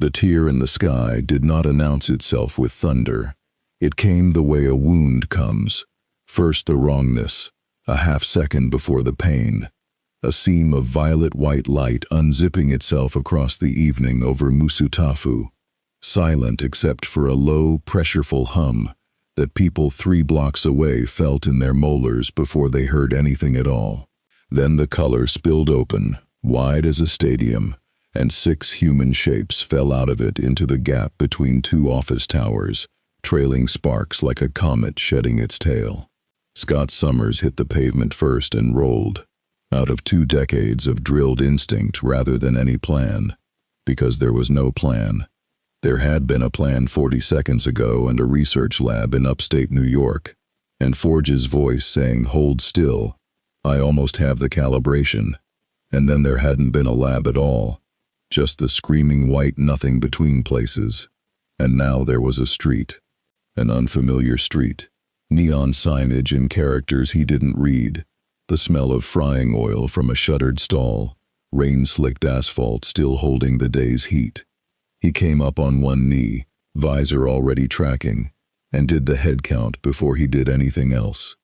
The tear in the sky did not announce itself with thunder. It came the way a wound comes. First the wrongness, a half-second before the pain. A seam of violet-white light unzipping itself across the evening over Musutafu, silent except for a low, pressureful hum that people 3 blocks away felt in their molars before they heard anything at all. Then the color spilled open, wide as a stadium, and 6 human shapes fell out of it into the gap between 2 office towers, trailing sparks like a comet shedding its tail. Scott Summers hit the pavement first and rolled, out of 2 decades of drilled instinct rather than any plan, because there was no plan. There had been a plan 40 seconds ago and a research lab in upstate New York, and Forge's voice saying, "Hold still, I almost have the calibration," and then there hadn't been a lab at all, just the screaming white nothing between places. And now there was a street, an unfamiliar street, neon signage and characters he didn't read, the smell of frying oil from a shuttered stall, rain-slicked asphalt still holding the day's heat. He came up on one knee, visor already tracking, and did the head count before he did anything else.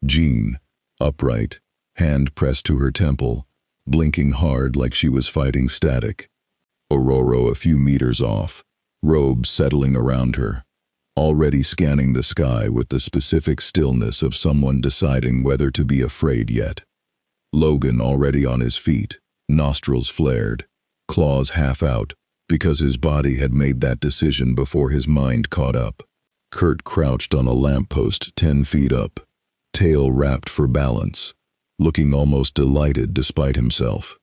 Jean, upright, hand pressed to her temple, blinking hard like she was fighting static. Aurora a few meters off, robes settling around her, already scanning the sky with the specific stillness of someone deciding whether to be afraid yet. Logan already on his feet, nostrils flared, claws half out, because his body had made that decision before his mind caught up. Kurt crouched on a lamppost 10 feet up, tail wrapped for balance, looking almost delighted despite himself.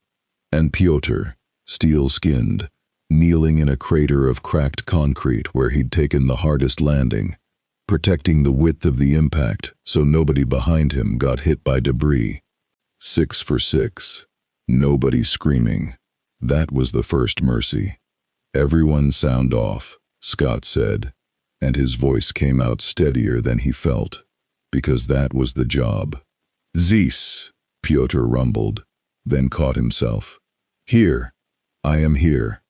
And Pyotr, steel-skinned, kneeling in a crater of cracked concrete where he'd taken the hardest landing, protecting the width of the impact so nobody behind him got hit by debris. 6 for 6. Nobody screaming. That was the first mercy. "Everyone sound off," Scott said, and his voice came out steadier than he felt, because that was the job. "Zeus," Pyotr rumbled, then caught himself. "Here. I am here."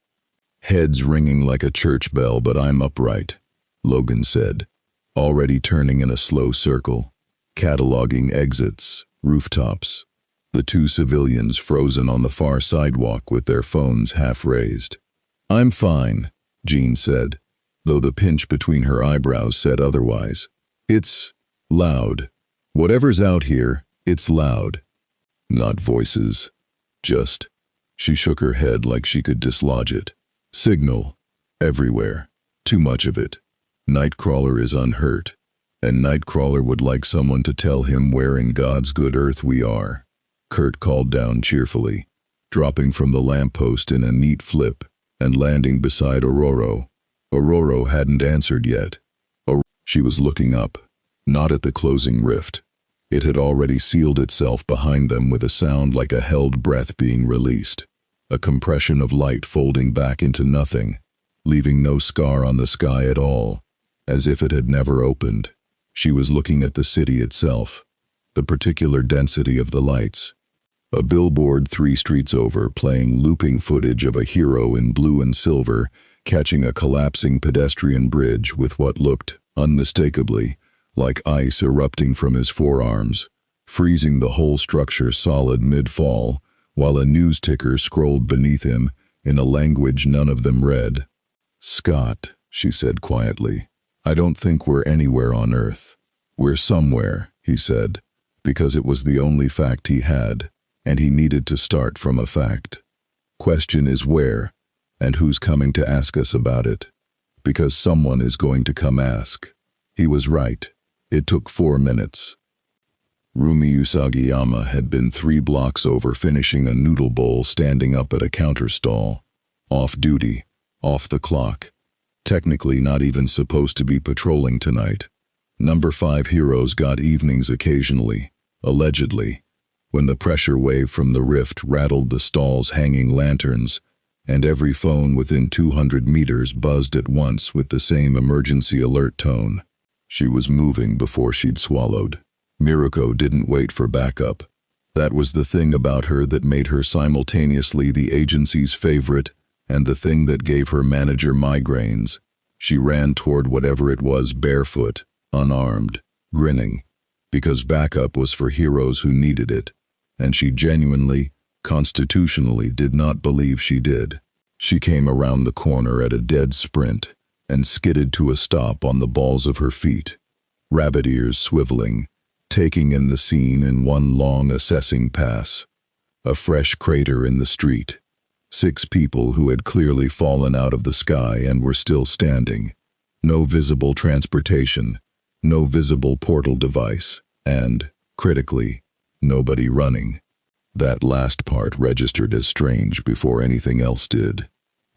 "Heads ringing like a church bell, but I'm upright," Logan said, already turning in a slow circle, cataloging exits, rooftops. The 2 civilians frozen on the far sidewalk with their phones half raised. "I'm fine," Jean said, though the pinch between her eyebrows said otherwise. "It's loud. Whatever's out here, it's loud." Not voices. Just. She shook her head like she could dislodge it. "Signal. Everywhere. Too much of it. Nightcrawler is unhurt, and Nightcrawler would like someone to tell him where in God's good earth we are." Kurt called down cheerfully, dropping from the lamppost in a neat flip and landing beside Aurora. Aurora hadn't answered yet. She was looking up, not at the closing rift. It had already sealed itself behind them with a sound like a held breath being released, a compression of light folding back into nothing, leaving no scar on the sky at all, as if it had never opened. She was looking at the city itself, the particular density of the lights. A billboard 3 streets over playing looping footage of a hero in blue and silver catching a collapsing pedestrian bridge with what looked, unmistakably, like ice erupting from his forearms, freezing the whole structure solid mid-fall, while a news ticker scrolled beneath him in a language none of them read. "Scott," she said quietly, "I don't think we're anywhere on Earth." "We're somewhere," he said, because it was the only fact he had, and he needed to start from a fact. Question is where, and who's coming to ask us about it? Because someone is going to come ask. He was right. It took 4 minutes. Rumi Usagiyama had been 3 blocks over finishing a noodle bowl standing up at a counter stall. Off duty, off the clock. Technically not even supposed to be patrolling tonight. Number 5 heroes got evenings occasionally, allegedly, when the pressure wave from the rift rattled the stall's hanging lanterns, and every phone within 200 meters buzzed at once with the same emergency alert tone. She was moving before she'd swallowed. Miruko didn't wait for backup. That was the thing about her that made her simultaneously the agency's favorite and the thing that gave her manager migraines. She ran toward whatever it was barefoot, unarmed, grinning, because backup was for heroes who needed it, and she genuinely, constitutionally did not believe she did. She came around the corner at a dead sprint and skidded to a stop on the balls of her feet, rabbit ears swiveling, taking in the scene in one long assessing pass. A fresh crater in the street. 6 people who had clearly fallen out of the sky and were still standing. No visible transportation, no visible portal device, and, critically, nobody running. That last part registered as strange before anything else did.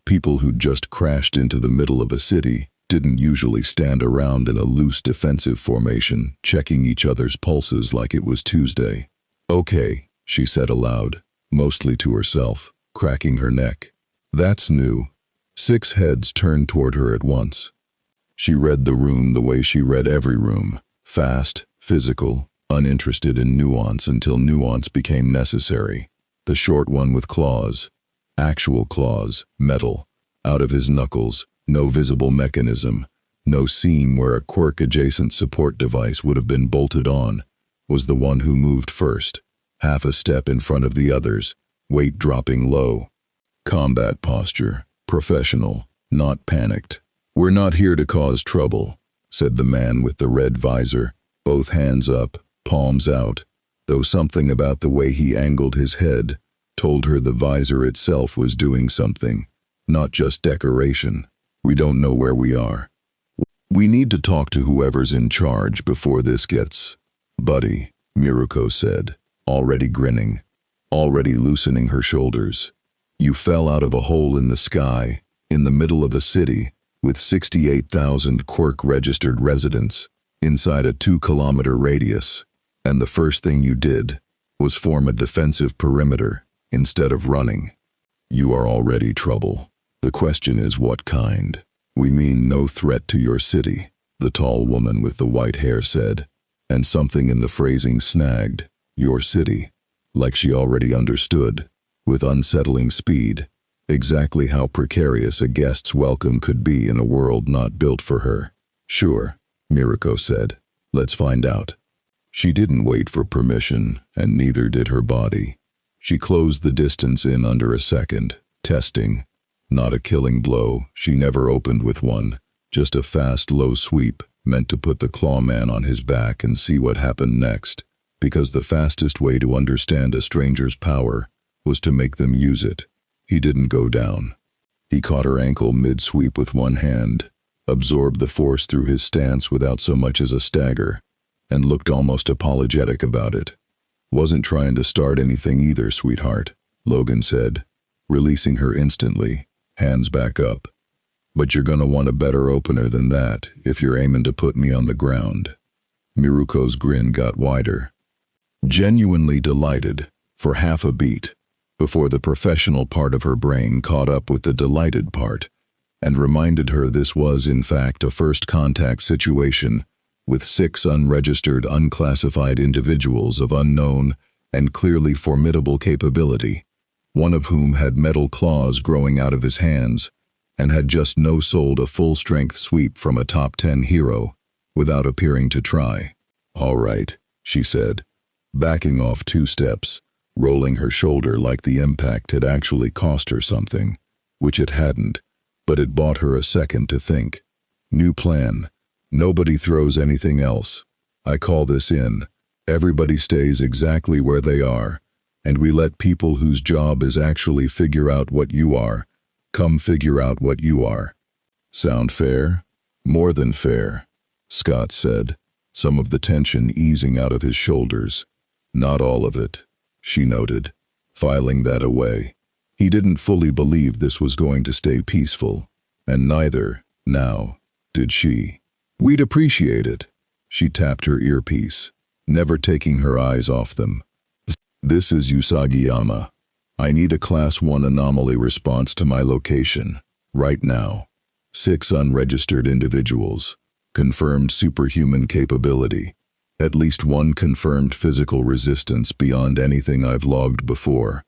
People who'd just crashed into the middle of a city didn't usually stand around in a loose defensive formation, checking each other's pulses like it was Tuesday. "Okay," she said aloud, mostly to herself, cracking her neck. "That's new." 6 heads turned toward her at once. She read the room the way she read every room, fast, physical, uninterested in nuance until nuance became necessary. The short one with claws. Actual claws, metal, out of his knuckles, no visible mechanism, no seam where a quirk-adjacent support device would have been bolted on, was the one who moved first, half a step in front of the others, weight dropping low. Combat posture, professional, not panicked. "We're not here to cause trouble," said the man with the red visor, both hands up, palms out, though something about the way he angled his head told her the visor itself was doing something, not just decoration. "We don't know where we are. We need to talk to whoever's in charge before this gets..." "Buddy," Miruko said, already grinning, already loosening her shoulders. "You fell out of a hole in the sky, in the middle of a city, with 68,000 quirk-registered residents, inside a 2-kilometer radius, and the first thing you did was form a defensive perimeter instead of running. You are already trouble. The question is what kind." "We mean no threat to your city," the tall woman with the white hair said, and something in the phrasing snagged, "your city," like she already understood, with unsettling speed, exactly how precarious a guest's welcome could be in a world not built for her. "Sure," Miruko said. "Let's find out." She didn't wait for permission, and neither did her body. She closed the distance in under a second, testing. Not a killing blow, she never opened with one, just a fast, low sweep, meant to put the clawman on his back and see what happened next, because the fastest way to understand a stranger's power was to make them use it. He didn't go down. He caught her ankle mid-sweep with one hand, absorbed the force through his stance without so much as a stagger, and looked almost apologetic about it. "Wasn't trying to start anything either, sweetheart," Logan said, releasing her instantly, hands back up. "But you're gonna want a better opener than that if you're aiming to put me on the ground." Miruko's grin got wider. Genuinely delighted, for half a beat, before the professional part of her brain caught up with the delighted part, and reminded her this was in fact a first contact situation with 6 unregistered, unclassified individuals of unknown and clearly formidable capability, one of whom had metal claws growing out of his hands and had just no-sold a full-strength sweep from a top 10 hero without appearing to try. "All right," she said, backing off 2 steps, rolling her shoulder like the impact had actually cost her something, which it hadn't, but it bought her a second to think. "New plan. Nobody throws anything else. I call this in. Everybody stays exactly where they are, and we let people whose job is actually figure out what you are, come figure out what you are." "Sound fair?" "More than fair," Scott said, some of the tension easing out of his shoulders. "Not all of it," she noted, filing that away. He didn't fully believe this was going to stay peaceful, and neither, now, did she. "We'd appreciate it." She tapped her earpiece, never taking her eyes off them. "This is Usagiyama. I need a Class 1 anomaly response to my location, right now. 6 unregistered individuals, confirmed superhuman capability, at least 1 confirmed physical resistance beyond anything I've logged before,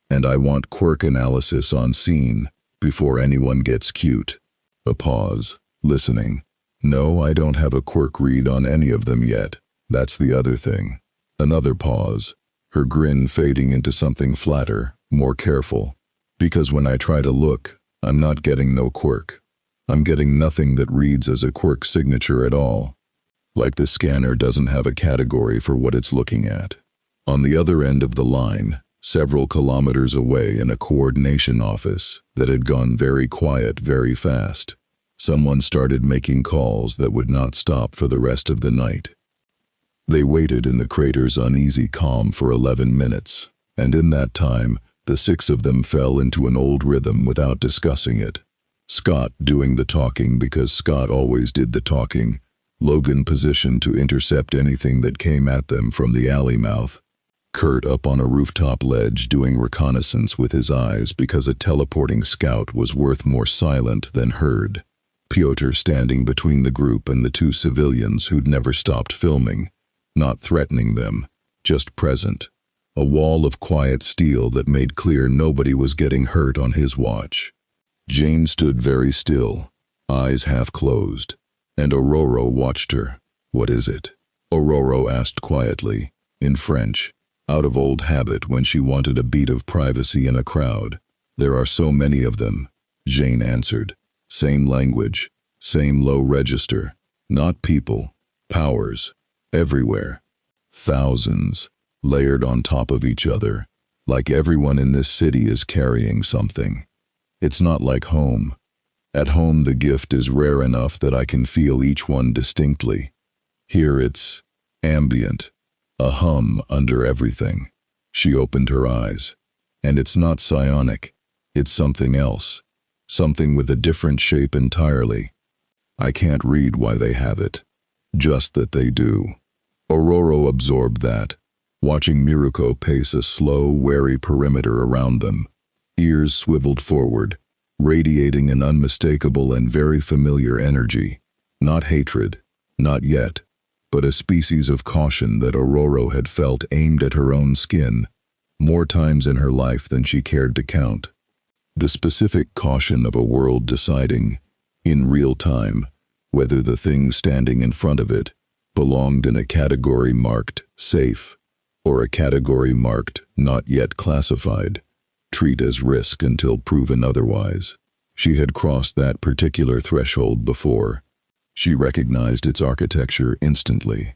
and I want quirk analysis on scene, before anyone gets cute. A pause. Listening. No, I don't have a quirk read on any of them yet. That's the other thing. Another pause. Her grin fading into something flatter, more careful. Because when I try to look, I'm not getting no quirk. I'm getting nothing that reads as a quirk signature at all. Like the scanner doesn't have a category for what it's looking at. On the other end of the line, several kilometers away in a coordination office that had gone very quiet very fast, someone started making calls that would not stop for the rest of the night. They waited in the crater's uneasy calm for 11 minutes, and in that time, the 6 of them fell into an old rhythm without discussing it. Scott doing the talking because Scott always did the talking, Logan positioned to intercept anything that came at them from the alley mouth, Kurt up on a rooftop ledge doing reconnaissance with his eyes because a teleporting scout was worth more silent than heard, Piotr standing between the group and the 2 civilians who'd never stopped filming, not threatening them, just present, a wall of quiet steel that made clear nobody was getting hurt on his watch. Jane stood very still, eyes half closed, and Aurora watched her. "What is it?" Aurora asked quietly, in French, out of old habit when she wanted a beat of privacy in a crowd. "There are so many of them," Jane answered. "Same language, same low register, not people, powers, everywhere. Thousands, layered on top of each other, like everyone in this city is carrying something. It's not like home. At home the gift is rare enough that I can feel each one distinctly. Here it's ambient, a hum under everything." She opened her eyes. "And it's not psionic. It's something else. Something with a different shape entirely. I can't read why they have it. Just that they do." Aurora absorbed that, watching Miruko pace a slow, wary perimeter around them, ears swiveled forward, radiating an unmistakable and very familiar energy. Not hatred, not yet, but a species of caution that Aurora had felt aimed at her own skin, more times in her life than she cared to count. The specific caution of a world deciding, in real time, whether the thing standing in front of it belonged in a category marked safe, or a category marked not yet classified, treat as risk until proven otherwise. She had crossed that particular threshold before. She recognized its architecture instantly,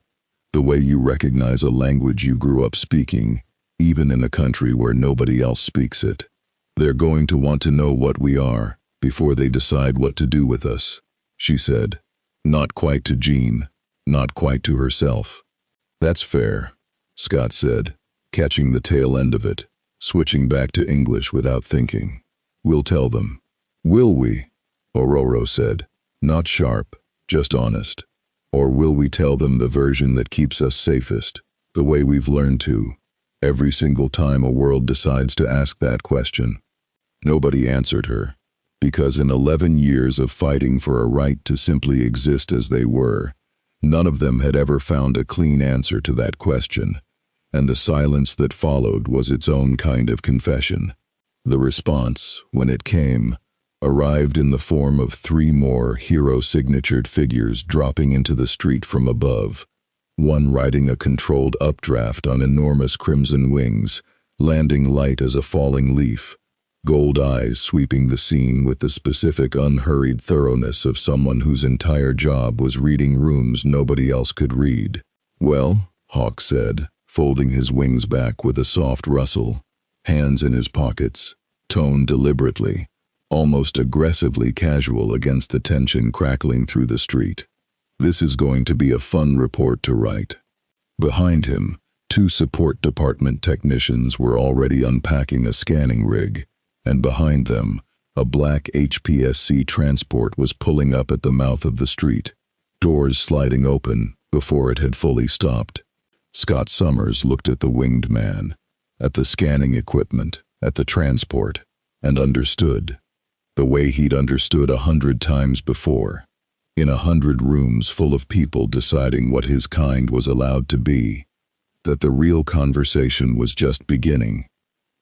the way you recognize a language you grew up speaking, even in a country where nobody else speaks it. "They're going to want to know what we are before they decide what to do with us," she said, not quite to Jean, not quite to herself. "That's fair," Scott said, catching the tail end of it, switching back to English without thinking. "We'll tell them." "Will we?" Aurora said, not sharp, just honest. "Or will we tell them the version that keeps us safest, the way we've learned to, every single time a world decides to ask that question?" Nobody answered her, because in 11 years of fighting for a right to simply exist as they were, none of them had ever found a clean answer to that question, and the silence that followed was its own kind of confession. The response, when it came, arrived in the form of 3 more hero-signatured figures dropping into the street from above, one riding a controlled updraft on enormous crimson wings, landing light as a falling leaf, gold eyes sweeping the scene with the specific unhurried thoroughness of someone whose entire job was reading rooms nobody else could read. "Well," Hawk said, folding his wings back with a soft rustle, hands in his pockets, tone deliberately, almost aggressively casual against the tension crackling through the street. "This is going to be a fun report to write." Behind him, 2 support department technicians were already unpacking a scanning rig, and behind them, a black HPSC transport was pulling up at the mouth of the street, doors sliding open before it had fully stopped. Scott Summers looked at the winged man, at the scanning equipment, at the transport, and understood, the way he'd understood 100 times before, in 100 rooms full of people deciding what his kind was allowed to be, that the real conversation was just beginning.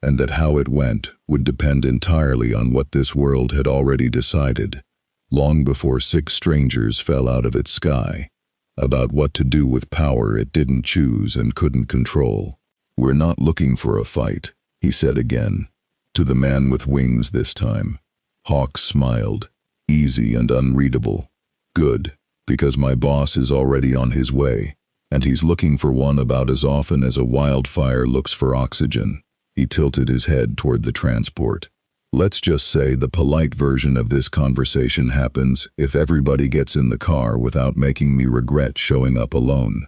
and that how it went would depend entirely on what this world had already decided, long before 6 strangers fell out of its sky, about what to do with power it didn't choose and couldn't control. "We're not looking for a fight," he said again, to the man with wings this time. Hawks smiled, easy and unreadable. "Good, because my boss is already on his way, and he's looking for one about as often as a wildfire looks for oxygen." He tilted his head toward the transport. "Let's just say the polite version of this conversation happens if everybody gets in the car without making me regret showing up alone."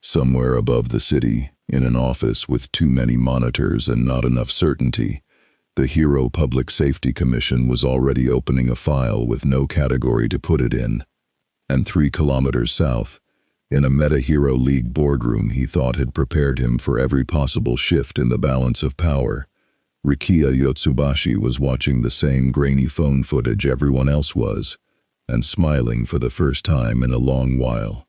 Somewhere above the city, in an office with too many monitors and not enough certainty, the Hero Public Safety Commission was already opening a file with no category to put it in. And 3 kilometers south, in a Meta-Hero League boardroom he thought had prepared him for every possible shift in the balance of power, Rikiya Yotsubashi was watching the same grainy phone footage everyone else was, and smiling for the first time in a long while.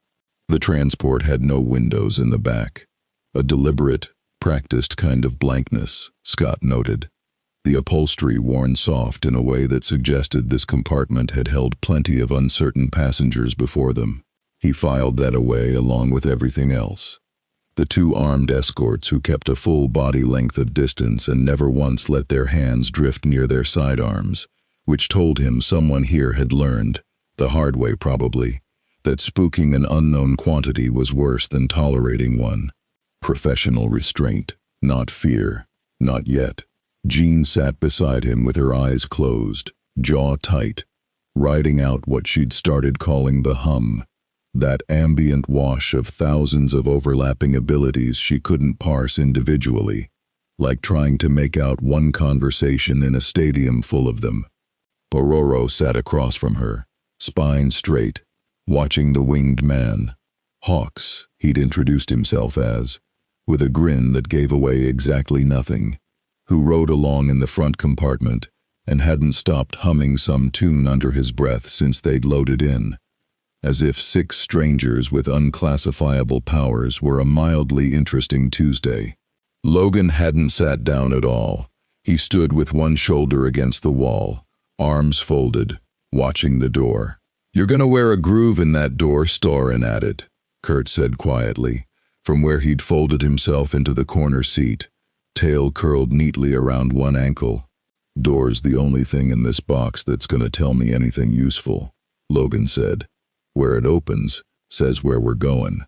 The transport had no windows in the back. A deliberate, practiced kind of blankness, Scott noted. The upholstery worn soft in a way that suggested this compartment had held plenty of uncertain passengers before them. He filed that away along with everything else. The 2 armed escorts who kept a full body length of distance and never once let their hands drift near their sidearms, which told him someone here had learned, the hard way probably, that spooking an unknown quantity was worse than tolerating one. Professional restraint, not fear, not yet. Jean sat beside him with her eyes closed, jaw tight, riding out what she'd started calling the hum, that ambient wash of thousands of overlapping abilities she couldn't parse individually, like trying to make out one conversation in a stadium full of them. Bororo sat across from her, spine straight, watching the winged man, Hawks, he'd introduced himself as, with a grin that gave away exactly nothing, who rode along in the front compartment and hadn't stopped humming some tune under his breath since they'd loaded in, as if 6 strangers with unclassifiable powers were a mildly interesting Tuesday. Logan hadn't sat down at all. He stood with one shoulder against the wall, arms folded, watching the door. "You're gonna wear a groove in that door, staring at it," Kurt said quietly, from where he'd folded himself into the corner seat, tail curled neatly around one ankle. "Door's the only thing in this box that's gonna tell me anything useful," Logan said. "Where it opens says where we're going.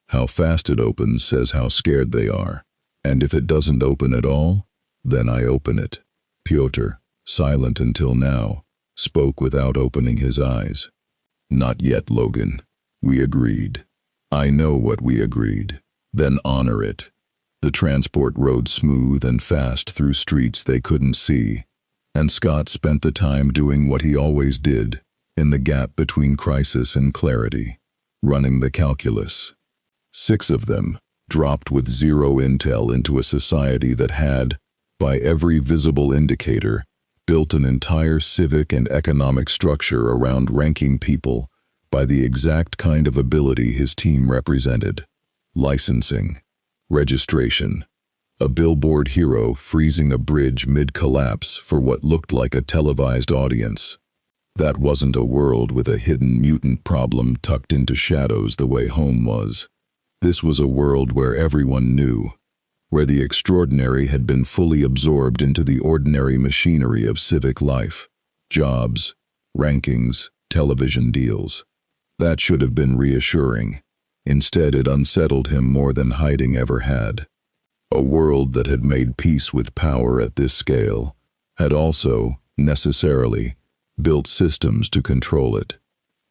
How fast it opens says how scared they are. And if it doesn't open at all, then I open it." Pyotr, silent until now, spoke without opening his eyes. "Not yet, Logan. We agreed." "I know what we agreed. Then honor it." The transport rode smooth and fast through streets they couldn't see, and Scott spent the time doing what he always did, in the gap between crisis and clarity, running the calculus. 6 of them, dropped with 0 intel into a society that had, by every visible indicator, built an entire civic and economic structure around ranking people by the exact kind of ability his team represented. Licensing, registration, a billboard hero freezing a bridge mid-collapse for what looked like a televised audience. That wasn't a world with a hidden mutant problem tucked into shadows the way home was. This was a world where everyone knew, where the extraordinary had been fully absorbed into the ordinary machinery of civic life. Jobs, rankings, television deals. That should have been reassuring. Instead, it unsettled him more than hiding ever had. A world that had made peace with power at this scale had also, necessarily, built systems to control it.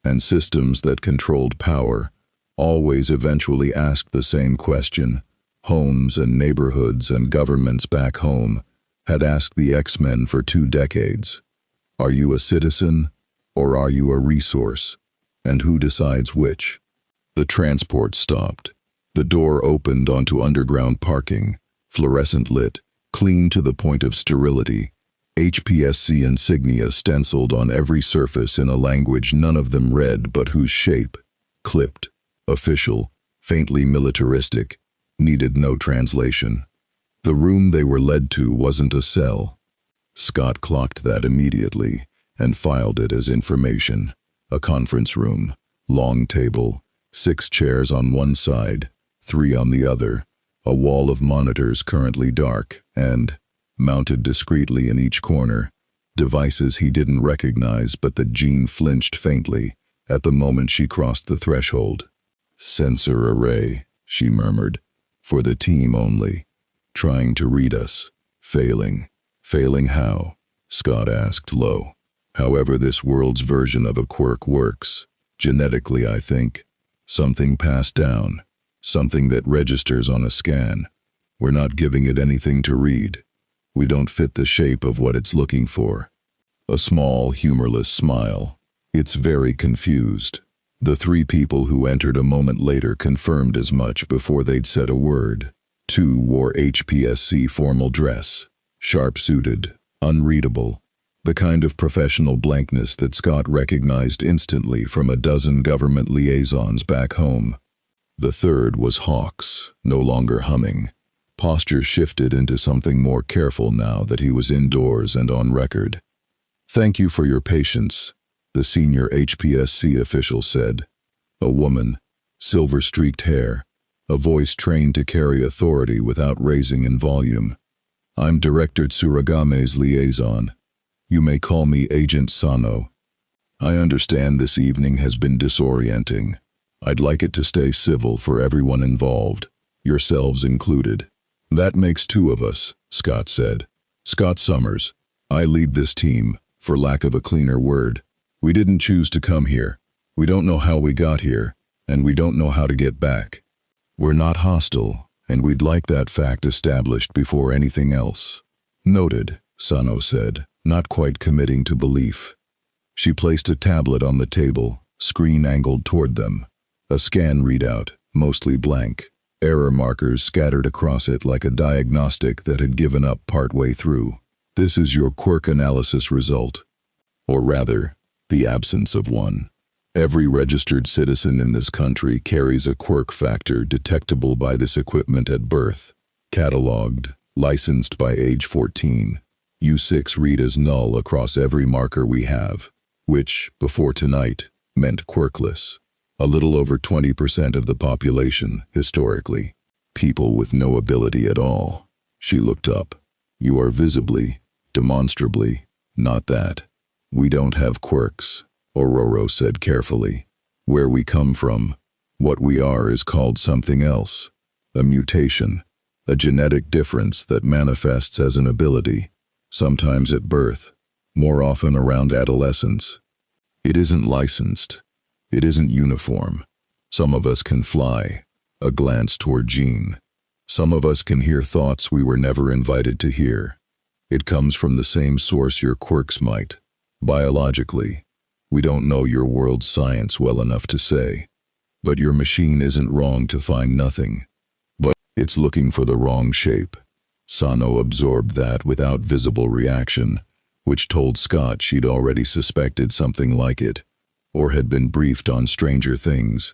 And systems that controlled power always eventually asked the same question. Homes and neighborhoods and governments back home had asked the X-Men for 2 decades. Are you a citizen, or are you a resource? And who decides which? The transport stopped. The door opened onto underground parking, fluorescent lit, clean to the point of sterility, HPSC insignia stenciled on every surface in a language none of them read but whose shape, clipped, official, faintly militaristic, needed no translation. The room they were led to wasn't a cell. Scott clocked that immediately and filed it as information. A conference room, long table, 6 chairs on one side, 3 on the other, a wall of monitors currently dark, and, mounted discreetly in each corner, devices he didn't recognize but that Jean flinched faintly at the moment she crossed the threshold. "Sensor array," she murmured, "for the team only. Trying to read us. Failing." "Failing how?" Scott asked low. "However this world's version of a quirk works. Genetically, I think. Something passed down. Something that registers on a scan. We're not giving it anything to read. We don't fit the shape of what it's looking for." A small, humorless smile. "It's very confused." The 3 people who entered a moment later confirmed as much before they'd said a word. 2 wore HPSC formal dress. Sharp-suited, unreadable, the kind of professional blankness that Scott recognized instantly from a dozen government liaisons back home. The third was Hawks, no longer humming. Posture shifted into something more careful now that he was indoors and on record. "Thank you for your patience," the senior HPSC official said. A woman, silver-streaked hair, a voice trained to carry authority without raising in volume. "I'm Director Tsuragame's liaison. You may call me Agent Sano. I understand this evening has been disorienting. I'd like it to stay civil for everyone involved, yourselves included." "That makes 2 of us," Scott said. "Scott Summers. I lead this team, for lack of a cleaner word. We didn't choose to come here. We don't know how we got here, and we don't know how to get back. We're not hostile, and we'd like that fact established before anything else." "Noted," Sano said, not quite committing to belief. She placed a tablet on the table, screen angled toward them. A scan readout, mostly blank. Error markers scattered across it like a diagnostic that had given up partway through. "This is your quirk analysis result. Or rather, the absence of one. Every registered citizen in this country carries a quirk factor detectable by this equipment at birth. Cataloged, licensed by age 14. U6 read as null across every marker we have, which, before tonight, meant quirkless. A little over 20% of the population, historically. People with no ability at all." She looked up. "You are visibly, demonstrably, not that. We don't have quirks," Ororo said carefully. "Where we come from, what we are is called something else. A mutation, a genetic difference that manifests as an ability, sometimes at birth, more often around adolescence. It isn't licensed. It isn't uniform. Some of us can fly," a glance toward Jean. "Some of us can hear thoughts we were never invited to hear. It comes from the same source your quirks might, biologically. We don't know your world's science well enough to say. But your machine isn't wrong to find nothing. But it's looking for the wrong shape." Sano absorbed that without visible reaction, which told Scott she'd already suspected something like it, or had been briefed on stranger things.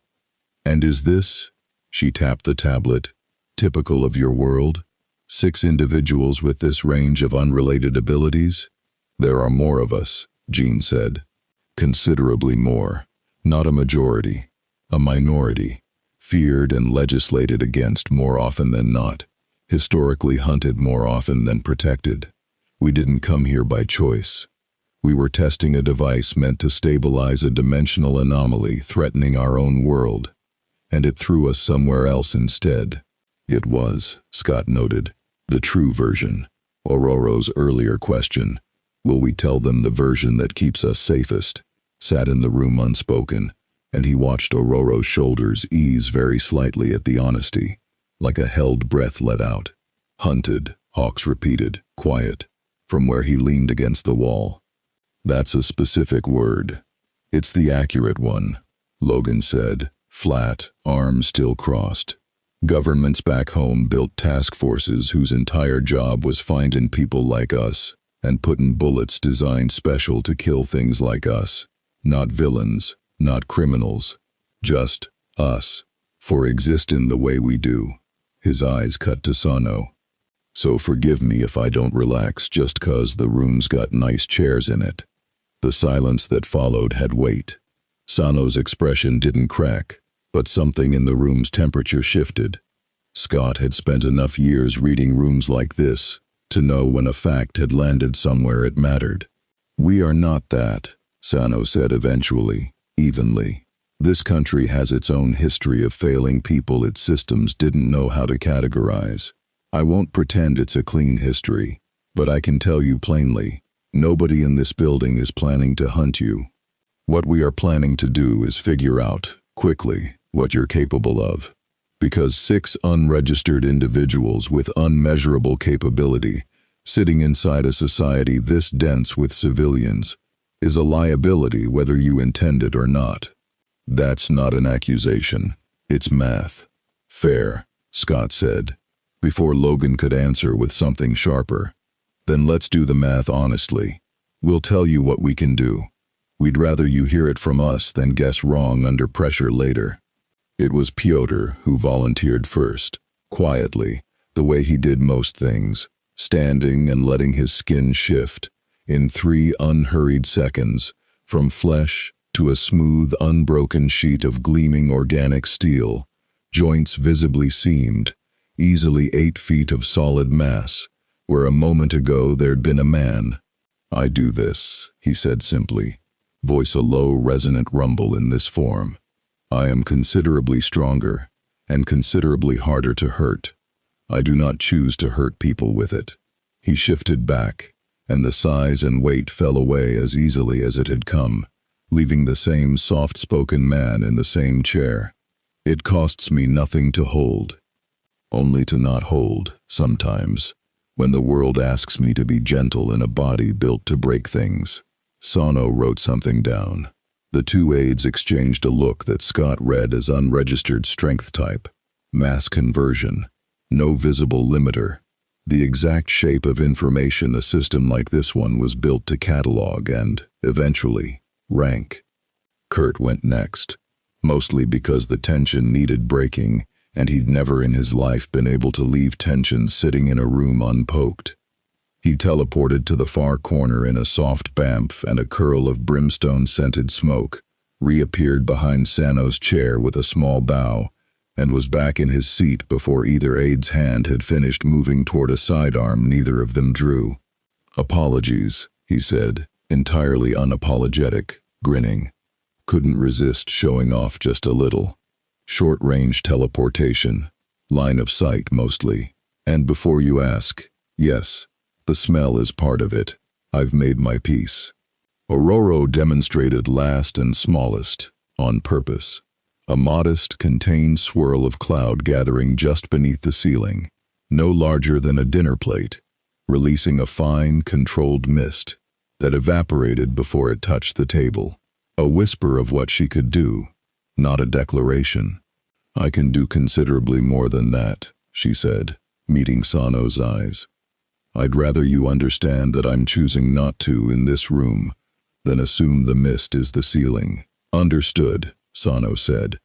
"And is this," she tapped the tablet, "typical of your world? 6 individuals with this range of unrelated abilities?" "There are more of us," Jean said. "Considerably more. Not a majority. A minority. Feared and legislated against more often than not. Historically hunted more often than protected. We didn't come here by choice. We were testing a device meant to stabilize a dimensional anomaly threatening our own world, and it threw us somewhere else instead." "It was," Scott noted, "the true version." Ororo's earlier question, "Will we tell them the version that keeps us safest?" sat in the room unspoken, and he watched Ororo's shoulders ease very slightly at the honesty, like a held breath let out. "Hunted," Hawks repeated, quiet, from where he leaned against the wall. "That's a specific word. It's the accurate one," Logan said, flat, arms still crossed. "Governments back home built task forces whose entire job was finding people like us and putting bullets designed special to kill things like us. Not villains, not criminals. Just us. For existing the way we do." His eyes cut to Sano. So forgive me if I don't relax just 'cause the room's got nice chairs in it." The silence that followed had weight. Sano's expression didn't crack, but something in the room's temperature shifted. Scott had spent enough years reading rooms like this to know when a fact had landed somewhere it mattered. "We are not that," Sano said eventually, evenly. "This country has its own history of failing people its systems didn't know how to categorize. I won't pretend it's a clean history, but I can tell you plainly, nobody in this building is planning to hunt you. What we are planning to do is figure out, quickly, what you're capable of. Because 6 unregistered individuals with unmeasurable capability, sitting inside a society this dense with civilians, is a liability whether you intend it or not. That's not an accusation. It's math." "Fair," Scott said, before Logan could answer with something sharper. "Then let's do the math honestly. We'll tell you what we can do. We'd rather you hear it from us than guess wrong under pressure later." It was Pyotr who volunteered first, quietly, the way he did most things, standing and letting his skin shift, in 3 unhurried seconds, from flesh to a smooth, unbroken sheet of gleaming organic steel, joints visibly seamed, easily 8 feet of solid mass, where a moment ago there'd been a man. "I do this," he said simply, voice a low, resonant rumble in this form. "I am considerably stronger, and considerably harder to hurt. I do not choose to hurt people with it." He shifted back, and the size and weight fell away as easily as it had come, leaving the same soft-spoken man in the same chair. "It costs me nothing to hold. Only to not hold, sometimes, when the world asks me to be gentle in a body built to break things." Sano wrote something down. The 2 aides exchanged a look that Scott read as unregistered strength type. Mass conversion. No visible limiter. The exact shape of information a system like this one was built to catalog and, eventually, rank. Kurt went next, mostly because the tension needed breaking, and he'd never in his life been able to leave tension sitting in a room unpoked. He teleported to the far corner in a soft bamf and a curl of brimstone-scented smoke, reappeared behind Sano's chair with a small bow, and was back in his seat before either aide's hand had finished moving toward a sidearm neither of them drew. "Apologies," he said, entirely unapologetic, grinning. Couldn't resist showing off just a little. Short-range teleportation, line of sight mostly, and before you ask, yes, the smell is part of it. I've made my peace. Ororo demonstrated last and smallest, on purpose. A modest, contained swirl of cloud gathering just beneath the ceiling, no larger than a dinner plate, releasing a fine, controlled mist that evaporated before it touched the table. A whisper of what she could do, not a declaration. "I can do considerably more than that," she said, meeting Sano's eyes. "I'd rather you understand that I'm choosing not to in this room than assume the mist is the ceiling." "Understood," Sano said,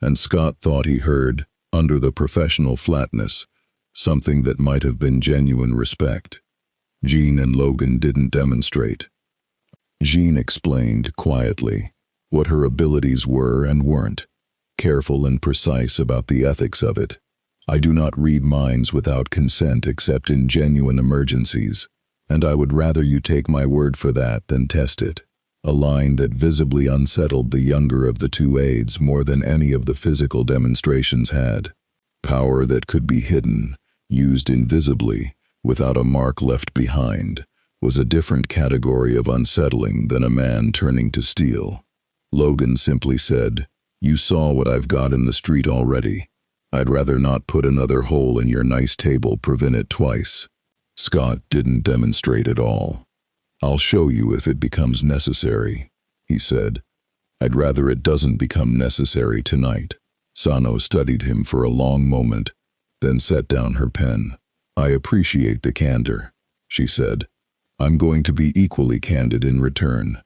and Scott thought he heard, under the professional flatness, something that might have been genuine respect. Jean and Logan didn't demonstrate. Jean explained, quietly, what her abilities were and weren't, careful and precise about the ethics of it. "I do not read minds without consent except in genuine emergencies, and I would rather you take my word for that than test it." A line that visibly unsettled the younger of the 2 aides more than any of the physical demonstrations had. Power that could be hidden, used invisibly, without a mark left behind, was a different category of unsettling than a man turning to steel. Logan simply said, "You saw what I've got in the street already. I'd rather not put another hole in your nice table prevent it twice." Scott didn't demonstrate at all. "I'll show you if it becomes necessary," he said. "I'd rather it doesn't become necessary tonight." Sano studied him for a long moment, then set down her pen. "I appreciate the candor," she said. "I'm going to be equally candid in return.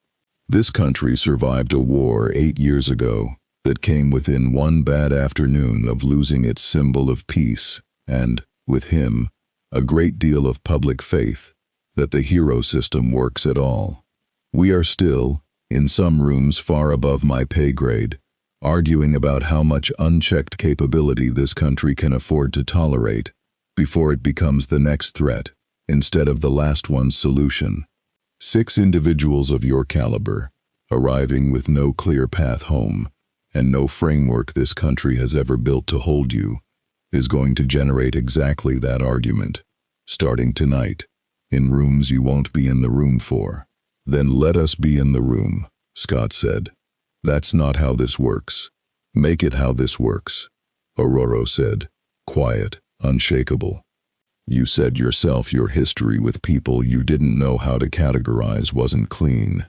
This country survived a war 8 years ago that came within one bad afternoon of losing its symbol of peace and, with him, a great deal of public faith that the hero system works at all. We are still, in some rooms far above my pay grade, arguing about how much unchecked capability this country can afford to tolerate before it becomes the next threat, instead of the last one's solution. 6 individuals of your caliber, arriving with no clear path home, and no framework this country has ever built to hold you, is going to generate exactly that argument, starting tonight, in rooms you won't be in the room for. Then let us be in the room, Scott said. That's not how this works. Make it how this works, Ororo said, quiet, unshakable. You said yourself your history with people you didn't know how to categorize wasn't clean.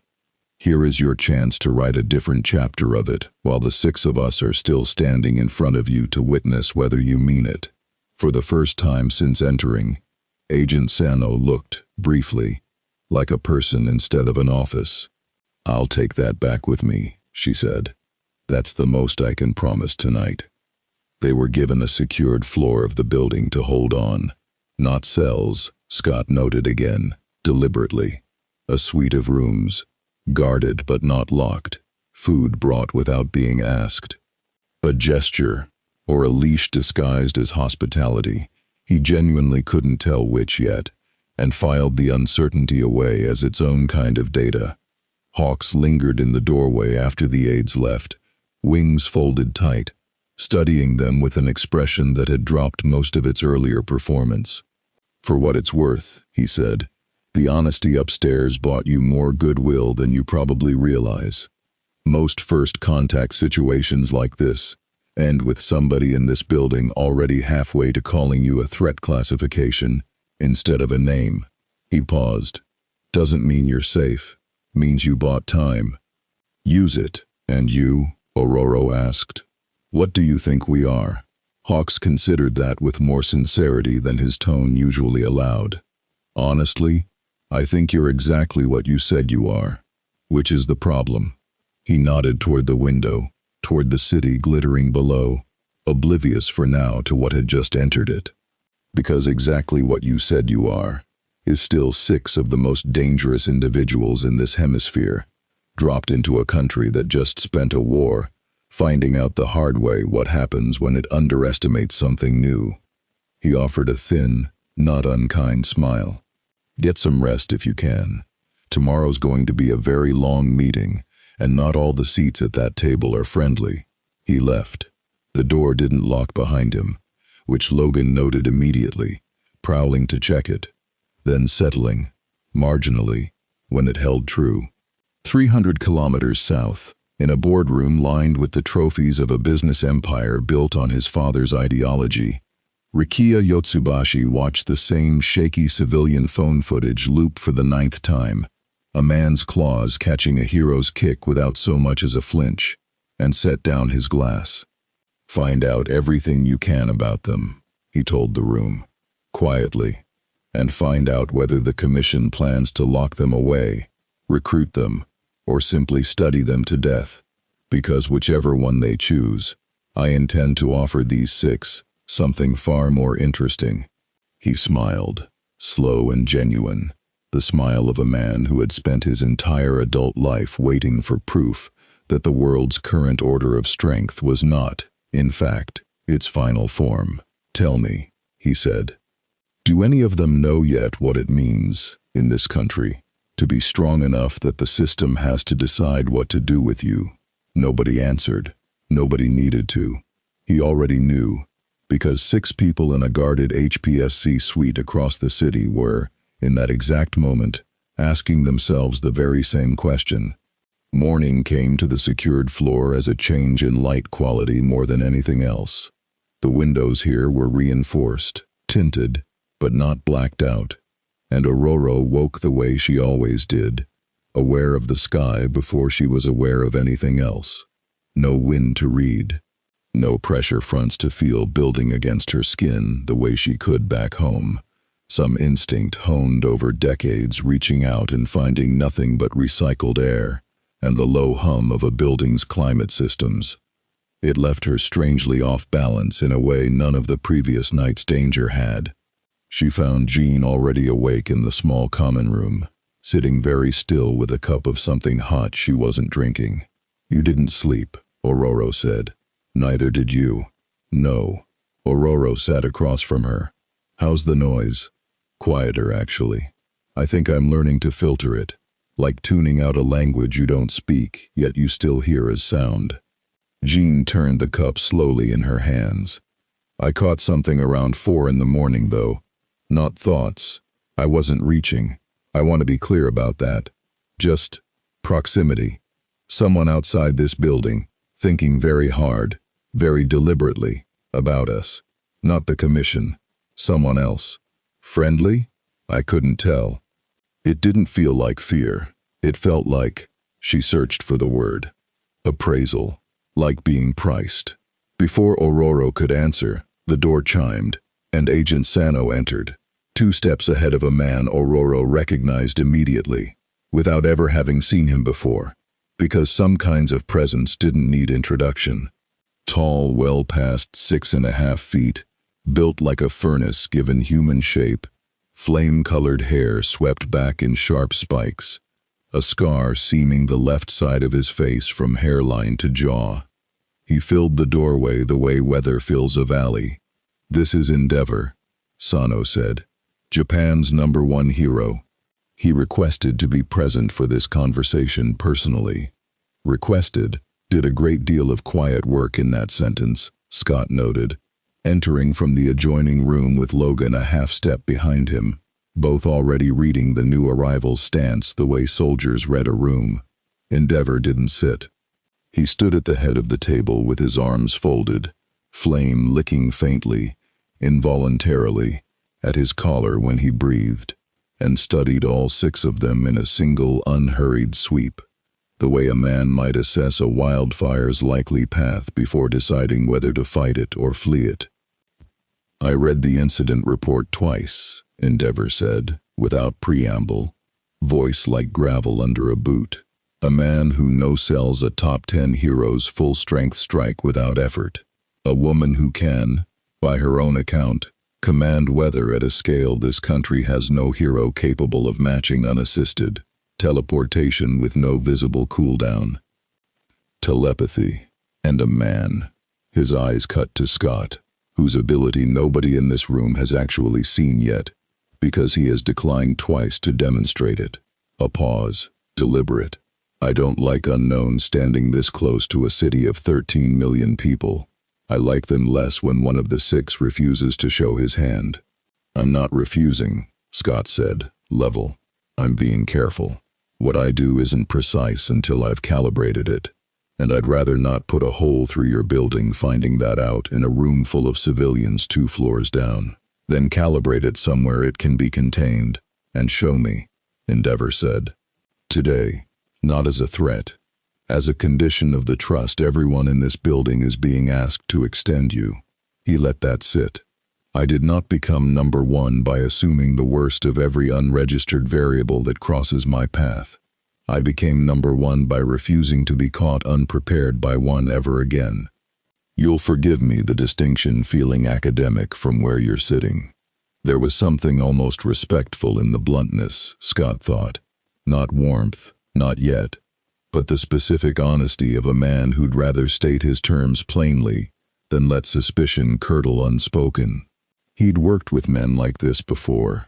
Here is your chance to write a different chapter of it while the 6 of us are still standing in front of you to witness whether you mean it. For the first time since entering, Agent Sano looked, briefly, like a person instead of an office. I'll take that back with me, she said. That's the most I can promise tonight. They were given a secured floor of the building to hold on. Not cells, Scott noted again, deliberately. A suite of rooms, guarded but not locked, food brought without being asked. A gesture, or a leash disguised as hospitality, he genuinely couldn't tell which yet, and filed the uncertainty away as its own kind of data. Hawks lingered in the doorway after the aides left, wings folded tight, studying them with an expression that had dropped most of its earlier performance. For what it's worth, he said, the honesty upstairs bought you more goodwill than you probably realize. Most first contact situations like this end with somebody in this building already halfway to calling you a threat classification instead of a name. He paused. Doesn't mean you're safe. Means you bought time. Use it. And you? Ororo asked. What do you think we are? Hawks considered that with more sincerity than his tone usually allowed. Honestly, I think you're exactly what you said you are. Which is the problem? He nodded toward the window, toward the city glittering below, oblivious for now to what had just entered it. Because exactly what you said you are is still 6 of the most dangerous individuals in this hemisphere, dropped into a country that just spent a war, finding out the hard way what happens when it underestimates something new. He offered a thin, not unkind smile. Get some rest if you can. Tomorrow's going to be a very long meeting, and not all the seats at that table are friendly. He left. The door didn't lock behind him, which Logan noted immediately, prowling to check it, then settling, marginally, when it held true. 300 kilometers south, in a boardroom lined with the trophies of a business empire built on his father's ideology, Rikiya Yotsubashi watched the same shaky civilian phone footage loop for the 9th time, a man's claws catching a hero's kick without so much as a flinch, and set down his glass. Find out everything you can about them, he told the room, quietly, and find out whether the commission plans to lock them away, recruit them, or simply study them to death, because whichever one they choose, I intend to offer these 6 something far more interesting. He smiled, slow and genuine, the smile of a man who had spent his entire adult life waiting for proof that the world's current order of strength was not, in fact, its final form. Tell me, he said, do any of them know yet what it means, in this country, to be strong enough that the system has to decide what to do with you? Nobody answered. Nobody needed to. He already knew, because 6 people in a guarded HPSC suite across the city were, in that exact moment, asking themselves the very same question. Morning came to the secured floor as a change in light quality more than anything else. The windows here were reinforced, tinted, but not blacked out, and Ororo woke the way she always did, aware of the sky before she was aware of anything else. No wind to read. No pressure fronts to feel building against her skin the way she could back home. Some instinct honed over decades reaching out and finding nothing but recycled air and the low hum of a building's climate systems. It left her strangely off balance in a way none of the previous night's danger had. She found Jean already awake in the small common room, sitting very still with a cup of something hot she wasn't drinking. "You didn't sleep," Aurora said. "Neither did you." "No." Aurora sat across from her. "How's the noise?" "Quieter, actually. I think I'm learning to filter it, like tuning out a language you don't speak, yet you still hear as sound." Jean turned the cup slowly in her hands. "I caught something around 4 in the morning, though. Not thoughts. I wasn't reaching. I want to be clear about that. Just proximity. Someone outside this building, thinking very hard, very deliberately, about us. Not the commission. Someone else. Friendly? I couldn't tell. It didn't feel like fear. It felt like," she searched for the word, "appraisal. Like being priced." Before Aurora could answer, the door chimed, and Agent Sano entered, 2 steps ahead of a man Aurora recognized immediately, without ever having seen him before, because some kinds of presence didn't need introduction. Tall, well past 6.5 feet, built like a furnace given human shape, flame-colored hair swept back in sharp spikes, a scar seaming the left side of his face from hairline to jaw. He filled the doorway the way weather fills a valley. "This is Endeavor," Sano said. "Japan's #1 hero." He requested to be present for this conversation personally. Requested did a great deal of quiet work in that sentence, Scott noted, entering from the adjoining room with Logan a half-step behind him, both already reading the new arrival's stance the way soldiers read a room. Endeavor didn't sit. He stood at the head of the table with his arms folded, flame licking faintly, involuntarily, at his collar when he breathed, and studied all 6 of them in a single unhurried sweep, the way a man might assess a wildfire's likely path before deciding whether to fight it or flee it. "I read the incident report twice," Endeavor said, without preamble, voice like gravel under a boot. "A man who no-sells a top 10 hero's full-strength strike without effort. A woman who can, by her own account, command weather at a scale this country has no hero capable of matching unassisted. Teleportation with no visible cooldown. Telepathy. And a man." His eyes cut to Scott, whose ability nobody in this room has actually seen yet, because he has declined twice to demonstrate it. A pause, deliberate. "I don't like unknowns standing this close to a city of 13 million people. I like them less when one of the 6 refuses to show his hand." "I'm not refusing," Scott said, level. "I'm being careful. What I do isn't precise until I've calibrated it, and I'd rather not put a hole through your building finding that out in a room full of civilians 2 floors down. Then calibrate it somewhere it can be contained, and show me," Endeavor said. "Today, not as a threat. As a condition of the trust everyone in this building is being asked to extend you." He let that sit. "I did not become #1 by assuming the worst of every unregistered variable that crosses my path. I became #1 by refusing to be caught unprepared by one ever again. You'll forgive me the distinction feeling academic from where you're sitting." There was something almost respectful in the bluntness, Scott thought. Not warmth, not yet, but the specific honesty of a man who'd rather state his terms plainly than let suspicion curdle unspoken. He'd worked with men like this before.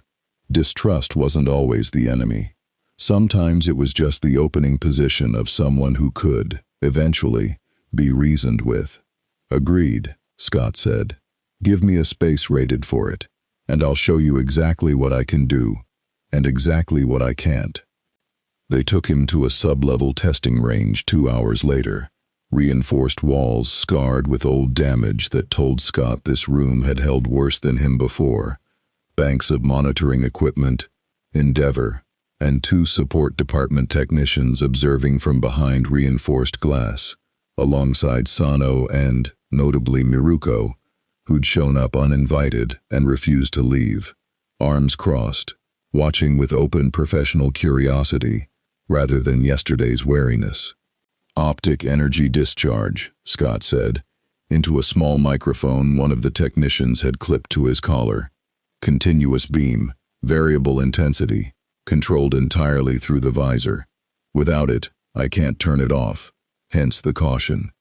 Distrust wasn't always the enemy. Sometimes it was just the opening position of someone who could, eventually, be reasoned with. "Agreed," Scott said. "Give me a space rated for it, and I'll show you exactly what I can do, and exactly what I can't." They took him to a sub-level testing range 2 hours later. Reinforced walls scarred with old damage that told Scott this room had held worse than him before. Banks of monitoring equipment, Endeavor, and 2 support department technicians observing from behind reinforced glass, alongside Sano and, notably, Miruko, who'd shown up uninvited and refused to leave, arms crossed, watching with open professional curiosity, rather than yesterday's wariness. "Optic energy discharge," Scott said, into a small microphone one of the technicians had clipped to his collar. Continuous beam, variable intensity, controlled entirely through the visor. Without it, I can't turn it off, hence the caution.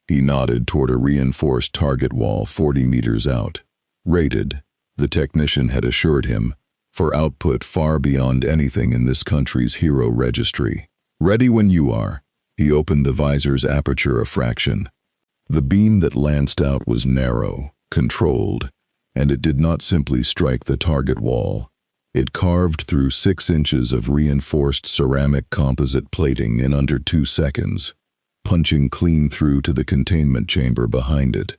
He nodded toward a reinforced target wall 40 meters out. Rated, the technician had assured him, for output far beyond anything in this country's hero registry. Ready when you are. He opened the visor's aperture a fraction. The beam that lanced out was narrow, controlled, and it did not simply strike the target wall. It carved through 6 inches of reinforced ceramic composite plating in under 2 seconds, punching clean through to the containment chamber behind it,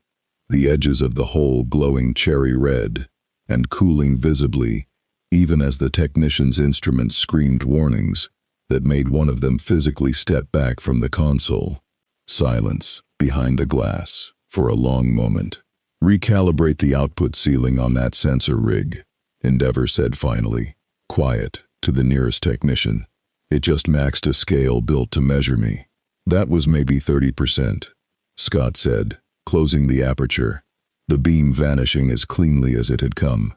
the edges of the hole glowing cherry red, and cooling visibly, even as the technician's instruments screamed warnings that made one of them physically step back from the console. Silence behind the glass for a long moment. Recalibrate the output ceiling on that sensor rig, Endeavor said finally, quiet, to the nearest technician. It just maxed a scale built to measure me. That was maybe 30%, Scott said, closing the aperture, the beam vanishing as cleanly as it had come.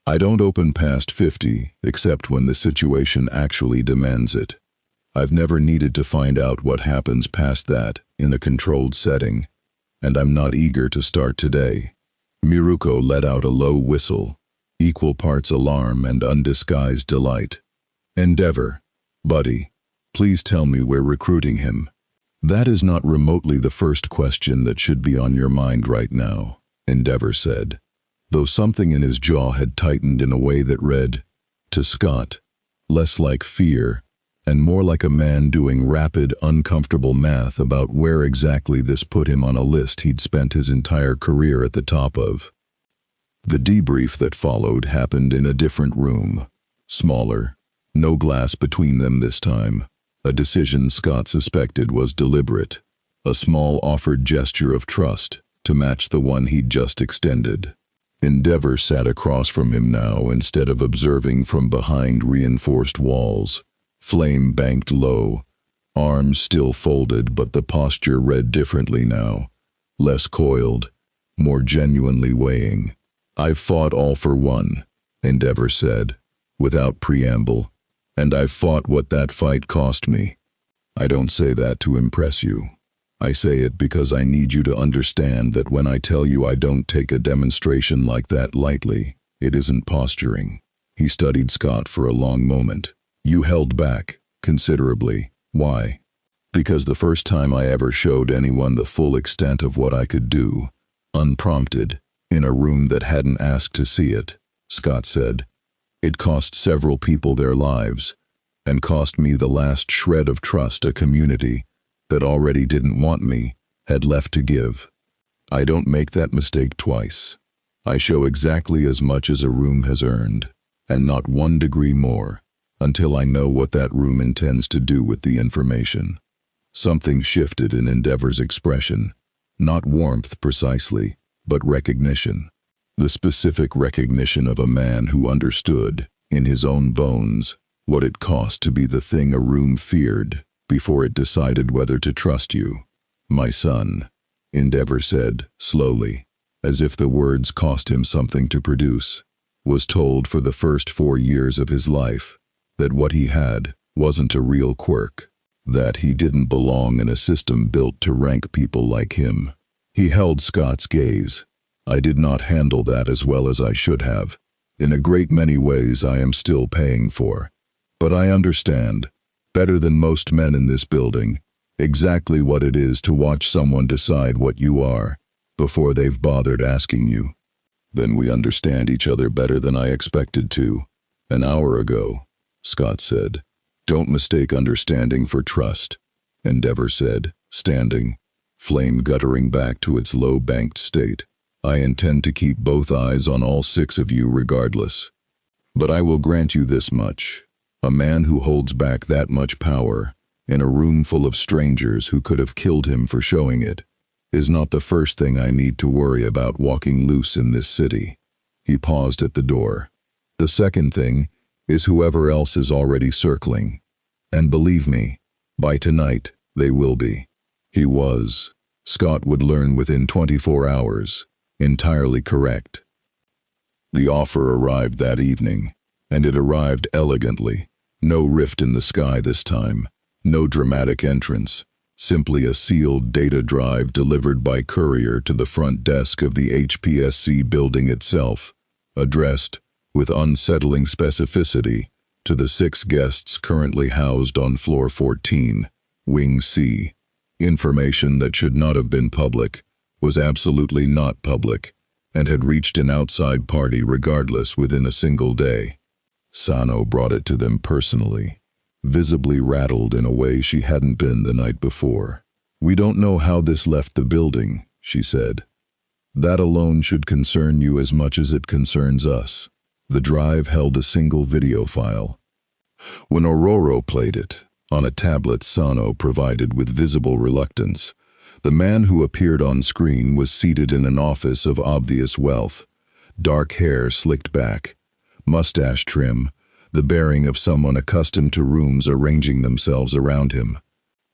I don't open past 50, except when the situation actually demands it. I've never needed to find out what happens past that in a controlled setting, and I'm not eager to start today. Miruko let out a low whistle, equal parts alarm and undisguised delight. Endeavor, buddy, please tell me we're recruiting him. That is not remotely the first question that should be on your mind right now, Endeavor said, though something in his jaw had tightened in a way that read, to Scott, less like fear and more like a man doing rapid, uncomfortable math about where exactly this put him on a list he'd spent his entire career at the top of. The debrief that followed happened in a different room, smaller, no glass between them this time, a decision Scott suspected was deliberate, a small offered gesture of trust to match the one he'd just extended. Endeavor sat across from him now instead of observing from behind reinforced walls, flame banked low, arms still folded but the posture read differently now, less coiled, more genuinely weighing. I've fought all for one, Endeavor said, without preamble, and I've fought what that fight cost me. I don't say that to impress you. I say it because I need you to understand that when I tell you I don't take a demonstration like that lightly, it isn't posturing. He studied Scott for a long moment. You held back, considerably. Why? Because the first time I ever showed anyone the full extent of what I could do, unprompted, in a room that hadn't asked to see it, Scott said, it cost several people their lives, and cost me the last shred of trust a community that already didn't want me had left to give. I don't make that mistake twice. I show exactly as much as a room has earned, and not 1 degree more, until I know what that room intends to do with the information. Something shifted in Endeavor's expression, not warmth precisely, but recognition. The specific recognition of a man who understood, in his own bones, what it cost to be the thing a room feared before it decided whether to trust you. My son, Endeavor said, slowly, as if the words cost him something to produce, was told for the first 4 years of his life that what he had wasn't a real quirk, that he didn't belong in a system built to rank people like him. He held Scott's gaze. I did not handle that as well as I should have. In a great many ways I am still paying for. But I understand, better than most men in this building, exactly what it is to watch someone decide what you are before they've bothered asking you. Then we understand each other better than I expected to. An hour ago, Scott said. Don't mistake understanding for trust, Endeavor said, standing, flame guttering back to its low-banked state. I intend to keep both eyes on all 6 of you regardless. But I will grant you this much. A man who holds back that much power, in a room full of strangers who could have killed him for showing it, is not the first thing I need to worry about walking loose in this city. He paused at the door. The second thing is whoever else is already circling. And believe me, by tonight, they will be. He was, Scott would learn within 24 hours, entirely correct. The offer arrived that evening, and it arrived elegantly. No rift in the sky this time, no dramatic entrance, simply a sealed data drive delivered by courier to the front desk of the HPSC building itself, addressed, with unsettling specificity, to the 6 guests currently housed on floor 14, Wing C. Information that should not have been public, was absolutely not public, and had reached an outside party regardless within a single day. Sano brought it to them personally, visibly rattled in a way she hadn't been the night before. "We don't know how this left the building," she said. "That alone should concern you as much as it concerns us." The drive held a single video file. When Ororo played it, on a tablet Sano provided with visible reluctance, the man who appeared on screen was seated in an office of obvious wealth, dark hair slicked back, mustache trim, the bearing of someone accustomed to rooms arranging themselves around him.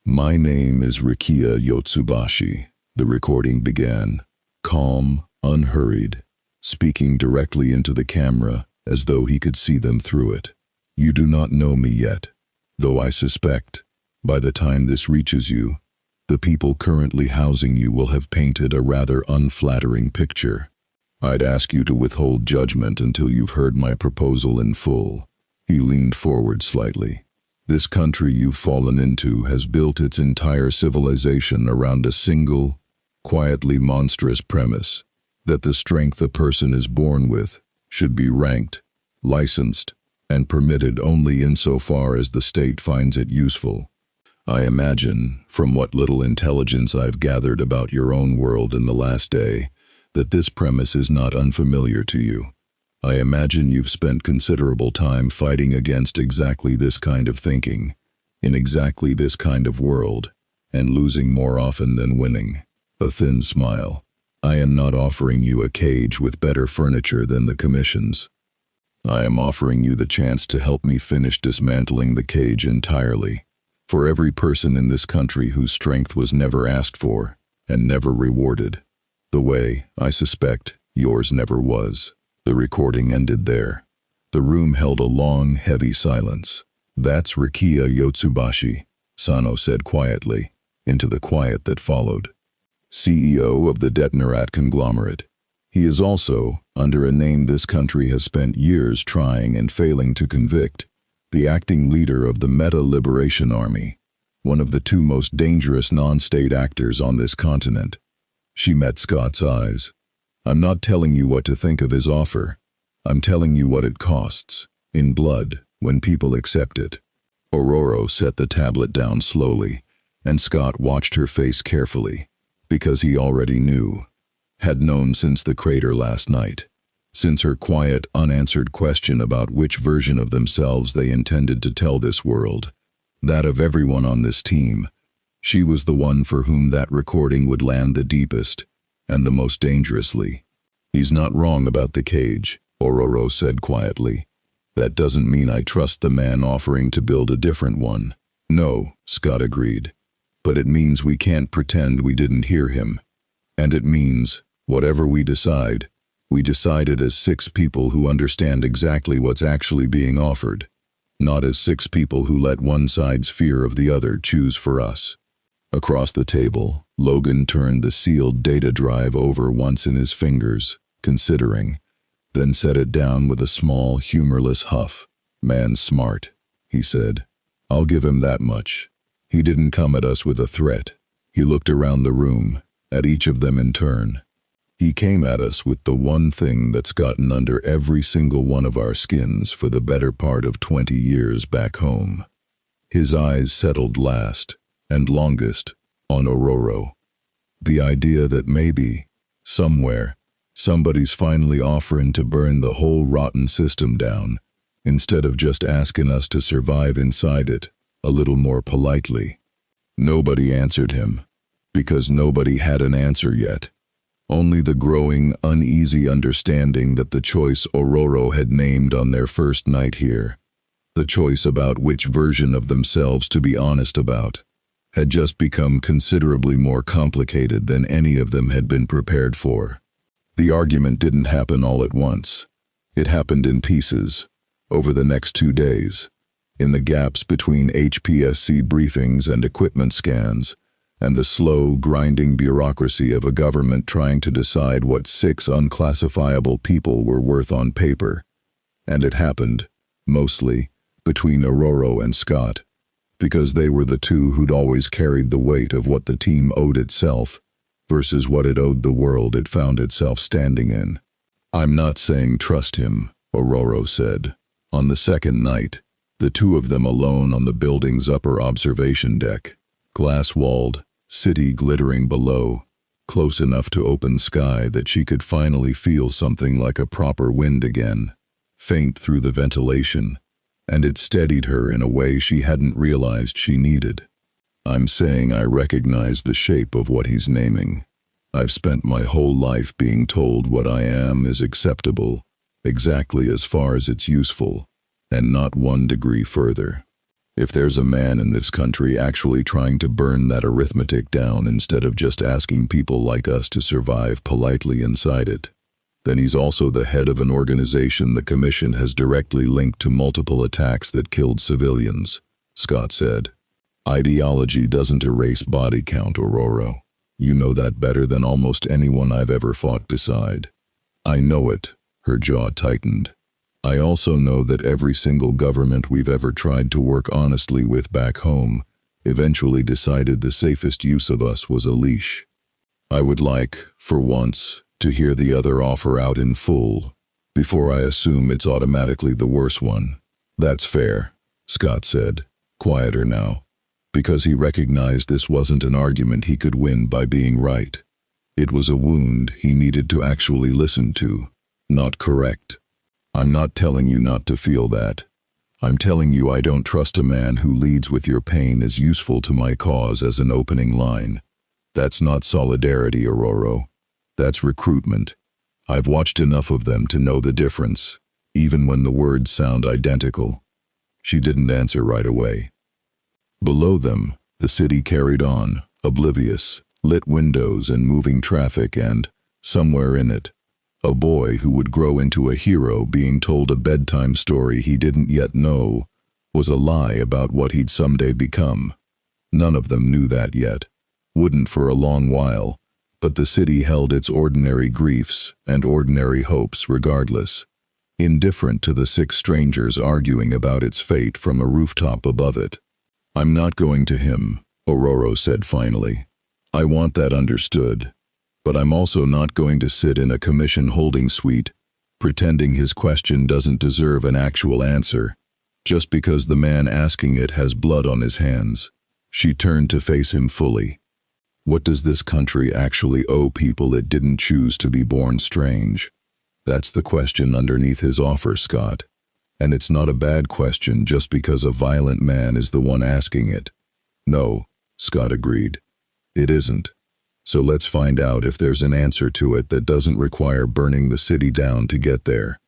"My name is Rikia Yotsubashi," the recording began, calm, unhurried, speaking directly into the camera as though he could see them through it. "You do not know me yet, though I suspect, by the time this reaches you, the people currently housing you will have painted a rather unflattering picture. I'd ask you to withhold judgment until you've heard my proposal in full." He leaned forward slightly. "This country you've fallen into has built its entire civilization around a single, quietly monstrous premise, that the strength a person is born with should be ranked, licensed, and permitted only insofar as the state finds it useful. I imagine, from what little intelligence I've gathered about your own world in the last day, that this premise is not unfamiliar to you. I imagine you've spent considerable time fighting against exactly this kind of thinking, in exactly this kind of world, and losing more often than winning." A thin smile. "I am not offering you a cage with better furniture than the commission's. I am offering you the chance to help me finish dismantling the cage entirely, for every person in this country whose strength was never asked for, and never rewarded, the way, I suspect, yours never was." The recording ended there. The room held a long, heavy silence. "That's Rikia Yotsubashi," Sano said quietly, into the quiet that followed. "CEO of the Detonarat conglomerate. He is also, under a name this country has spent years trying and failing to convict, the acting leader of the Meta Liberation Army, one of the 2 most dangerous non-state actors on this continent." She met Scott's eyes. "I'm not telling you what to think of his offer. I'm telling you what it costs, in blood, when people accept it." Ororo set the tablet down slowly, and Scott watched her face carefully, because he already knew, had known since the crater last night, since her quiet, unanswered question about which version of themselves they intended to tell this world, that of everyone on this team. She was the one for whom that recording would land the deepest, and the most dangerously. "He's not wrong about the cage," Ororo said quietly. "That doesn't mean I trust the man offering to build a different one." "No," Scott agreed. "But it means we can't pretend we didn't hear him. And it means, whatever we decide, we decided as 6 people who understand exactly what's actually being offered, not as 6 people who let one side's fear of the other choose for us." Across the table, Logan turned the sealed data drive over once in his fingers, considering, then set it down with a small, humorless huff. "Man's smart," he said. "I'll give him that much. He didn't come at us with a threat." He looked around the room, at each of them in turn. "He came at us with the one thing that's gotten under every single one of our skins for the better part of 20 years back home." His eyes settled last, and longest, on Ororo. The idea that maybe, somewhere, somebody's finally offering to burn the whole rotten system down, instead of just asking us to survive inside it, a little more politely. Nobody answered him, because nobody had an answer yet. Only the growing, uneasy understanding that the choice Ororo had named on their first night here, the choice about which version of themselves to be honest about, had just become considerably more complicated than any of them had been prepared for. The argument didn't happen all at once. It happened in pieces, over the next 2 days, in the gaps between HPSC briefings and equipment scans, and the slow, grinding bureaucracy of a government trying to decide what 6 unclassifiable people were worth on paper. And it happened, mostly, between Aurora and Scott, because they were the two who'd always carried the weight of what the team owed itself versus what it owed the world it found itself standing in. "I'm not saying trust him," Aurora said. On the second night, the two of them alone on the building's upper observation deck, glass-walled, city glittering below, close enough to open sky that she could finally feel something like a proper wind again, faint through the ventilation, and it steadied her in a way she hadn't realized she needed. "I'm saying I recognize the shape of what he's naming. I've spent my whole life being told what I am is acceptable, exactly as far as it's useful, and not 1 degree further. If there's a man in this country actually trying to burn that arithmetic down instead of just asking people like us to survive politely inside it, then he's also the head of an organization the Commission has directly linked to multiple attacks that killed civilians," Scott said. "Ideology doesn't erase body count, Aurora. You know that better than almost anyone I've ever fought beside." "I know it," her jaw tightened. "I also know that every single government we've ever tried to work honestly with back home eventually decided the safest use of us was a leash. I would like, for once, to hear the other offer out in full, before I assume it's automatically the worse one." "That's fair," Scott said, quieter now, because he recognized this wasn't an argument he could win by being right. It was a wound he needed to actually listen to, not correct. "I'm not telling you not to feel that. I'm telling you I don't trust a man who leads with your pain as useful to my cause as an opening line. That's not solidarity, Aurora. That's recruitment. I've watched enough of them to know the difference, even when the words sound identical." She didn't answer right away. Below them, the city carried on, oblivious, lit windows and moving traffic, and, somewhere in it, a boy who would grow into a hero being told a bedtime story he didn't yet know was a lie about what he'd someday become. None of them knew that yet, wouldn't for a long while, but the city held its ordinary griefs and ordinary hopes regardless, indifferent to the 6 strangers arguing about its fate from a rooftop above it. "I'm not going to him," Aurora said finally. "I want that understood. But I'm also not going to sit in a commission holding suite, pretending his question doesn't deserve an actual answer, just because the man asking it has blood on his hands." She turned to face him fully. "What does this country actually owe people it didn't choose to be born strange?" That's the question underneath his offer, Scott. And it's not a bad question just because a violent man is the one asking it. "No," Scott agreed. "It isn't. So let's find out if there's an answer to it that doesn't require burning the city down to get there."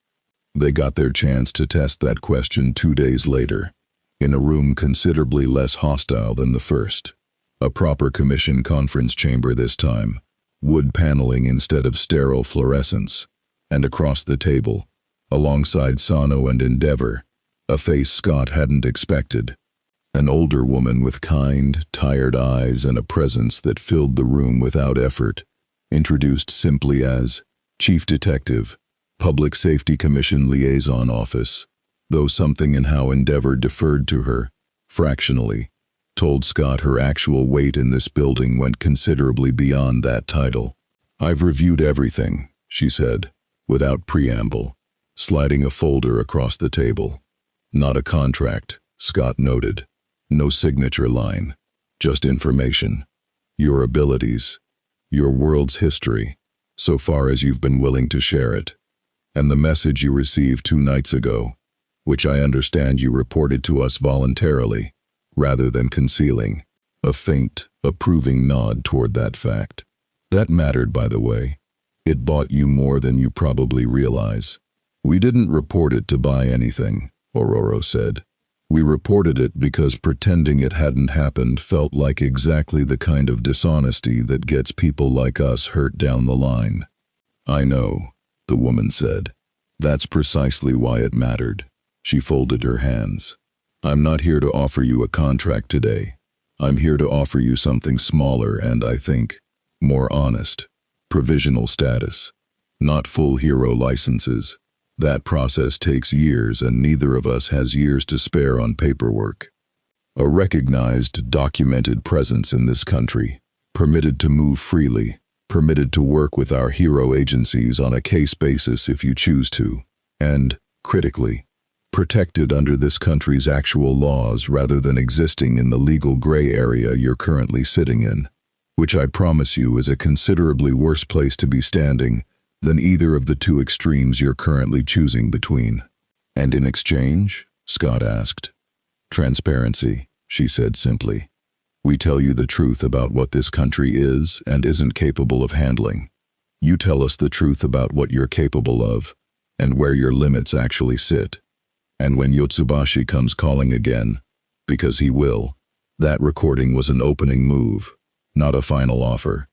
They got their chance to test that question 2 days later, in a room considerably less hostile than the first. A proper commission conference chamber this time, wood paneling instead of sterile fluorescence, and across the table, alongside Sano and Endeavor, a face Scott hadn't expected. An older woman with kind, tired eyes and a presence that filled the room without effort, introduced simply as Chief Detective, Public Safety Commission Liaison Office, though something in how Endeavor deferred to her, fractionally, told Scott her actual weight in this building went considerably beyond that title. "I've reviewed everything," she said, without preamble, sliding a folder across the table. "Not a contract," Scott noted. "No signature line, just information. Your abilities, your world's history, so far as you've been willing to share it, and the message you received 2 nights ago, which I understand you reported to us voluntarily, rather than concealing." A faint, approving nod toward that fact. "That mattered, by the way. It bought you more than you probably realize." "We didn't report it to buy anything," Aurora said. "We reported it because pretending it hadn't happened felt like exactly the kind of dishonesty that gets people like us hurt down the line." "I know," the woman said. That's precisely why it mattered. She folded her hands. I'm not here to offer you a contract today. I'm here to offer you something smaller and, I think, more honest. Provisional status. Not full hero licenses. That process takes years, and neither of us has years to spare on paperwork. A recognized, documented presence in this country, permitted to move freely, permitted to work with our hero agencies on a case basis if you choose to, and, critically, protected under this country's actual laws rather than existing in the legal gray area you're currently sitting in, which I promise you is a considerably worse place to be standing than either of the two extremes you're currently choosing between. And in exchange? Scott asked. Transparency, she said simply. We tell you the truth about what this country is and isn't capable of handling. You tell us the truth about what you're capable of and where your limits actually sit. And when Yotsubashi comes calling again, because he will, that recording was an opening move, not a final offer.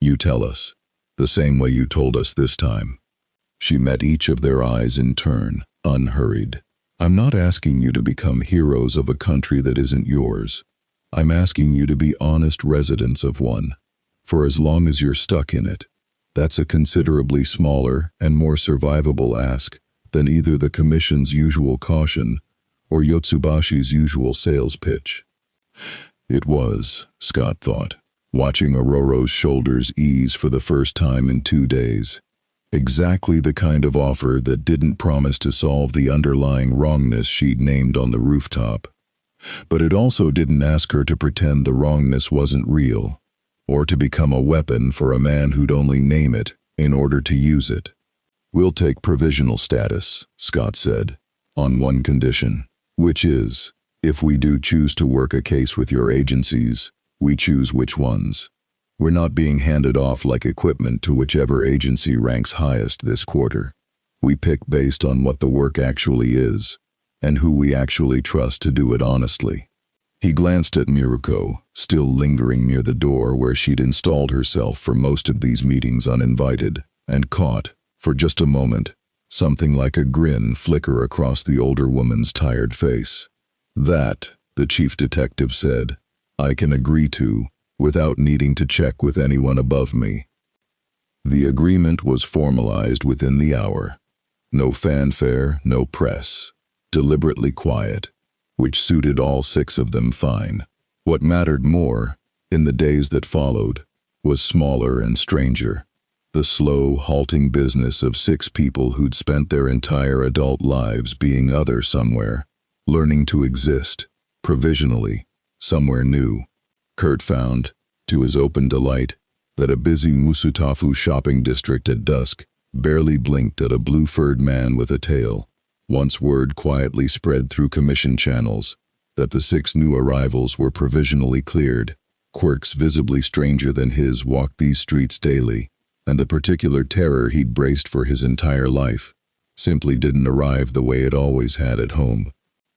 You tell us, the same way you told us this time. She met each of their eyes in turn, unhurried. I'm not asking you to become heroes of a country that isn't yours. I'm asking you to be honest residents of one. For as long as you're stuck in it, that's a considerably smaller and more survivable ask than either the Commission's usual caution or Yotsubashi's usual sales pitch. It was, Scott thought, watching Ororo's shoulders ease for the first time in 2 days. Exactly the kind of offer that didn't promise to solve the underlying wrongness she'd named on the rooftop. But it also didn't ask her to pretend the wrongness wasn't real, or to become a weapon for a man who'd only name it in order to use it. We'll take provisional status, Scott said, on one condition, which is, if we do choose to work a case with your agencies, we choose which ones. We're not being handed off like equipment to whichever agency ranks highest this quarter. We pick based on what the work actually is, and who we actually trust to do it honestly. He glanced at Miruko, still lingering near the door where she'd installed herself for most of these meetings uninvited, and caught, for just a moment, something like a grin flicker across the older woman's tired face. That, the chief detective said, I can agree to, without needing to check with anyone above me. The agreement was formalized within the hour. No fanfare, no press. Deliberately quiet, which suited all 6 of them fine. What mattered more, in the days that followed, was smaller and stranger. The slow, halting business of 6 people who'd spent their entire adult lives being other somewhere, learning to exist, provisionally, somewhere new. Kurt found, to his open delight, that a busy Musutafu shopping district at dusk barely blinked at a blue-furred man with a tail. Once word quietly spread through commission channels that the 6 new arrivals were provisionally cleared, quirks visibly stranger than his walked these streets daily, and the particular terror he'd braced for his entire life simply didn't arrive the way it always had at home.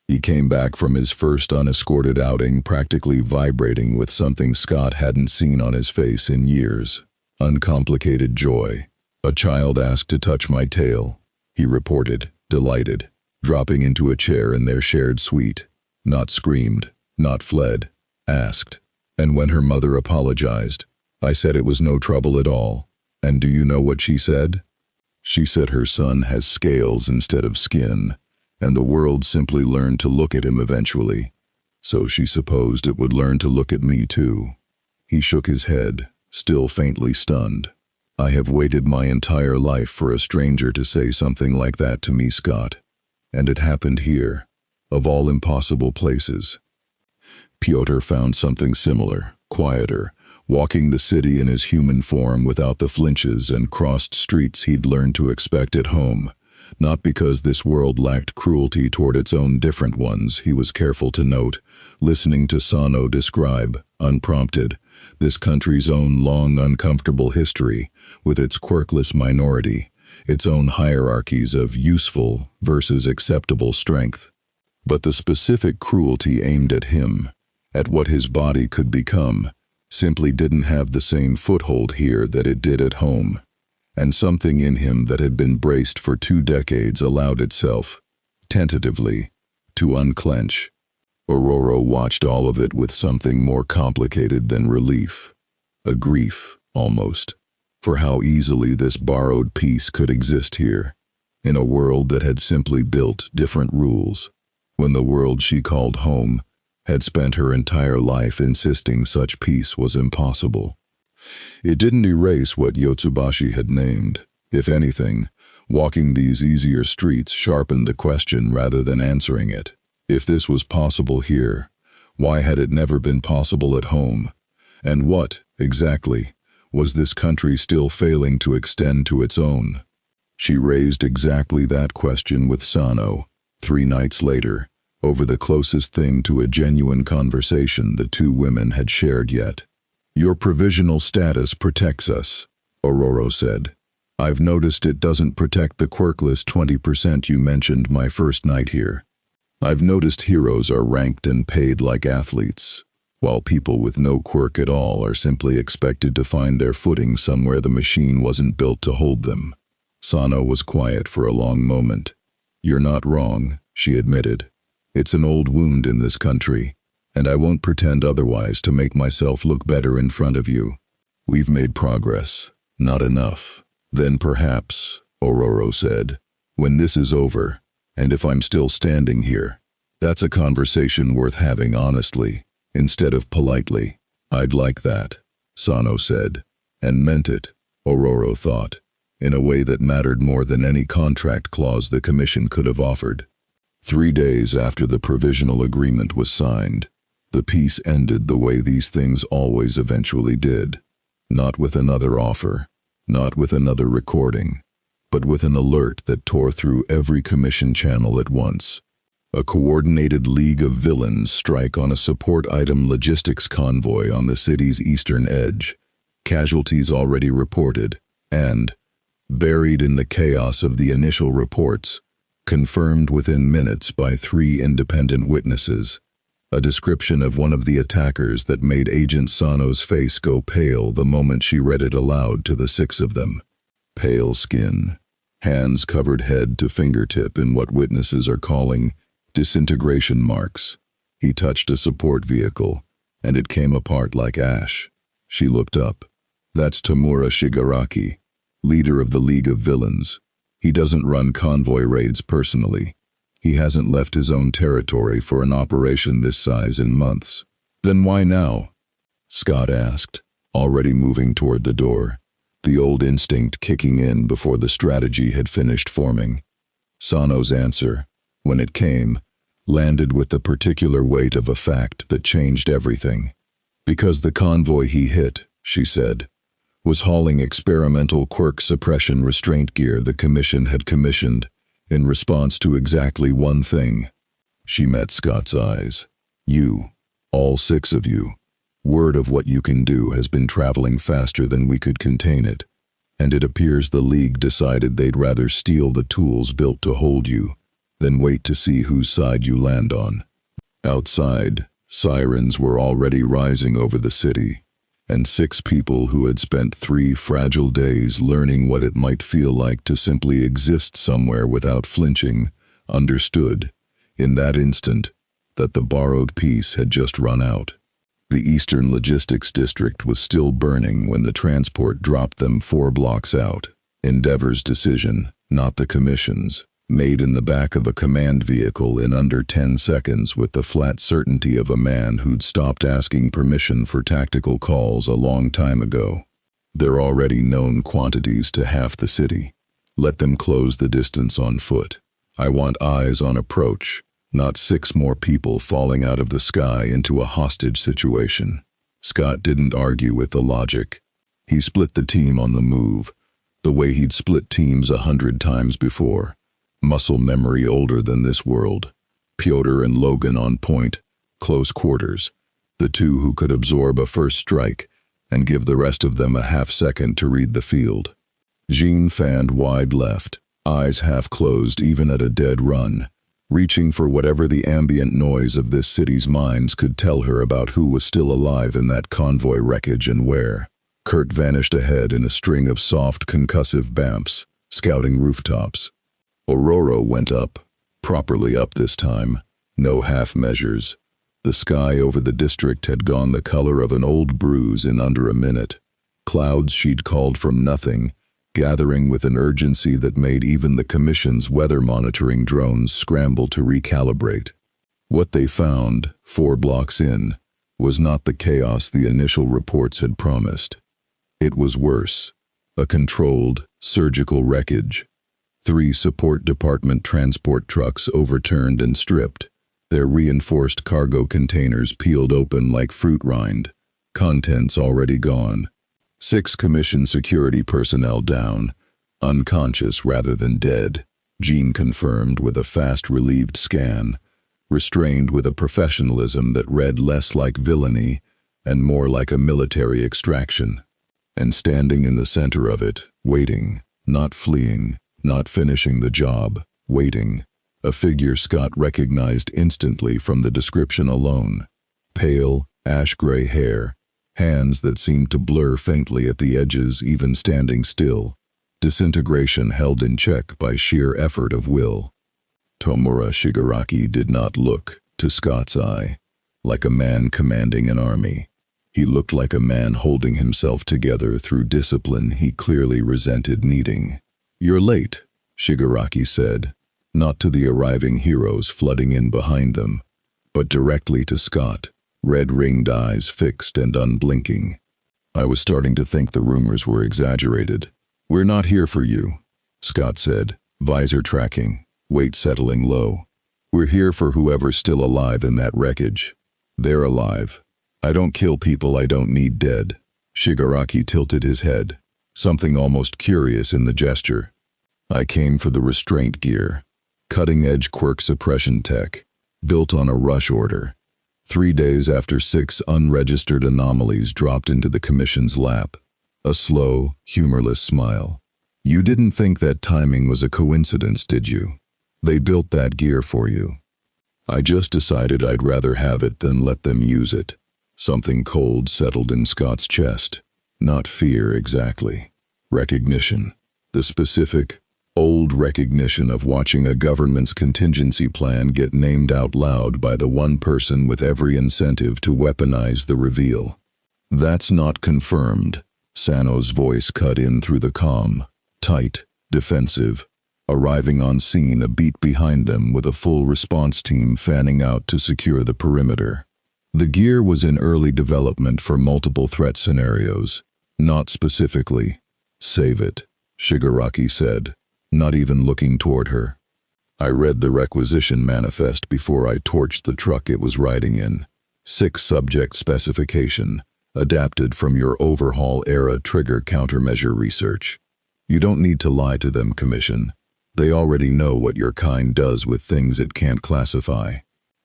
He came back from his first unescorted outing practically vibrating with something Scott hadn't seen on his face in years. Uncomplicated joy. A child asked to touch my tail, he reported, delighted, dropping into a chair in their shared suite. Not screamed, not fled, asked. And when her mother apologized, I said it was no trouble at all. And do you know what she said? She said her son has scales instead of skin, and the world simply learned to look at him eventually. So she supposed it would learn to look at me too. He shook his head, still faintly stunned. I have waited my entire life for a stranger to say something like that to me, Scott. And it happened here, of all impossible places. Pyotr found something similar, quieter, walking the city in his human form without the flinches and crossed streets he'd learned to expect at home. Not because this world lacked cruelty toward its own different ones, he was careful to note, listening to Sano describe, unprompted, this country's own long, uncomfortable history, with its quirkless minority, its own hierarchies of useful versus acceptable strength. But the specific cruelty aimed at him, at what his body could become, simply didn't have the same foothold here that it did at home. and something in him that had been braced for 2 decades allowed itself, tentatively, to unclench. Aurora watched all of it with something more complicated than relief. A grief, almost, for how easily this borrowed piece could exist here, in a world that had simply built different rules, when the world she called home had spent her entire life insisting such peace was impossible. It didn't erase what Yotsubashi had named. If anything, walking these easier streets sharpened the question rather than answering it. If this was possible here, why had it never been possible at home? And what, exactly, was this country still failing to extend to its own? She raised exactly that question with Sano, 3 nights later, over the closest thing to a genuine conversation the 2 women had shared yet. "Your provisional status protects us," Aurora said. "I've noticed it doesn't protect the quirkless 20% you mentioned my first night here. I've noticed heroes are ranked and paid like athletes, while people with no quirk at all are simply expected to find their footing somewhere the machine wasn't built to hold them." Sano was quiet for a long moment. "You're not wrong," she admitted. "It's an old wound in this country, and I won't pretend otherwise to make myself look better in front of you. We've made progress. Not enough. Then perhaps," Aurora said, "when this is over, and if I'm still standing here, that's a conversation worth having honestly, instead of politely." "I'd like that," Sano said, and meant it, Aurora thought, in a way that mattered more than any contract clause the commission could have offered. 3 days after the provisional agreement was signed, the peace ended the way these things always eventually did. Not with another offer, not with another recording, but with an alert that tore through every commission channel at once. A coordinated league of villains strike on a support item logistics convoy on the city's eastern edge, casualties already reported, and, buried in the chaos of the initial reports, confirmed within minutes by 3 independent witnesses, a description of one of the attackers that made Agent Sano's face go pale the moment she read it aloud to the 6 of them. Pale skin, hands covered head to fingertip in what witnesses are calling disintegration marks. He touched a support vehicle, and it came apart like ash. She looked up. "That's Tamura Shigaraki, leader of the League of Villains. He doesn't run convoy raids personally. He hasn't left his own territory for an operation this size in months." "Then why now?" Scott asked, already moving toward the door, the old instinct kicking in before the strategy had finished forming. Sano's answer, when it came, landed with the particular weight of a fact that changed everything. "Because the convoy he hit," she said, "was hauling experimental quirk suppression restraint gear the commission had commissioned in response to exactly one thing." She met Scott's eyes. "You, all 6 of you. Word of what you can do has been traveling faster than we could contain it, and it appears the League decided they'd rather steal the tools built to hold you than wait to see whose side you land on." Outside, sirens were already rising over the city, and 6 people who had spent 3 fragile days learning what it might feel like to simply exist somewhere without flinching, understood, in that instant, that the borrowed piece had just run out. The Eastern Logistics District was still burning when the transport dropped them 4 blocks out. Endeavor's decision, not the Commission's, made in the back of a command vehicle in under 10 seconds with the flat certainty of a man who'd stopped asking permission for tactical calls a long time ago. They're already known quantities to half the city. Let them close the distance on foot. I want eyes on approach, not 6 more people falling out of the sky into a hostage situation. Scott didn't argue with the logic. He split the team on the move, the way he'd split teams 100 times before. Muscle memory older than this world. Piotr and Logan on point, close quarters, the 2 who could absorb a first strike and give the rest of them a half-second to read the field. Jean fanned wide left, eyes half closed even at a dead run, reaching for whatever the ambient noise of this city's mines could tell her about who was still alive in that convoy wreckage and where. Kurt vanished ahead in a string of soft, concussive bamps, scouting rooftops. Aurora went up, properly up this time, no half measures. The sky over the district had gone the color of an old bruise in under a minute. Clouds she'd called from nothing, gathering with an urgency that made even the Commission's weather monitoring drones scramble to recalibrate. What they found, 4 blocks in, was not the chaos the initial reports had promised. It was worse. A controlled, surgical wreckage. 3 support department transport trucks overturned and stripped, their reinforced cargo containers peeled open like fruit rind, contents already gone. 6 Commission security personnel down, unconscious rather than dead, Jean confirmed with a fast relieved scan, restrained with a professionalism that read less like villainy and more like a military extraction. And standing in the center of it, waiting, not fleeing, not finishing the job, waiting, a figure Scott recognized instantly from the description alone. Pale, ash-gray hair, hands that seemed to blur faintly at the edges even standing still, disintegration held in check by sheer effort of will. Tomura Shigaraki did not look, to Scott's eye, like a man commanding an army. He looked like a man holding himself together through discipline he clearly resented needing. "You're late," Shigaraki said, not to the arriving heroes flooding in behind them, but directly to Scott, red-ringed eyes fixed and unblinking. "I was starting to think the rumors were exaggerated." "We're not here for you," Scott said, visor tracking, weight settling low. "We're here for whoever's still alive in that wreckage. They're alive. I don't kill people I don't need dead." Shigaraki tilted his head, something almost curious in the gesture. "I came for the restraint gear. Cutting-edge quirk suppression tech, built on a rush order. 3 days after 6 unregistered anomalies dropped into the Commission's lap." A slow, humorless smile. "You didn't think that timing was a coincidence, did you? They built that gear for you." "I just decided I'd rather have it than let them use it." Something cold settled in Scott's chest. Not fear exactly. Recognition. The specific, old recognition of watching a government's contingency plan get named out loud by the one person with every incentive to weaponize the reveal. "That's not confirmed," Sano's voice cut in through the calm, tight, defensive, arriving on scene a beat behind them with a full response team fanning out to secure the perimeter. The gear was in early development for multiple threat scenarios, not specifically. "Save it," Shigaraki said, not even looking toward her. "I read the requisition manifest before I torched the truck it was riding in. 6 subject specification, adapted from your overhaul-era trigger countermeasure research. You don't need to lie to them, Commission. They already know what your kind does with things it can't classify."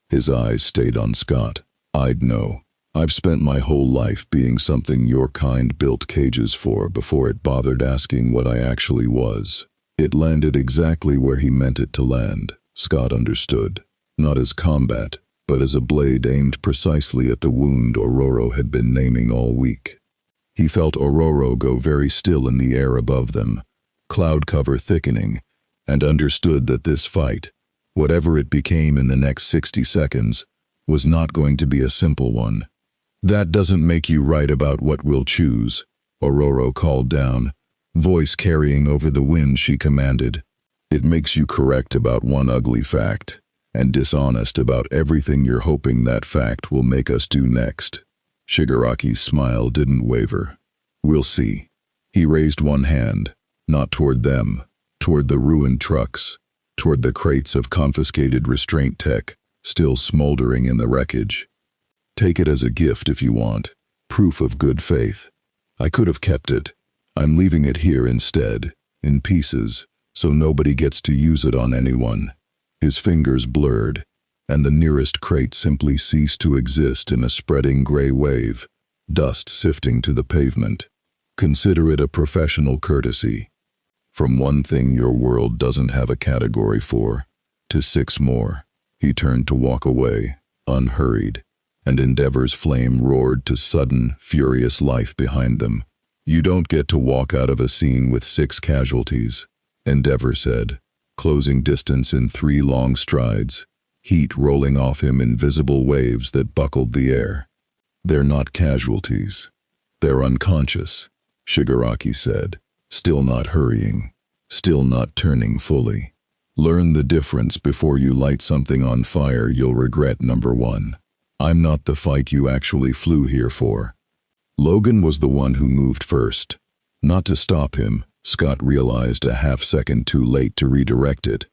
His eyes stayed on Scott. "I'd know. I've spent my whole life being something your kind built cages for before it bothered asking what I actually was." It landed exactly where he meant it to land, Scott understood. Not as combat, but as a blade aimed precisely at the wound Aurora had been naming all week. He felt Aurora go very still in the air above them, cloud cover thickening, and understood that this fight, whatever it became in the next 60 seconds, was not going to be a simple one. "That doesn't make you right about what we'll choose," Aurora called down, voice carrying over the wind she commanded. "It makes you correct about one ugly fact, and dishonest about everything you're hoping that fact will make us do next." Shigaraki's smile didn't waver. "We'll see." He raised one hand, not toward them, toward the ruined trucks, toward the crates of confiscated restraint tech, still smoldering in the wreckage. "Take it as a gift if you want, proof of good faith. I could have kept it. I'm leaving it here instead, in pieces, so nobody gets to use it on anyone." His fingers blurred, and the nearest crate simply ceased to exist in a spreading gray wave, dust sifting to the pavement. "Consider it a professional courtesy. From one thing your world doesn't have a category for, to 6 more." He turned to walk away, unhurried, and Endeavor's flame roared to sudden, furious life behind them. You don't get to walk out of a scene with 6 casualties, Endeavor said, closing distance in 3 long strides, heat rolling off him in visible waves that buckled the air. They're not casualties. They're unconscious, Shigaraki said, still not hurrying, still not turning fully. Learn the difference before you light something on fire you'll regret. Number 1. I'm not the fight you actually flew here for. Logan was the one who moved first. Not to stop him, Scott realized a half-second too late to redirect it,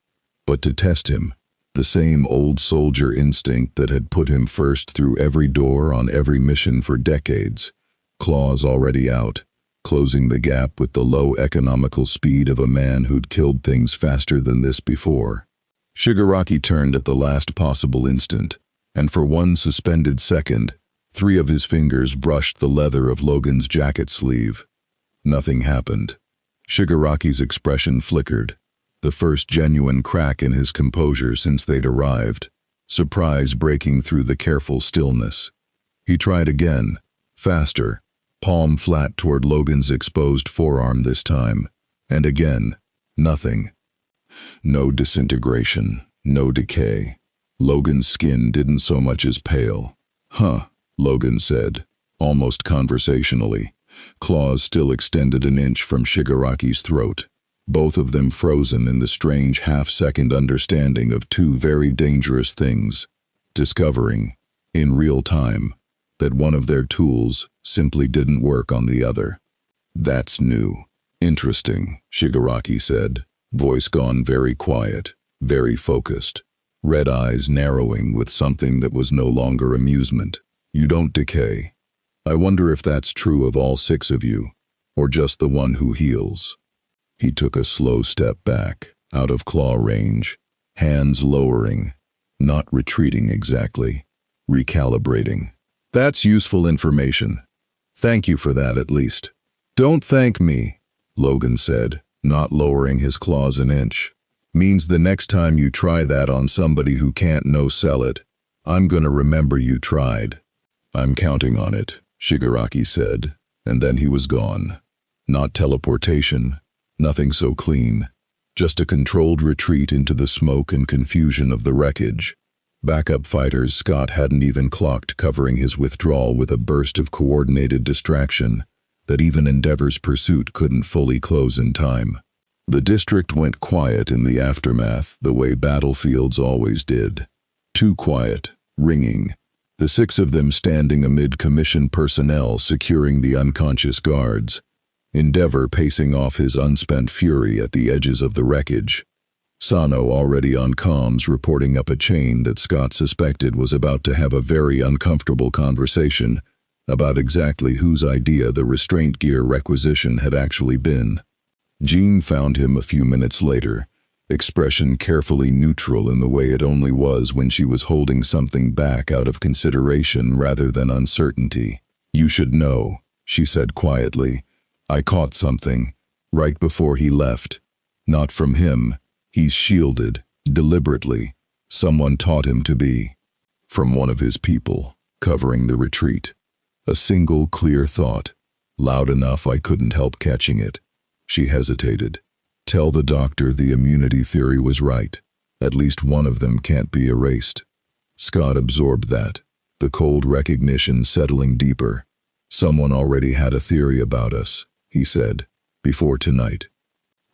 but to test him. The same old soldier instinct that had put him first through every door on every mission for decades. Claws already out, closing the gap with the low economical speed of a man who'd killed things faster than this before. Shigaraki turned at the last possible instant, and for one suspended second, 3 of his fingers brushed the leather of Logan's jacket sleeve. Nothing happened. Shigaraki's expression flickered, the first genuine crack in his composure since they'd arrived, surprise breaking through the careful stillness. He tried again, faster, palm flat toward Logan's exposed forearm this time, and again, nothing. No disintegration, no decay. Logan's skin didn't so much as pale. Huh, Logan said, almost conversationally. Claws still extended an inch from Shigaraki's throat, both of them frozen in the strange half-second understanding of 2 very dangerous things, discovering, in real time, that one of their tools simply didn't work on the other. That's new. Interesting, Shigaraki said, voice gone very quiet, very focused, red eyes narrowing with something that was no longer amusement. You don't decay. I wonder if that's true of all 6 of you, or just the one who heals. He took a slow step back, out of claw range, hands lowering, not retreating exactly, recalibrating. That's useful information. Thank you for that at least. Don't thank me, Logan said, not lowering his claws an inch. Means the next time you try that on somebody who can't no-sell it, I'm gonna remember you tried. I'm counting on it, Shigaraki said, and then he was gone. Not teleportation, nothing so clean, just a controlled retreat into the smoke and confusion of the wreckage. Backup fighters Scott hadn't even clocked covering his withdrawal with a burst of coordinated distraction that even Endeavor's pursuit couldn't fully close in time. The district went quiet in the aftermath the way battlefields always did. Too quiet, ringing. The 6 of them standing amid commissioned personnel securing the unconscious guards, Endeavor pacing off his unspent fury at the edges of the wreckage. Sano already on comms reporting up a chain that Scott suspected was about to have a very uncomfortable conversation about exactly whose idea the restraint gear requisition had actually been. Jean found him a few minutes later, expression carefully neutral in the way it only was when she was holding something back out of consideration rather than uncertainty. You should know, she said quietly. I caught something, right before he left. Not from him. He's shielded, deliberately. Someone taught him to be. From one of his people, covering the retreat. A single clear thought, loud enough I couldn't help catching it. She hesitated. Tell the doctor the immunity theory was right. At least one of them can't be erased. Scott absorbed that, the cold recognition settling deeper. Someone already had a theory about us, he said, before tonight.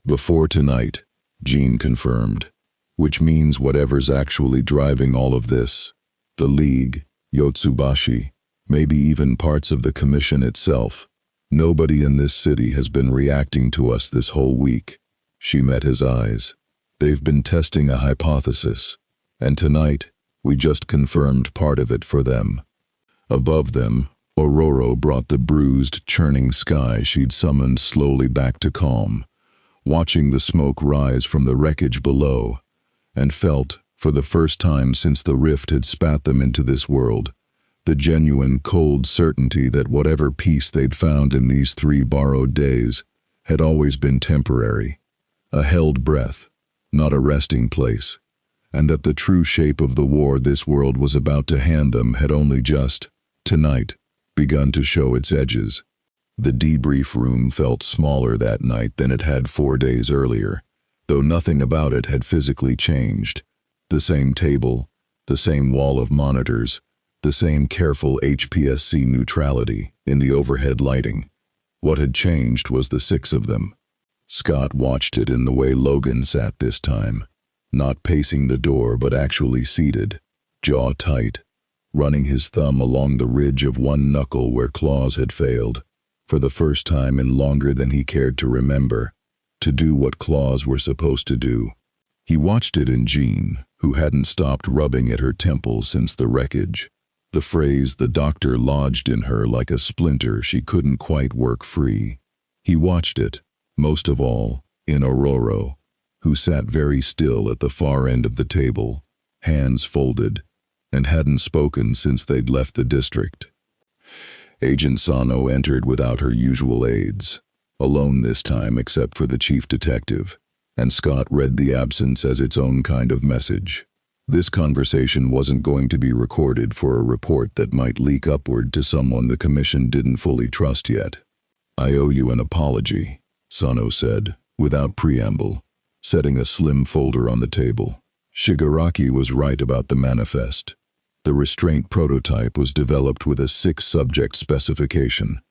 Before tonight, Jean confirmed. Which means whatever's actually driving all of this, the League, Yotsubashi, maybe even parts of the Commission itself, nobody in this city has been reacting to us this whole week. She met his eyes. They've been testing a hypothesis, and tonight, we just confirmed part of it for them. Above them, Aurora brought the bruised, churning sky she'd summoned slowly back to calm, watching the smoke rise from the wreckage below, and felt, for the first time since the rift had spat them into this world, the genuine cold certainty that whatever peace they'd found in these 3 borrowed days had always been temporary, a held breath, not a resting place, and that the true shape of the war this world was about to hand them had only just, tonight, begun to show its edges. The debrief room felt smaller that night than it had 4 days earlier, though nothing about it had physically changed. The same table, the same wall of monitors, the same careful HPSC neutrality in the overhead lighting. What had changed was the 6 of them. Scott watched it in the way Logan sat this time, not pacing the door but actually seated, jaw tight, running his thumb along the ridge of one knuckle where claws had failed, for the first time in longer than he cared to remember, to do what claws were supposed to do. He watched it in Jean, who hadn't stopped rubbing at her temples since the wreckage. The phrase the doctor lodged in her like a splinter she couldn't quite work free. He watched it, most of all, in Ororo, who sat very still at the far end of the table, hands folded, and hadn't spoken since they'd left the district. Agent Sano entered without her usual aides, alone this time except for the chief detective, and Scott read the absence as its own kind of message. This conversation wasn't going to be recorded for a report that might leak upward to someone the commission didn't fully trust yet. "I owe you an apology," Sano said, without preamble, setting a slim folder on the table. Shigaraki was right about the manifest. The restraint prototype was developed with a 6-subject specification.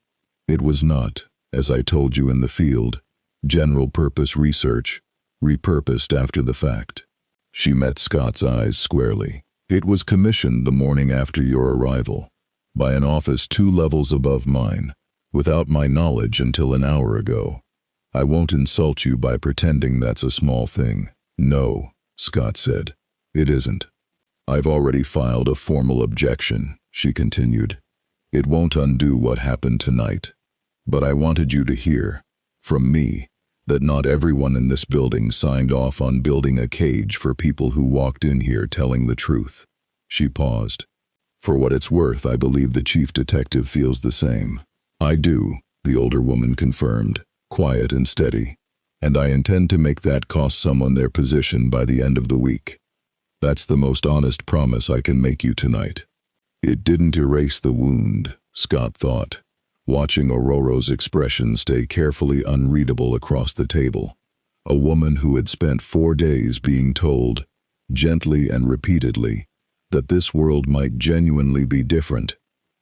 It was not, as I told you in the field, general-purpose research, repurposed after the fact. She met Scott's eyes squarely. It was commissioned the morning after your arrival, by an office 2 levels above mine, without my knowledge until an hour ago. I won't insult you by pretending that's a small thing. No, Scott said. It isn't. I've already filed a formal objection, she continued. It won't undo what happened tonight. But I wanted you to hear, from me, that not everyone in this building signed off on building a cage for people who walked in here telling the truth. She paused. For what it's worth, I believe the chief detective feels the same. I do, the older woman confirmed, quiet and steady. And I intend to make that cost someone their position by the end of the week. That's the most honest promise I can make you tonight. It didn't erase the wound, Scott thought, watching Ororo's expression stay carefully unreadable across the table. A woman who had spent 4 days being told, gently and repeatedly, that this world might genuinely be different,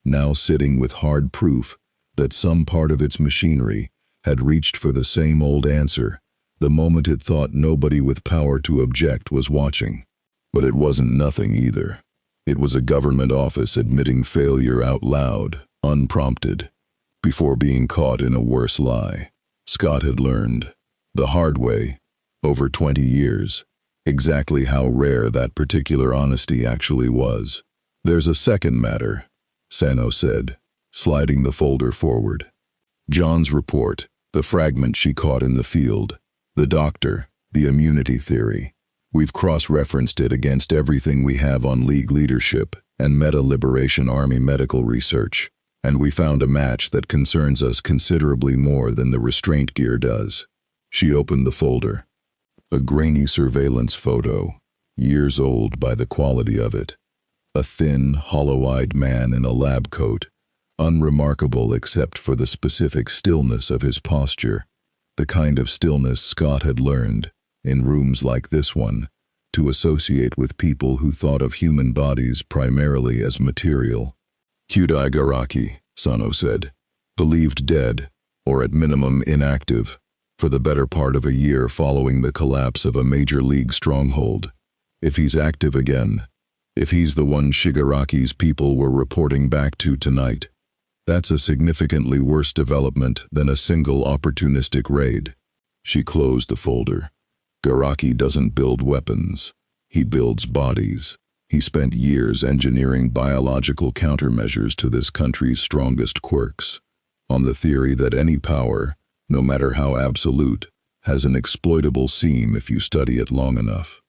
now sitting with hard proof that some part of its machinery had reached for the same old answer the moment it thought nobody with power to object was watching. But it wasn't nothing either. It was a government office admitting failure out loud, unprompted, before being caught in a worse lie. Scott had learned, the hard way, over 20 years, exactly how rare that particular honesty actually was. There's a second matter, Sano said, sliding the folder forward. John's report, the fragment she caught in the field, the doctor, the immunity theory. We've cross-referenced it against everything we have on League leadership and Meta-Liberation Army medical research, and we found a match that concerns us considerably more than the restraint gear does. She opened the folder. A grainy surveillance photo, years old by the quality of it. A thin, hollow-eyed man in a lab coat, unremarkable except for the specific stillness of his posture, the kind of stillness Scott had learned, in rooms like this one, to associate with people who thought of human bodies primarily as material. Kyudai Garaki, Sano said, believed dead, or at minimum inactive, for the better part of a year following the collapse of a major league stronghold. If he's active again, if he's the one Shigaraki's people were reporting back to tonight, that's a significantly worse development than a single opportunistic raid. She closed the folder. Garaki doesn't build weapons. He builds bodies. He spent years engineering biological countermeasures to this country's strongest quirks, on the theory that any power, no matter how absolute, has an exploitable seam if you study it long enough.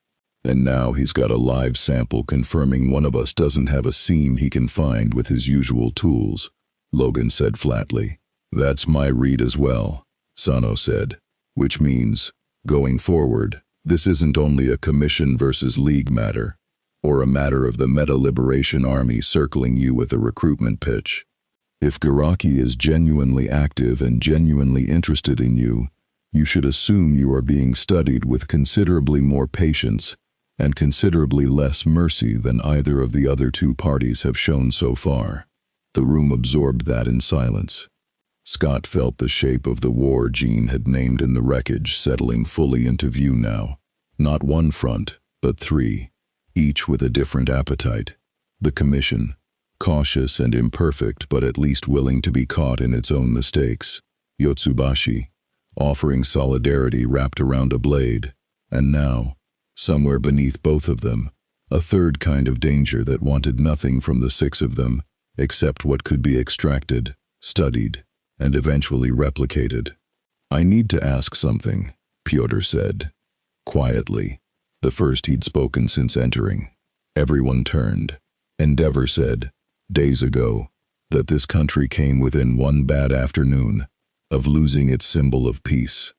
And now he's got a live sample confirming one of us doesn't have a seam he can find with his usual tools, Logan said flatly. That's my read as well, Sano said, which means, going forward, this isn't only a Commission versus League matter, or a matter of the Meta-Liberation Army circling you with a recruitment pitch. If Garaki is genuinely active and genuinely interested in you, you should assume you are being studied with considerably more patience and considerably less mercy than either of the other two parties have shown so far. The room absorbed that in silence. Scott felt the shape of the war Jean had named in the wreckage settling fully into view now. Not one front, but three, each with a different appetite. The Commission, cautious and imperfect but at least willing to be caught in its own mistakes. Yotsubashi, offering solidarity wrapped around a blade. And now, somewhere beneath both of them, a third kind of danger that wanted nothing from the six of them except what could be extracted, studied, and eventually replicated. "I need to ask something," Pyotr said. Quietly, the first he'd spoken since entering. Everyone turned. Endeavor said, days ago, that this country came within one bad afternoon of losing its symbol of peace.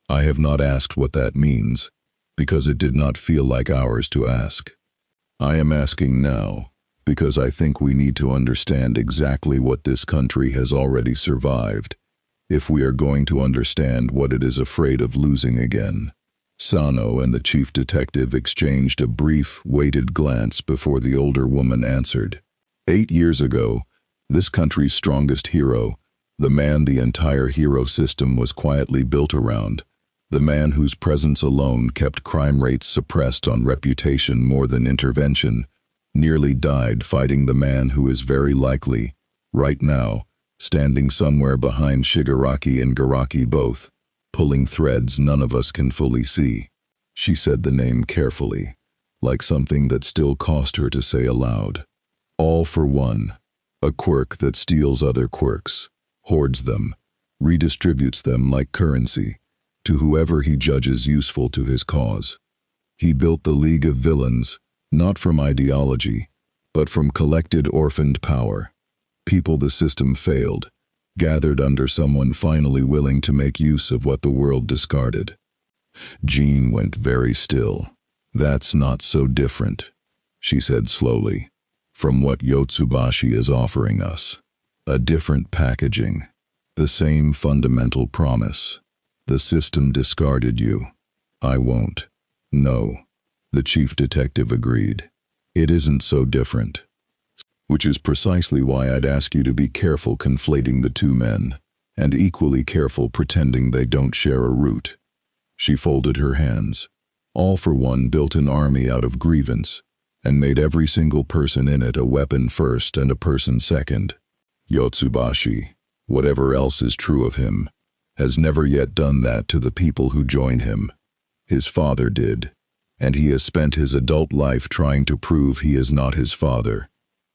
I have not asked what that means, because it did not feel like ours to ask. I am asking now, because I think we need to understand exactly what this country has already survived, if we are going to understand what it is afraid of losing again. Sano and the chief detective exchanged a brief, weighted glance before the older woman answered. 8 years ago, this country's strongest hero, the man the entire hero system was quietly built around, the man whose presence alone kept crime rates suppressed on reputation more than intervention, nearly died fighting the man who is very likely, right now, standing somewhere behind Shigaraki and Garaki both, pulling threads none of us can fully see. She said the name carefully, like something that still cost her to say aloud. All for one, a quirk that steals other quirks, hoards them, redistributes them like currency, to whoever he judges useful to his cause. He built the League of Villains, not from ideology, but from collected orphaned power. People the system failed, gathered under someone finally willing to make use of what the world discarded. Jean went very still. That's not so different, she said slowly, from what Yotsubashi is offering us. A different packaging, the same fundamental promise. The system discarded you. I won't. No, the chief detective agreed. It isn't so different. Which is precisely why I'd ask you to be careful conflating the two men, and equally careful pretending they don't share a root. She folded her hands. All for One built an army out of grievance, and made every single person in it a weapon first and a person second. Yotsubashi, whatever else is true of him, has never yet done that to the people who join him. His father did, and he has spent his adult life trying to prove he is not his father,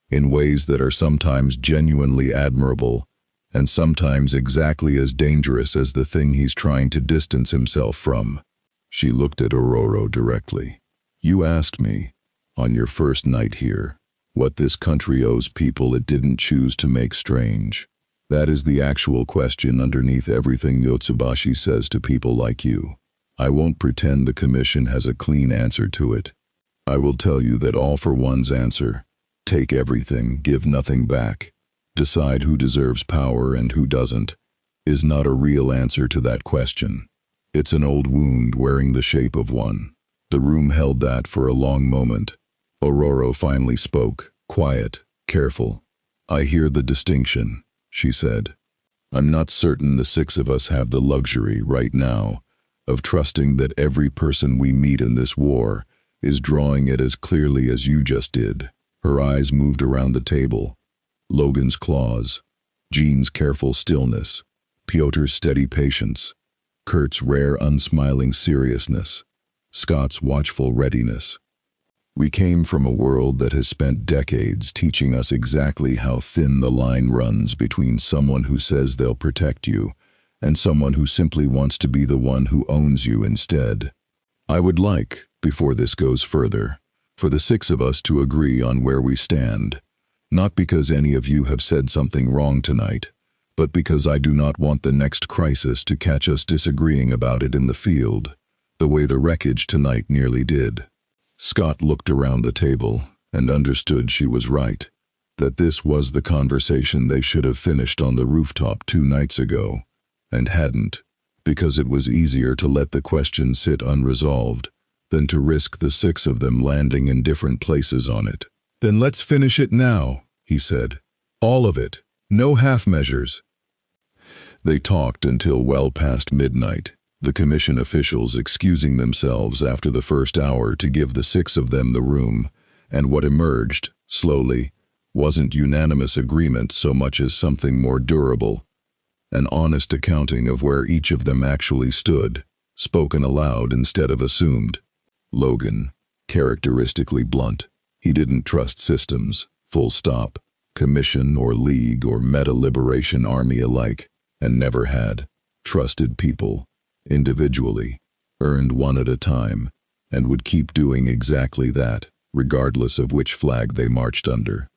in ways that are sometimes genuinely admirable, and sometimes exactly as dangerous as the thing he's trying to distance himself from. She looked at Aurora directly. You asked me, on your first night here, what this country owes people it didn't choose to make strange. That is the actual question underneath everything Yotsubashi says to people like you. I won't pretend the Commission has a clean answer to it. I will tell you that All for One's answer, take everything, give nothing back, decide who deserves power and who doesn't, is not a real answer to that question. It's an old wound wearing the shape of one. The room held that for a long moment. Aurora finally spoke, quiet, careful. I hear the distinction, she said. I'm not certain the six of us have the luxury right now of trusting that every person we meet in this war is drawing it as clearly as you just did. Her eyes moved around the table. Logan's claws, Jean's careful stillness, Pyotr's steady patience, Kurt's rare unsmiling seriousness, Scott's watchful readiness. We came from a world that has spent decades teaching us exactly how thin the line runs between someone who says they'll protect you and someone who simply wants to be the one who owns you instead. I would like, before this goes further, for the six of us to agree on where we stand, not because any of you have said something wrong tonight, but because I do not want the next crisis to catch us disagreeing about it in the field, the way the wreckage tonight nearly did. Scott looked around the table and understood she was right. that this was the conversation they should have finished on the rooftop 2 nights ago, and hadn't, because it was easier to let the question sit unresolved than to risk the 6 of them landing in different places on it. "Then let's finish it now," he said. "All of it. No half measures." They talked until well past midnight, the commission officials excusing themselves after the first hour to give the 6 of them the room, and what emerged, slowly, wasn't unanimous agreement so much as something more durable, an honest accounting of where each of them actually stood, spoken aloud instead of assumed. Logan, characteristically blunt, he didn't trust systems, full stop, commission or league or meta-liberation army alike, and never had. Trusted people, individually, earned one at a time, and would keep doing exactly that, regardless of which flag they marched under.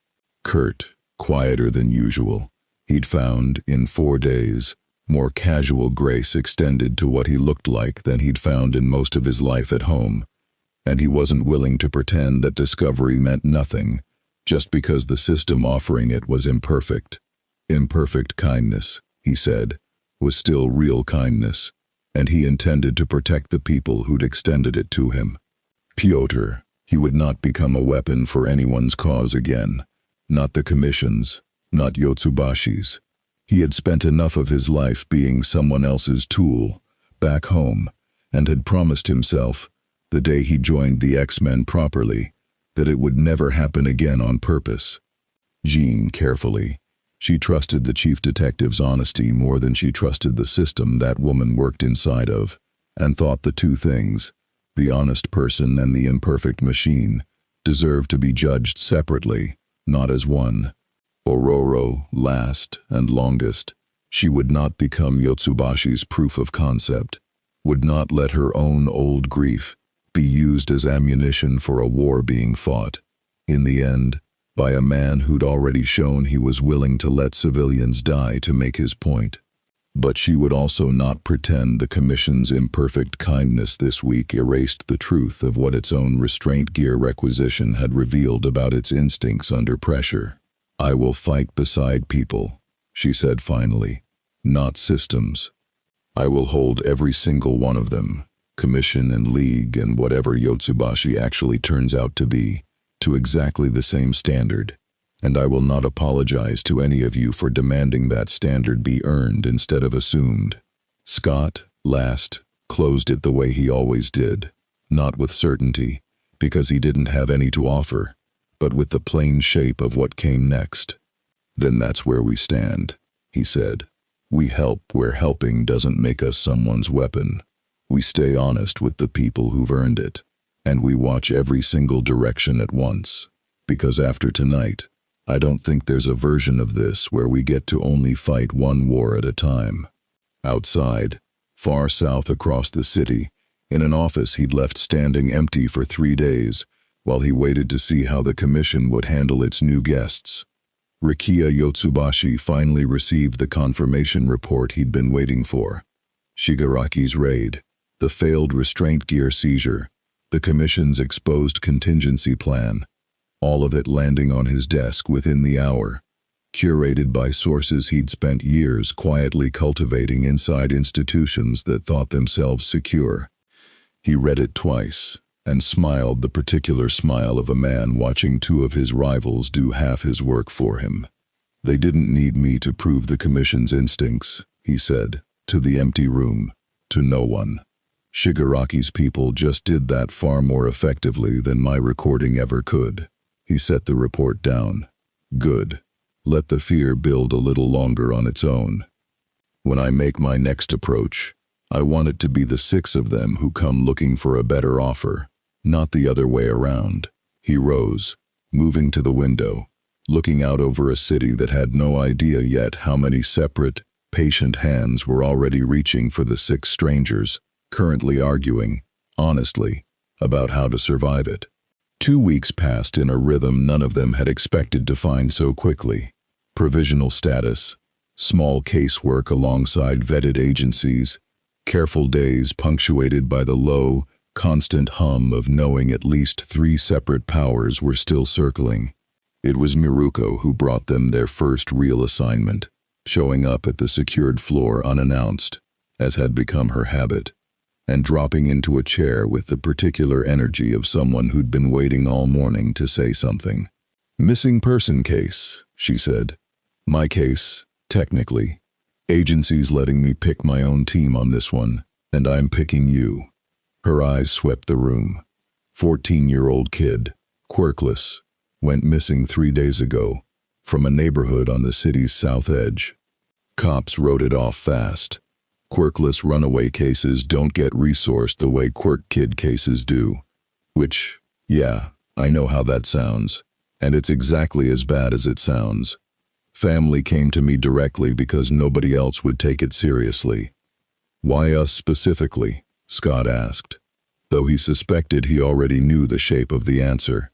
Curt, quieter than usual, he'd found, in 4 days, more casual grace extended to what he looked like than he'd found in most of his life at home, and he wasn't willing to pretend that discovery meant nothing, just because the system offering it was imperfect. Imperfect kindness, he said, was still real kindness, and he intended to protect the people who'd extended it to him. Pyotr, he would not become a weapon for anyone's cause again, not the commission's, not Yotsubashi's. He had spent enough of his life being someone else's tool, back home, and had promised himself, the day he joined the X-Men properly, that it would never happen again on purpose. Jean, carefully. She trusted the chief detective's honesty more than she trusted the system that woman worked inside of, and thought the 2 things, the honest person and the imperfect machine, deserved to be judged separately, not as one. Ororo, last and longest, she would not become Yotsubashi's proof of concept, would not let her own old grief be used as ammunition for a war being fought, in the end, by a man who'd already shown he was willing to let civilians die to make his point. But she would also not pretend the Commission's imperfect kindness this week erased the truth of what its own restraint gear requisition had revealed about its instincts under pressure. "I will fight beside people," she said finally, "not systems. I will hold every single one of them, Commission and League and whatever Yotsubashi actually turns out to be, to exactly the same standard, and I will not apologize to any of you for demanding that standard be earned instead of assumed." Scott, last, closed it the way he always did, not with certainty, because he didn't have any to offer, but with the plain shape of what came next. "Then that's where we stand," he said. "We help where helping doesn't make us someone's weapon. We stay honest with the people who've earned it, and we watch every single direction at once, because after tonight, I don't think there's a version of this where we get to only fight one war at a time." Outside, far south across the city, in an office he'd left standing empty for 3 days, while he waited to see how the commission would handle its new guests, Rikia Yotsubashi finally received the confirmation report he'd been waiting for. Shigaraki's raid, the failed restraint gear seizure, the Commission's exposed contingency plan, all of it landing on his desk within the hour, curated by sources he'd spent years quietly cultivating inside institutions that thought themselves secure. He read it twice, and smiled the particular smile of a man watching 2 of his rivals do half his work for him. "They didn't need me to prove the Commission's instincts," he said, to the empty room, to no one. "Shigaraki's people just did that far more effectively than my recording ever could." He set the report down. "Good. Let the fear build a little longer on its own. When I make my next approach, I want it to be the 6 of them who come looking for a better offer, not the other way around." He rose, moving to the window, looking out over a city that had no idea yet how many separate, patient hands were already reaching for the 6 strangers, currently arguing, honestly, about how to survive it. 2 weeks passed in a rhythm none of them had expected to find so quickly. Provisional status, small casework alongside vetted agencies, careful days punctuated by the low, constant hum of knowing at least 3 separate powers were still circling. It was Miruko who brought them their first real assignment, showing up at the secured floor unannounced, as had become her habit, and dropping into a chair with the particular energy of someone who'd been waiting all morning to say something. "Missing person case," she said. "My case, technically. Agency's letting me pick my own team on this one, and I'm picking you." Her eyes swept the room. 14-year-old kid, quirkless, went missing 3 days ago, from a neighborhood on the city's south edge. Cops wrote it off fast. Quirkless runaway cases don't get resourced the way quirk kid cases do. Which, yeah, I know how that sounds, and it's exactly as bad as it sounds. Family came to me directly because nobody else would take it seriously. "Why us specifically?" Scott asked, though he suspected he already knew the shape of the answer.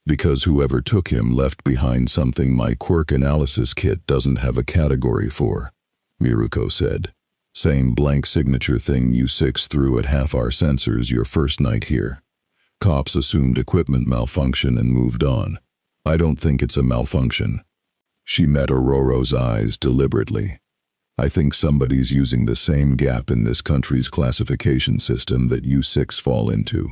"Because whoever took him left behind something my quirk analysis kit doesn't have a category for," Miruko said. "Same blank signature thing you six threw at half our sensors your first night here. Cops assumed equipment malfunction and moved on. I don't think it's a malfunction." She met Aurora's eyes deliberately. "I think somebody's using the same gap in this country's classification system that you six fall into.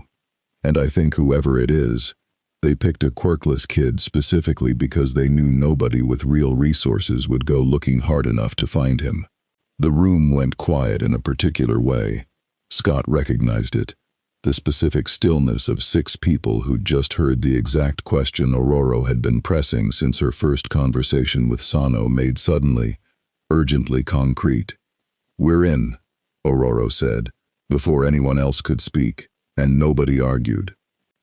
And I think whoever it is, they picked a quirkless kid specifically because they knew nobody with real resources would go looking hard enough to find him." The room went quiet in a particular way. Scott recognized it. The specific stillness of 6 people who'd just heard the exact question Aurora had been pressing since her first conversation with Sano made suddenly, urgently concrete. "We're in," Aurora said, before anyone else could speak, and nobody argued.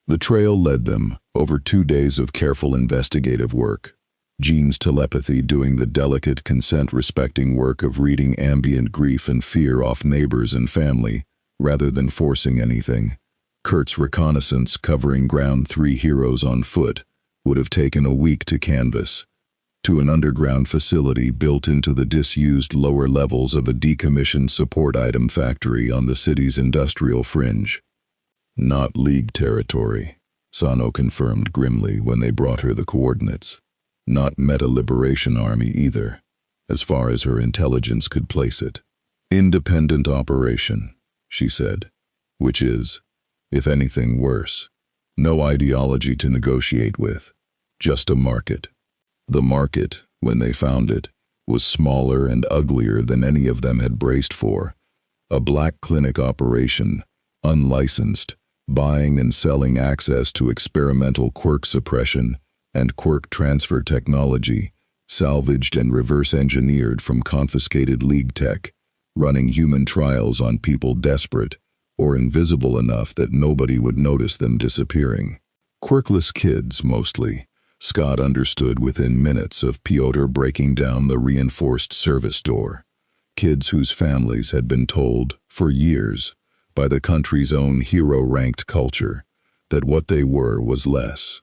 The trail led them, over 2 days of careful investigative work. Jean's telepathy doing the delicate consent-respecting work of reading ambient grief and fear off neighbors and family, rather than forcing anything. Kurt's reconnaissance covering ground 3 heroes on foot would have taken a week to canvass, to an underground facility built into the disused lower levels of a decommissioned support item factory on the city's industrial fringe. "Not League territory," Sano confirmed grimly when they brought her the coordinates. "Not Meta Liberation Army either, as far as her intelligence could place it. Independent operation," she said, "which is, if anything, worse. No ideology to negotiate with, just a market." The market, when they found it, was smaller and uglier than any of them had braced for. A black clinic operation, unlicensed, buying and selling access to experimental quirk suppression and quirk transfer technology, salvaged and reverse-engineered from confiscated League tech, running human trials on people desperate or invisible enough that nobody would notice them disappearing. Quirkless kids, mostly. Scott understood within minutes of Piotr breaking down the reinforced service door. Kids whose families had been told, for years, by the country's own hero-ranked culture, that what they were was less.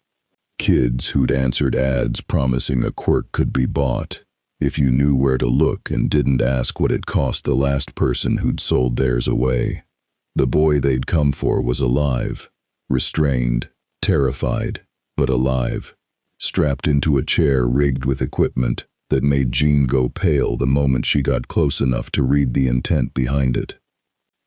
Kids who'd answered ads promising a quirk could be bought if you knew where to look and didn't ask what it cost the last person who'd sold theirs away. The boy they'd come for was alive, restrained, terrified, but alive, strapped into a chair rigged with equipment that made Jean go pale the moment she got close enough to read the intent behind it.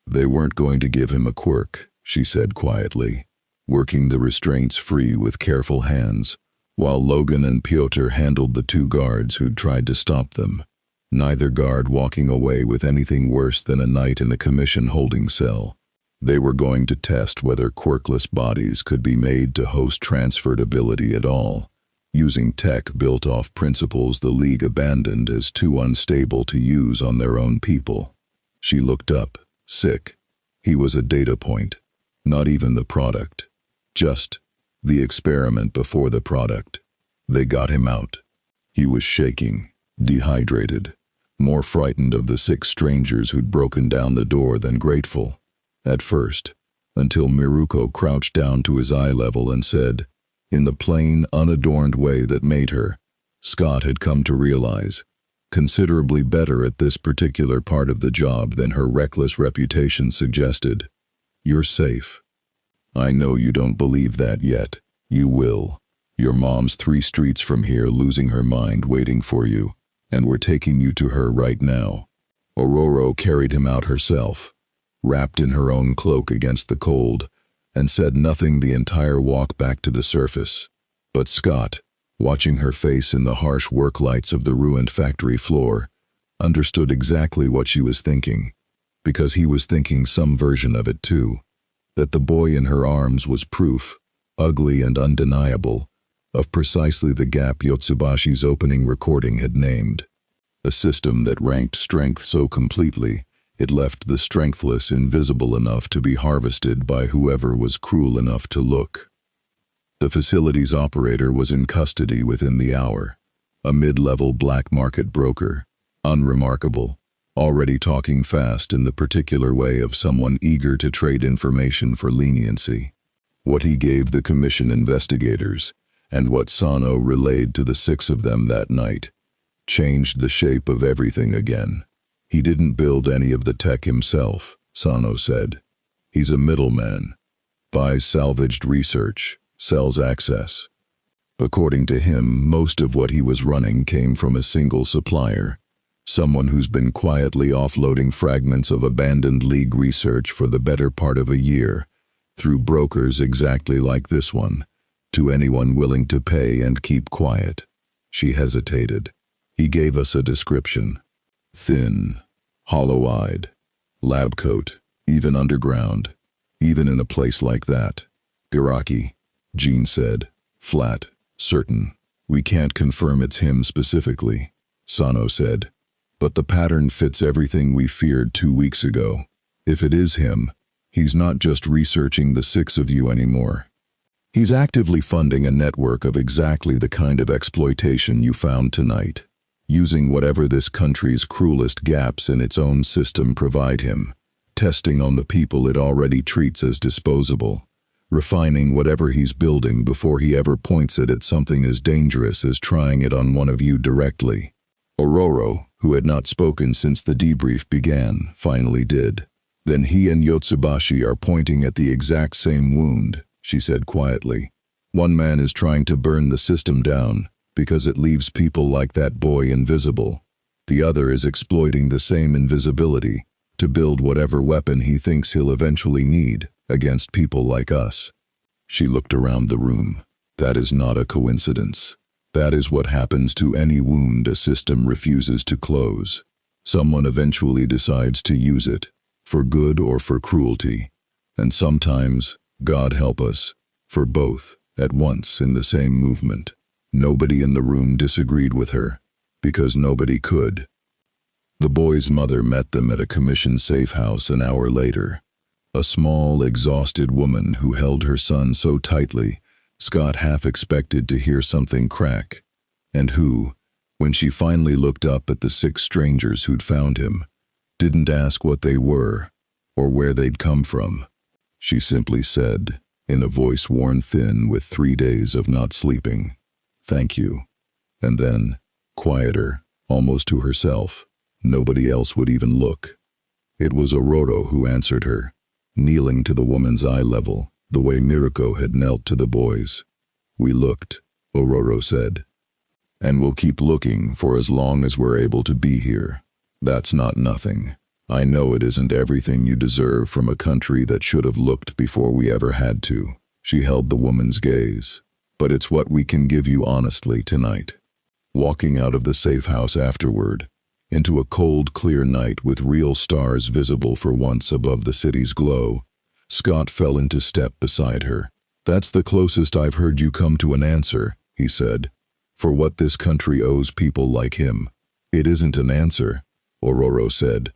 "They weren't going to give him a quirk," she said quietly, working the restraints free with careful hands, while Logan and Piotr handled the 2 guards who'd tried to stop them, neither guard walking away with anything worse than a night in a commission holding cell. They were going to test whether quirkless bodies could be made to host transferred ability at all, using tech built off principles the League abandoned as too unstable to use on their own people. She looked up, sick. He was a data point, not even the product. Just the experiment before the product. They got him out. He was shaking, dehydrated, more frightened of the 6 strangers who'd broken down the door than grateful, at first, until Miruko crouched down to his eye level and said, in the plain, unadorned way that made her, Scott had come to realize, considerably better at this particular part of the job than her reckless reputation suggested, "You're safe. I know you don't believe that yet. You will. Your mom's 3 streets from here losing her mind waiting for you, and we're taking you to her right now." Aurora carried him out herself, wrapped in her own cloak against the cold, and said nothing the entire walk back to the surface. But Scott, watching her face in the harsh work lights of the ruined factory floor, understood exactly what she was thinking, because he was thinking some version of it too, that the boy in her arms was proof, ugly and undeniable, of precisely the gap Yotsubashi's opening recording had named. A system that ranked strength so completely, it left the strengthless invisible enough to be harvested by whoever was cruel enough to look. The facility's operator was in custody within the hour, a mid-level black market broker, unremarkable, already talking fast in the particular way of someone eager to trade information for leniency. What he gave the commission investigators, and what Sano relayed to the 6 of them that night, changed the shape of everything again. He didn't build any of the tech himself, Sano said. He's a middleman, buys salvaged research, sells access. According to him, most of what he was running came from a single supplier, someone who's been quietly offloading fragments of abandoned League research for the better part of a year, through brokers exactly like this one, to anyone willing to pay and keep quiet. She hesitated. He gave us a description. Thin, hollow-eyed, lab coat, even underground, even in a place like that. Garaki, Jean said, flat, certain. We can't confirm it's him specifically, Sano said, but the pattern fits everything we feared 2 weeks ago. If it is him, he's not just researching the 6 of you anymore. He's actively funding a network of exactly the kind of exploitation you found tonight, using whatever this country's cruelest gaps in its own system provide him, testing on the people it already treats as disposable, refining whatever he's building before he ever points it at something as dangerous as trying it on one of you directly. Aurora, who had not spoken since the debrief began, finally did. Then he and Yotsubashi are pointing at the exact same wound, she said quietly. One man is trying to burn the system down, because it leaves people like that boy invisible. The other is exploiting the same invisibility to build whatever weapon he thinks he'll eventually need against people like us. She looked around the room. That is not a coincidence. That is what happens to any wound a system refuses to close. Someone eventually decides to use it, for good or for cruelty, and sometimes, God help us, for both, at once in the same movement. Nobody in the room disagreed with her, because nobody could. The boy's mother met them at a commission safe house an hour later, a small, exhausted woman who held her son so tightly, Scott half expected to hear something crack, and who, when she finally looked up at the 6 strangers who'd found him, didn't ask what they were or where they'd come from. She simply said, in a voice worn thin with 3 days of not sleeping, "Thank you." And then, quieter, almost to herself, nobody else would even look. It was Aurora who answered her, kneeling to the woman's eye level, the way Miruko had knelt to the boys. "We looked," Aurora said. "And we'll keep looking for as long as we're able to be here. That's not nothing. I know it isn't everything you deserve from a country that should have looked before we ever had to." She held the woman's gaze. "But it's what we can give you honestly tonight." Walking out of the safe house afterward, into a cold, clear night with real stars visible for once above the city's glow, Scott fell into step beside her. "That's the closest I've heard you come to an answer," he said, "for what this country owes people like him." "It isn't an answer," Aurora said.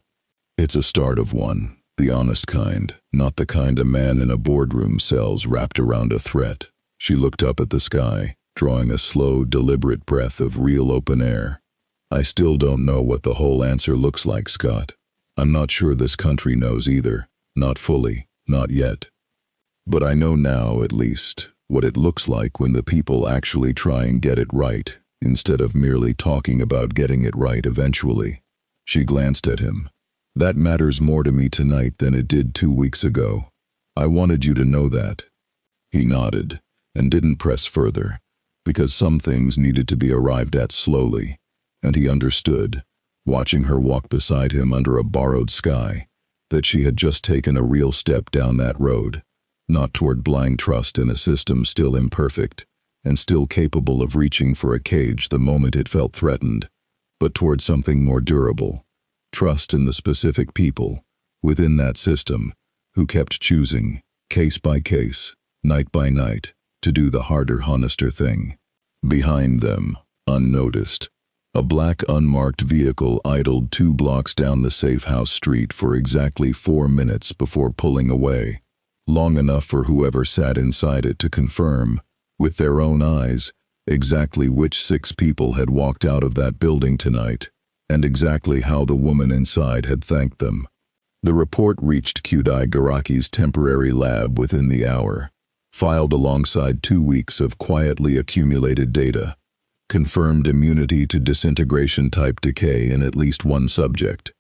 "It's a start of one, the honest kind, not the kind a man in a boardroom sells wrapped around a threat." She looked up at the sky, drawing a slow, deliberate breath of real open air. "I still don't know what the whole answer looks like, Scott. I'm not sure this country knows either, not fully, not yet. But I know now, at least, what it looks like when the people actually try and get it right, instead of merely talking about getting it right eventually." She glanced at him. "That matters more to me tonight than it did 2 weeks ago. I wanted you to know that." He nodded, and didn't press further, because some things needed to be arrived at slowly, and he understood, watching her walk beside him under a borrowed sky, that she had just taken a real step down that road, not toward blind trust in a system still imperfect and still capable of reaching for a cage the moment it felt threatened, but toward something more durable, trust in the specific people within that system who kept choosing, case by case, night by night, to do the harder, honester thing. Behind them, unnoticed, a black unmarked vehicle idled 2 blocks down the safe house street for exactly 4 minutes before pulling away, long enough for whoever sat inside it to confirm, with their own eyes, exactly which 6 people had walked out of that building tonight, and exactly how the woman inside had thanked them. The report reached Kyudai Garaki's temporary lab within the hour, filed alongside 2 weeks of quietly accumulated data, confirmed immunity to disintegration-type decay in at least 1 subject,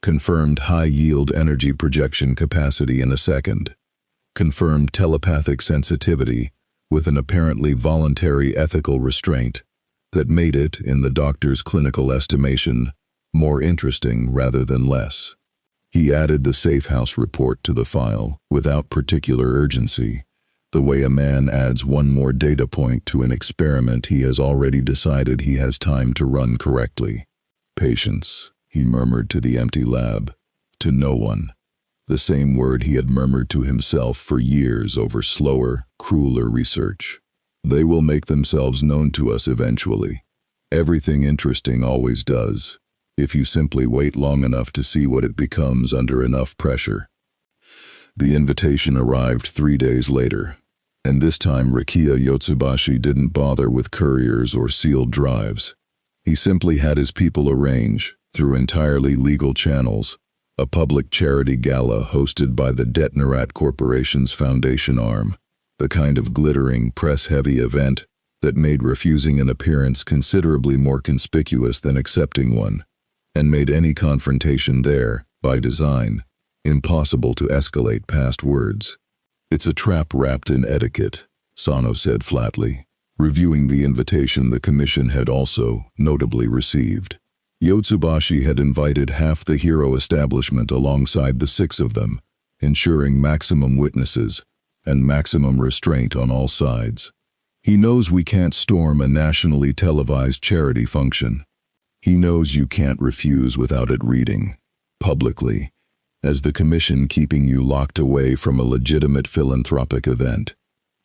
confirmed high-yield energy projection capacity in a second, confirmed telepathic sensitivity with an apparently voluntary ethical restraint that made it, in the doctor's clinical estimation, more interesting rather than less. He added the safe house report to the file without particular urgency, the way a man adds 1 more data point to an experiment he has already decided he has time to run correctly. Patience, he murmured to the empty lab, to no one. The same word he had murmured to himself for years over slower, crueler research. They will make themselves known to us eventually. Everything interesting always does, if you simply wait long enough to see what it becomes under enough pressure. The invitation arrived 3 days later, and this time Rikiya Yotsubashi didn't bother with couriers or sealed drives. He simply had his people arrange, through entirely legal channels, a public charity gala hosted by the Detnerat Corporation's foundation arm, the kind of glittering, press-heavy event that made refusing an appearance considerably more conspicuous than accepting one, and made any confrontation there, by design, impossible to escalate past words. It's a trap wrapped in etiquette, Sano said flatly, reviewing the invitation the commission had also, notably, received. Yotsubashi had invited half the hero establishment alongside the 6 of them, ensuring maximum witnesses and maximum restraint on all sides. He knows we can't storm a nationally televised charity function. He knows you can't refuse without it reading, publicly, as the commission keeping you locked away from a legitimate philanthropic event.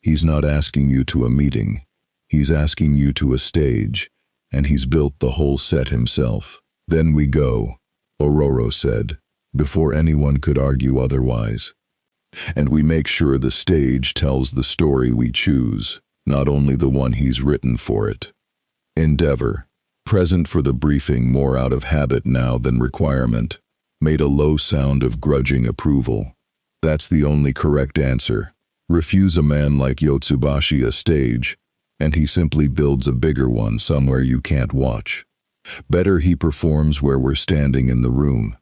He's not asking you to a meeting. He's asking you to a stage, and he's built the whole set himself. Then we go, Ororo said, before anyone could argue otherwise. And we make sure the stage tells the story we choose, not only the one he's written for it. Endeavor, present for the briefing more out of habit now than requirement, made a low sound of grudging approval. That's the only correct answer. Refuse a man like Yotsubashi a stage, and he simply builds a bigger one somewhere you can't watch. Better he performs where we're standing in the room.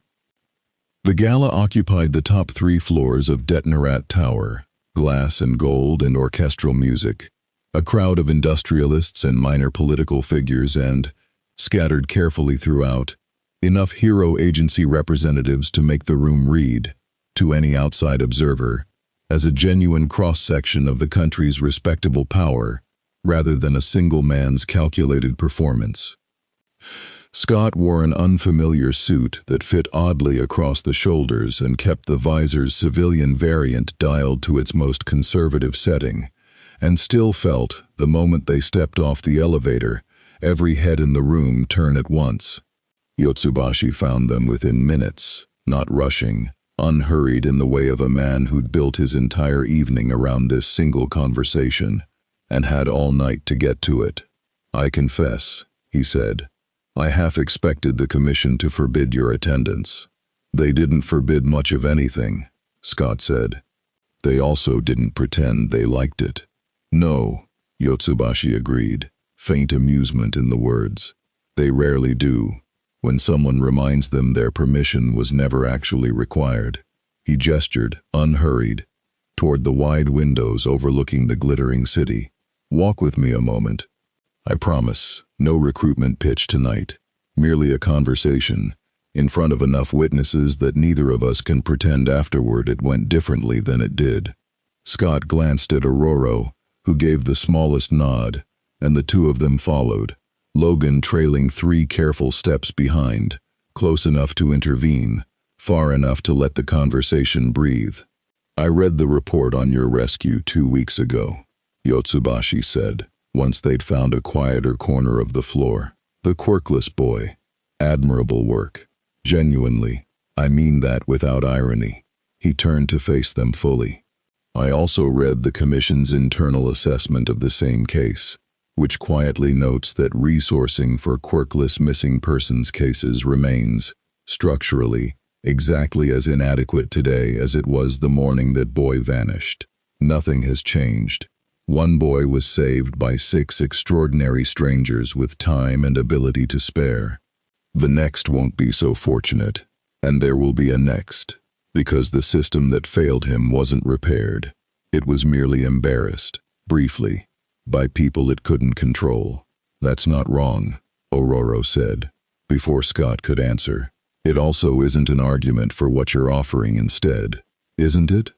The gala occupied the top 3 floors of Detnerat Tower, glass and gold and orchestral music, a crowd of industrialists and minor political figures and, scattered carefully throughout, enough hero agency representatives to make the room read, to any outside observer, as a genuine cross-section of the country's respectable power, rather than a single man's calculated performance. Scott wore an unfamiliar suit that fit oddly across the shoulders and kept the visor's civilian variant dialed to its most conservative setting, and still felt, the moment they stepped off the elevator, every head in the room turn at once. Yotsubashi found them within minutes, not rushing, unhurried in the way of a man who'd built his entire evening around this single conversation, and had all night to get to it. I confess, he said, I half expected the commission to forbid your attendance. They didn't forbid much of anything, Scott said. They also didn't pretend they liked it. No, Yotsubashi agreed, faint amusement in the words. They rarely do, when someone reminds them their permission was never actually required. He gestured, unhurried, toward the wide windows overlooking the glittering city. Walk with me a moment, I promise, no recruitment pitch tonight. Merely a conversation, in front of enough witnesses that neither of us can pretend afterward it went differently than it did." Scott glanced at Aurora, who gave the smallest nod, and the two of them followed, Logan trailing 3 careful steps behind, close enough to intervene, far enough to let the conversation breathe. "I read the report on your rescue 2 weeks ago," Yotsubashi said, once they'd found a quieter corner of the floor. "The quirkless boy. Admirable work. Genuinely, I mean that without irony." He turned to face them fully. "I also read the Commission's internal assessment of the same case, which quietly notes that resourcing for quirkless missing persons cases remains, structurally, exactly as inadequate today as it was the morning that boy vanished. Nothing has changed. One boy was saved by 6 extraordinary strangers with time and ability to spare. The next won't be so fortunate, and there will be a next, because the system that failed him wasn't repaired. It was merely embarrassed, briefly, by people it couldn't control." "That's not wrong," Aurora said, before Scott could answer. "It also isn't an argument for what you're offering instead, isn't it?"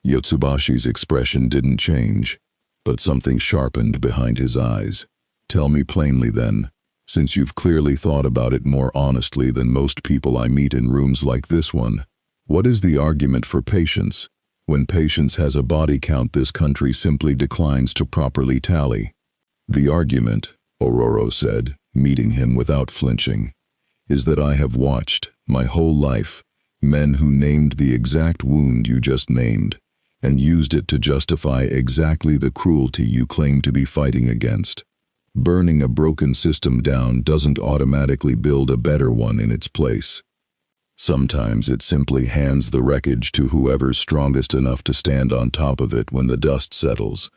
Yotsubashi's expression didn't change, but something sharpened behind his eyes. "Tell me plainly then, since you've clearly thought about it more honestly than most people I meet in rooms like this one, what is the argument for patience, when patience has a body count this country simply declines to properly tally?" "The argument," Aurora said, meeting him without flinching, "is that I have watched, my whole life, men who named the exact wound you just named, and used it to justify exactly the cruelty you claim to be fighting against. Burning a broken system down doesn't automatically build a better one in its place. Sometimes it simply hands the wreckage to whoever's strongest enough to stand on top of it when the dust settles.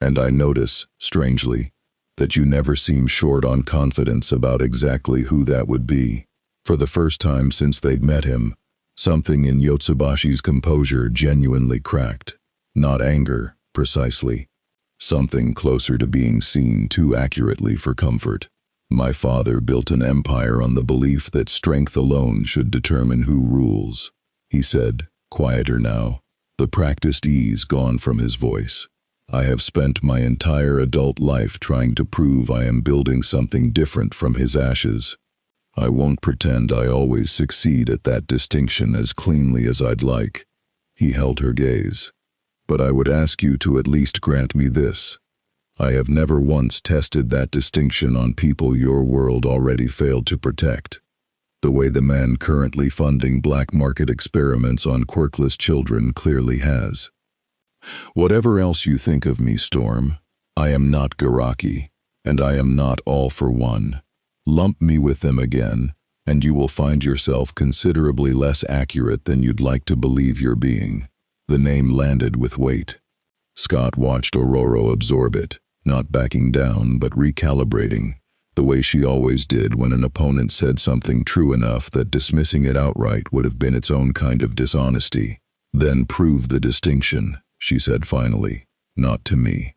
And I notice, strangely, that you never seem short on confidence about exactly who that would be." For the first time since they'd met him, something in Yotsubashi's composure genuinely cracked. Not anger, precisely. Something closer to being seen too accurately for comfort. "My father built an empire on the belief that strength alone should determine who rules," he said, quieter now, the practiced ease gone from his voice. "I have spent my entire adult life trying to prove I am building something different from his ashes. I won't pretend I always succeed at that distinction as cleanly as I'd like." He held her gaze. "But I would ask you to at least grant me this. I have never once tested that distinction on people your world already failed to protect, the way the man currently funding black market experiments on quirkless children clearly has. Whatever else you think of me, Storm, I am not Garaki, and I am not All for One. Lump me with them again, and you will find yourself considerably less accurate than you'd like to believe you're being." The name landed with weight. Scott watched Aurora absorb it, not backing down but recalibrating, the way she always did when an opponent said something true enough that dismissing it outright would have been its own kind of dishonesty. "Then prove the distinction," she said finally, "not to me.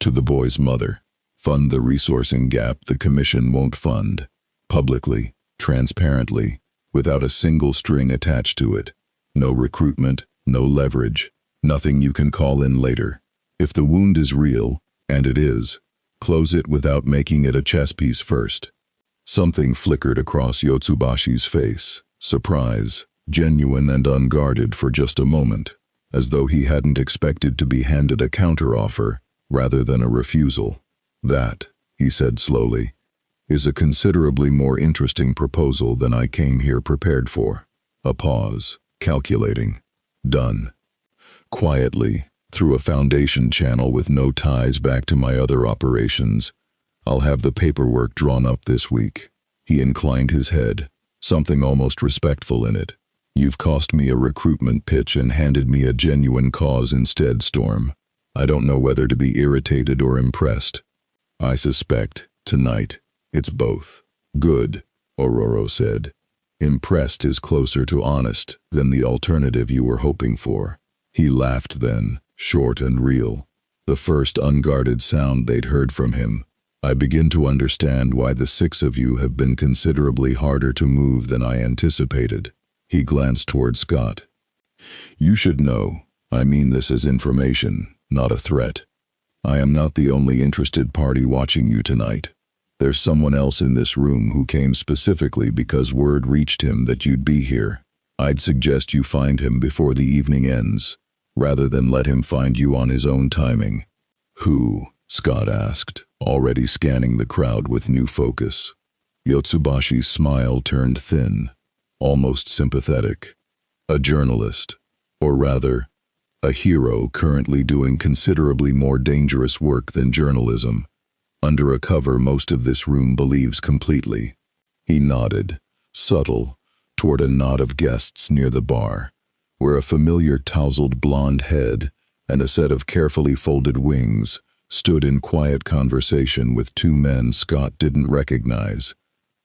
To the boy's mother. Fund the resourcing gap the Commission won't fund. Publicly, transparently, without a single string attached to it. No recruitment, no leverage, nothing you can call in later. If the wound is real, and it is, close it without making it a chess piece first." Something flickered across Yotsubashi's face, surprise, genuine and unguarded for just a moment, as though he hadn't expected to be handed a counteroffer rather than a refusal. "That," he said slowly, "is a considerably more interesting proposal than I came here prepared for." A pause, calculating. "Done." Quietly, through a foundation channel with no ties back to my other operations, "I'll have the paperwork drawn up this week." He inclined his head, something almost respectful in it. "You've cost me a recruitment pitch and handed me a genuine cause instead, Storm. I don't know whether to be irritated or impressed. I suspect, tonight, it's both." "Good," Aurora said. "Impressed is closer to honest than the alternative you were hoping for." He laughed then, short and real, the first unguarded sound they'd heard from him, I begin to understand why the six of you have been considerably harder to move than I anticipated. He glanced toward Scott. You should know, I mean this as information, not a threat. I am not the only interested party watching you tonight. There's someone else in this room who came specifically because word reached him that you'd be here. I'd suggest you find him before the evening ends, rather than let him find you on his own timing. Who? Scott asked, already scanning the crowd with new focus. Yotsubashi's smile turned thin, almost sympathetic. A journalist, or rather, a hero currently doing considerably more dangerous work than journalism. Under a cover most of this room believes completely. He nodded, subtle, toward a knot of guests near the bar, where a familiar tousled blonde head and a set of carefully folded wings stood in quiet conversation with two men Scott didn't recognize,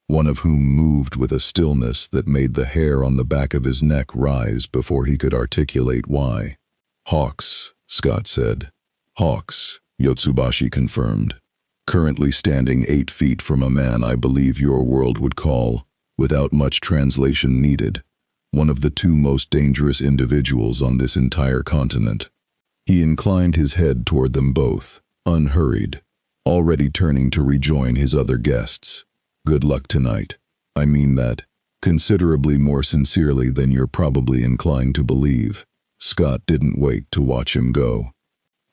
one of whom moved with a stillness that made the hair on the back of his neck rise before he could articulate why. Hawks, Scott said. Hawks, Yotsubashi confirmed. Currently standing 8 feet from a man I believe your world would call, without much translation needed, one of the two most dangerous individuals on this entire continent. He inclined his head toward them both, unhurried, already turning to rejoin his other guests. Good luck tonight. I mean that, considerably more sincerely than you're probably inclined to believe. Scott didn't wait to watch him go.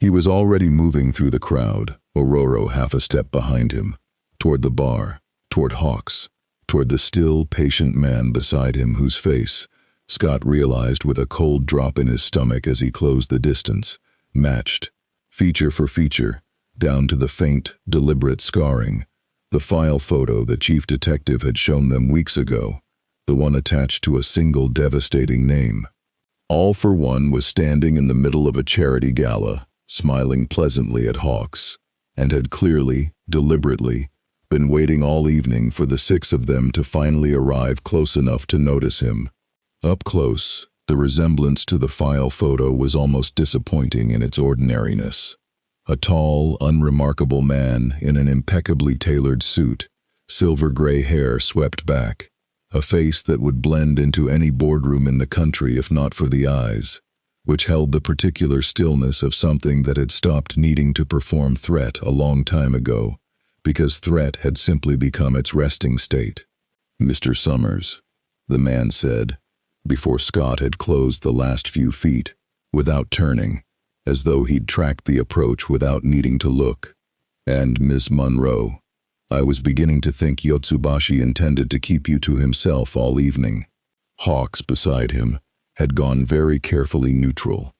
He was already moving through the crowd, Ororo half a step behind him, toward the bar, toward Hawks, toward the still, patient man beside him whose face, Scott realized with a cold drop in his stomach as he closed the distance, matched, feature for feature, down to the faint, deliberate scarring, the file photo the chief detective had shown them weeks ago, the one attached to a single devastating name. All for One was standing in the middle of a charity gala, smiling pleasantly at Hawks, and had clearly, deliberately, been waiting all evening for the six of them to finally arrive close enough to notice him. Up close, the resemblance to the file photo was almost disappointing in its ordinariness. A tall, unremarkable man in an impeccably tailored suit, silver-gray hair swept back, a face that would blend into any boardroom in the country if not for the eyes, which held the particular stillness of something that had stopped needing to perform threat a long time ago, because threat had simply become its resting state. Mr. Summers, the man said, before Scott had closed the last few feet, without turning, as though he'd tracked the approach without needing to look. And Miss Monroe, I was beginning to think Yotsubashi intended to keep you to himself all evening. Hawks beside him had gone very carefully neutral,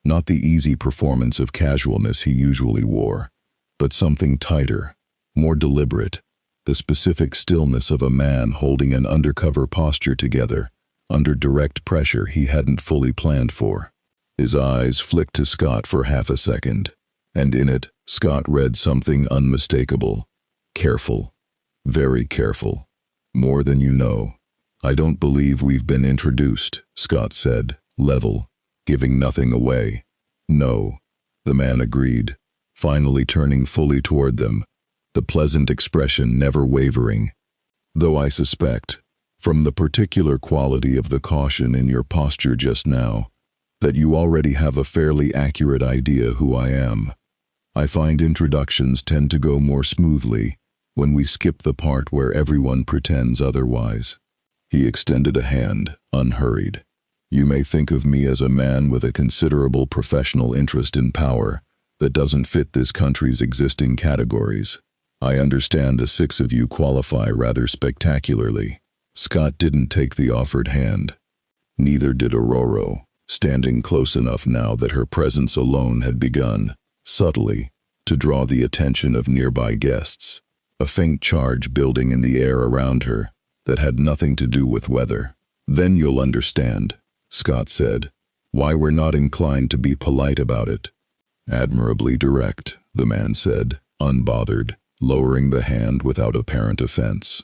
not the easy performance of casualness he usually wore, but something tighter, more deliberate, the specific stillness of a man holding an undercover posture together, under direct pressure he hadn't fully planned for. His eyes flicked to Scott for half a second, and in it, Scott read something unmistakable. Careful. Very careful. More than you know. I don't believe we've been introduced, Scott said, level, giving nothing away. No, the man agreed, finally turning fully toward them, the pleasant expression never wavering. Though I suspect, from the particular quality of the caution in your posture just now, that you already have a fairly accurate idea who I am. I find introductions tend to go more smoothly when we skip the part where everyone pretends otherwise. He extended a hand, unhurried. You may think of me as a man with a considerable professional interest in power that doesn't fit this country's existing categories. I understand the six of you qualify rather spectacularly. Scott didn't take the offered hand. Neither did Ororo, standing close enough now that her presence alone had begun, subtly, to draw the attention of nearby guests, a faint charge building in the air around her that had nothing to do with weather. Then you'll understand, Scott said, why we're not inclined to be polite about it. Admirably direct, the man said, unbothered, lowering the hand without apparent offense.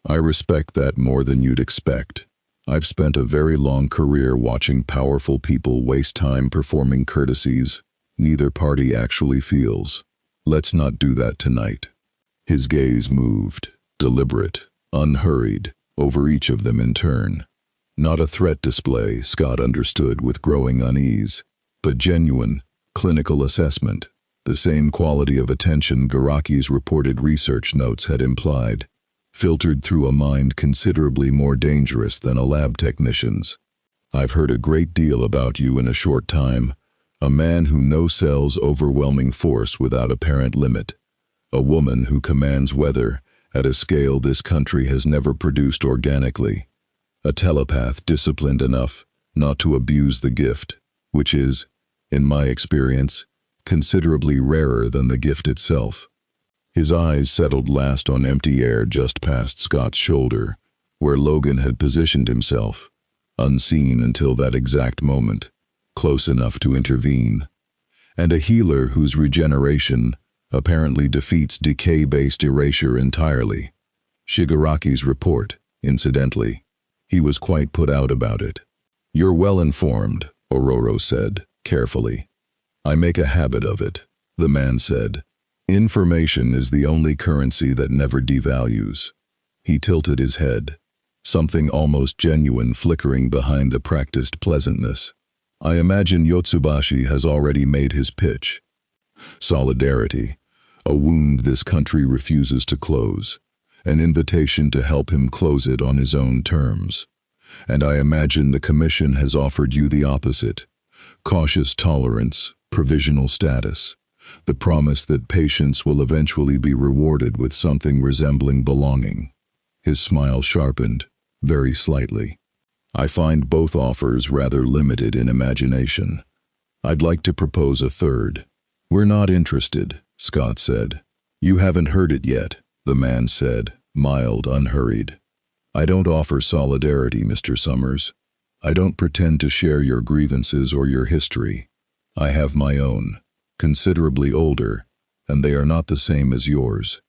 I respect that more than you'd expect. I've spent a very long career watching powerful people waste time performing courtesies neither party actually feels. Let's not do that tonight. His gaze moved, deliberate, unhurried, over each of them in turn. Not a threat display, Scott understood with growing unease, but genuine, clinical assessment, the same quality of attention Garaki's reported research notes had implied, filtered through a mind considerably more dangerous than a lab technician's. I've heard a great deal about you in a short time, a man who no-sells overwhelming force without apparent limit, a woman who commands weather at a scale this country has never produced organically, a telepath disciplined enough not to abuse the gift, which is, in my experience, considerably rarer than the gift itself. His eyes settled last on empty air just past Scott's shoulder, where Logan had positioned himself, unseen until that exact moment, close enough to intervene. And a healer whose regeneration apparently defeats decay-based erasure entirely. Shigaraki's report, incidentally. He was quite put out about it. You're well informed, Ororo said, carefully. I make a habit of it, the man said. Information is the only currency that never devalues. He tilted his head, something almost genuine flickering behind the practiced pleasantness. I imagine Yotsubashi has already made his pitch. Solidarity, a wound this country refuses to close, an invitation to help him close it on his own terms. And I imagine the Commission has offered you the opposite, cautious tolerance, provisional status, the promise that patience will eventually be rewarded with something resembling belonging. His smile sharpened, very slightly. I find both offers rather limited in imagination. I'd like to propose a third. We're not interested, Scott said. You haven't heard it yet, the man said, mild, unhurried. I don't offer solidarity, Mr. Summers. I don't pretend to share your grievances or your history. I have my own, considerably older, and they are not the same as yours.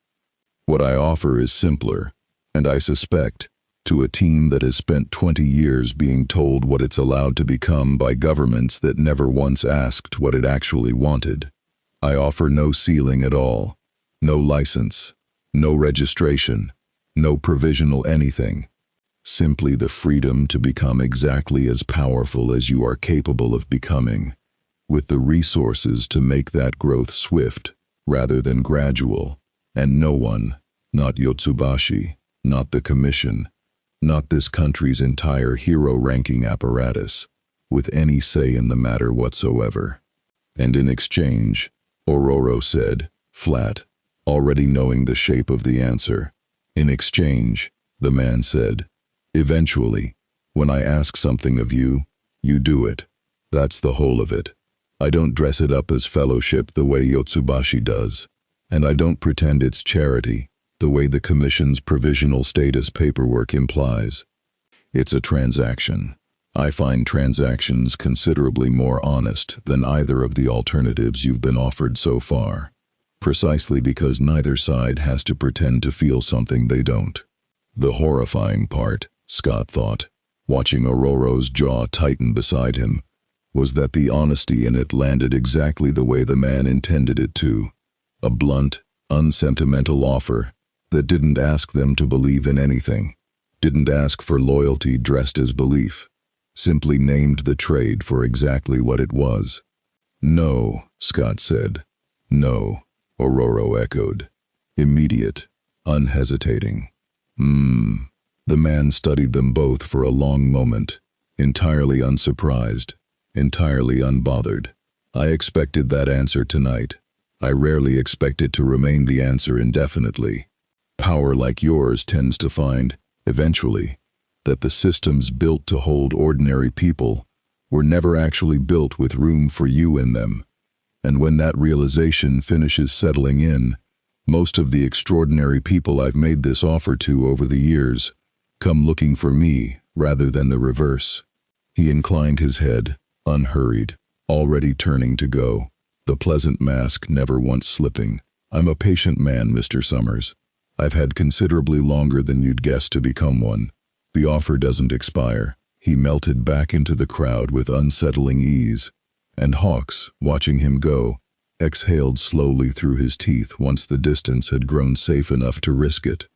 What I offer is simpler, and I suspect, to a team that has spent 20 years being told what it's allowed to become by governments that never once asked what it actually wanted. I offer no ceiling at all, no license, no registration, no provisional anything. Simply the freedom to become exactly as powerful as you are capable of becoming, with the resources to make that growth swift rather than gradual, and no one, not Yotsubashi, not the Commission, not this country's entire hero-ranking apparatus, with any say in the matter whatsoever. And in exchange, Ororo said, flat, already knowing the shape of the answer. In exchange, the man said, eventually, when I ask something of you, you do it. That's the whole of it. I don't dress it up as fellowship the way Yotsubashi does, and I don't pretend it's charity, the way the Commission's provisional status paperwork implies. It's a transaction. I find transactions considerably more honest than either of the alternatives you've been offered so far, precisely because neither side has to pretend to feel something they don't. The horrifying part, Scott thought, watching Ororo's jaw tighten beside him, was that the honesty in it landed exactly the way the man intended it to. A blunt, unsentimental offer that didn't ask them to believe in anything, didn't ask for loyalty dressed as belief, simply named the trade for exactly what it was. No, Scott said. No, Ororo echoed. Immediate, unhesitating. The man studied them both for a long moment, entirely unsurprised, entirely unbothered. I expected that answer tonight. I rarely expect it to remain the answer indefinitely. Power like yours tends to find, eventually, that the systems built to hold ordinary people were never actually built with room for you in them. And when that realization finishes settling in, most of the extraordinary people I've made this offer to over the years come looking for me rather than the reverse. He inclined his head, unhurried, already turning to go, the pleasant mask never once slipping. I'm a patient man, Mr. Summers. I've had considerably longer than you'd guess to become one. The offer doesn't expire. He melted back into the crowd with unsettling ease, and Hawks, watching him go, exhaled slowly through his teeth once the distance had grown safe enough to risk it.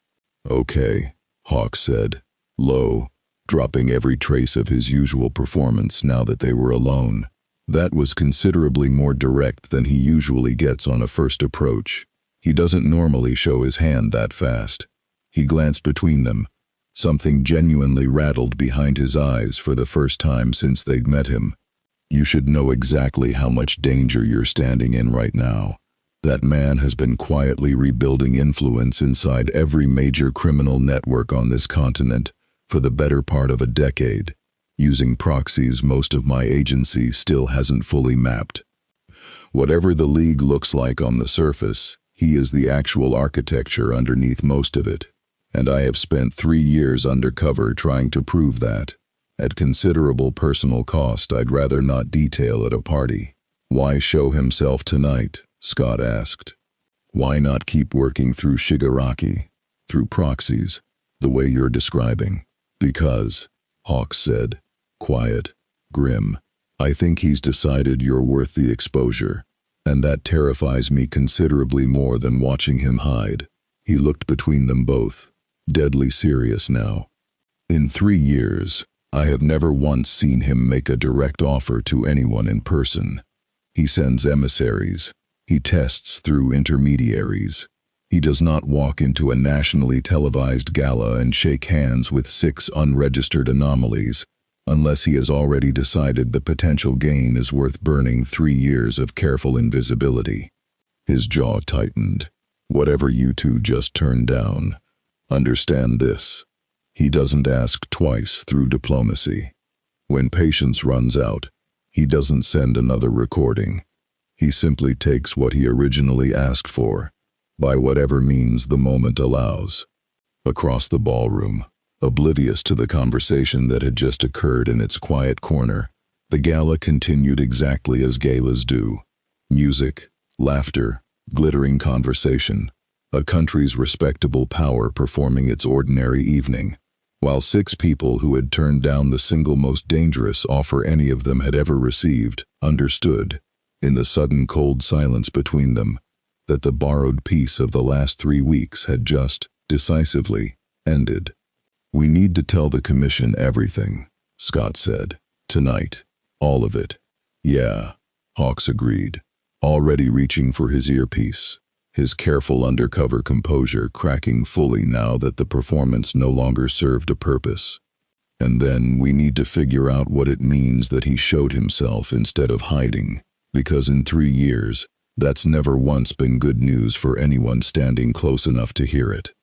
"Okay," Hawk said, low, dropping every trace of his usual performance now that they were alone. That was considerably more direct than he usually gets on a first approach. He doesn't normally show his hand that fast. He glanced between them. Something genuinely rattled behind his eyes for the first time since they'd met him. "You should know exactly how much danger you're standing in right now. That man has been quietly rebuilding influence inside every major criminal network on this continent for the better part of a decade, using proxies most of my agency still hasn't fully mapped. Whatever the League looks like on the surface, he is the actual architecture underneath most of it. And I have spent 3 years undercover trying to prove that. At considerable personal cost I'd rather not detail at a party." "Why show himself tonight?" Scott asked. "Why not keep working through Shigaraki, through proxies, the way you're describing?" "Because," Hawks said, quiet, grim, "I think he's decided you're worth the exposure, and that terrifies me considerably more than watching him hide." He looked between them both, deadly serious now. "In 3 years, I have never once seen him make a direct offer to anyone in person. He sends emissaries. He tests through intermediaries. He does not walk into a nationally televised gala and shake hands with 6 unregistered anomalies, unless he has already decided the potential gain is worth burning 3 years of careful invisibility." His jaw tightened. "Whatever you two just turned down, understand this. He doesn't ask twice through diplomacy. When patience runs out, he doesn't send another recording. He simply takes what he originally asked for, by whatever means the moment allows." Across the ballroom, oblivious to the conversation that had just occurred in its quiet corner, the gala continued exactly as galas do. Music, laughter, glittering conversation. A country's respectable power performing its ordinary evening, while 6 people who had turned down the single most dangerous offer any of them had ever received understood, in the sudden cold silence between them, that the borrowed peace of the last 3 weeks had just, decisively, ended. "We need to tell the Commission everything," Scott said. "Tonight. All of it." "Yeah," Hawks agreed, already reaching for his earpiece, his careful undercover composure cracking fully now that the performance no longer served a purpose. "And then we need to figure out what it means that he showed himself instead of hiding, because in 3 years, that's never once been good news for anyone standing close enough to hear it."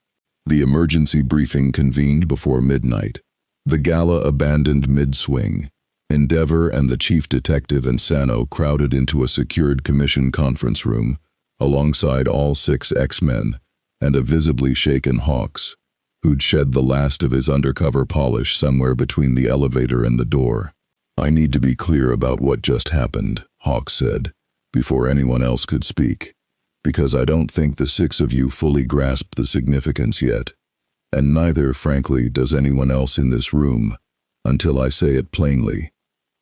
The emergency briefing convened before midnight. The gala abandoned mid-swing. Endeavor and the chief detective and Sano crowded into a secured commission conference room, alongside all 6 X-Men, and a visibly shaken Hawks, who'd shed the last of his undercover polish somewhere between the elevator and the door. "I need to be clear about what just happened," Hawks said, before anyone else could speak, "because I don't think the 6 of you fully grasp the significance yet, and neither, frankly, does anyone else in this room, until I say it plainly.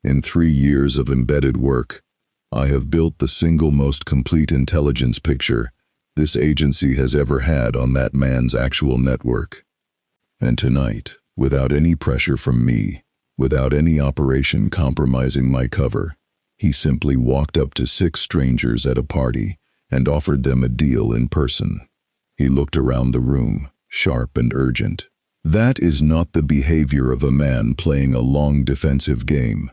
In 3 years of embedded work, I have built the single most complete intelligence picture this agency has ever had on that man's actual network. And tonight, without any pressure from me, without any operation compromising my cover, he simply walked up to 6 strangers at a party and offered them a deal in person." He looked around the room, sharp and urgent. "That is not the behavior of a man playing a long defensive game.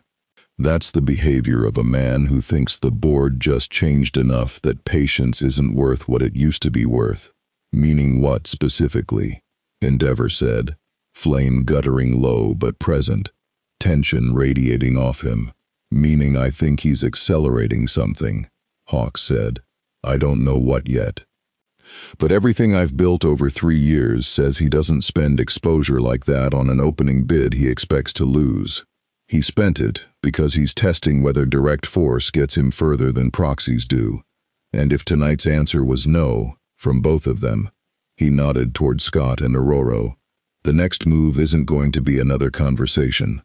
That's the behavior of a man who thinks the board just changed enough that patience isn't worth what it used to be worth." "Meaning what specifically?" Endeavor said, flame guttering low but present, tension radiating off him. "Meaning I think he's accelerating something," Hawks said. "I don't know what yet. But everything I've built over 3 years says he doesn't spend exposure like that on an opening bid he expects to lose. He spent it because he's testing whether direct force gets him further than proxies do, and if tonight's answer was no, from both of them," he nodded toward Scott and Aurora, "the next move isn't going to be another conversation.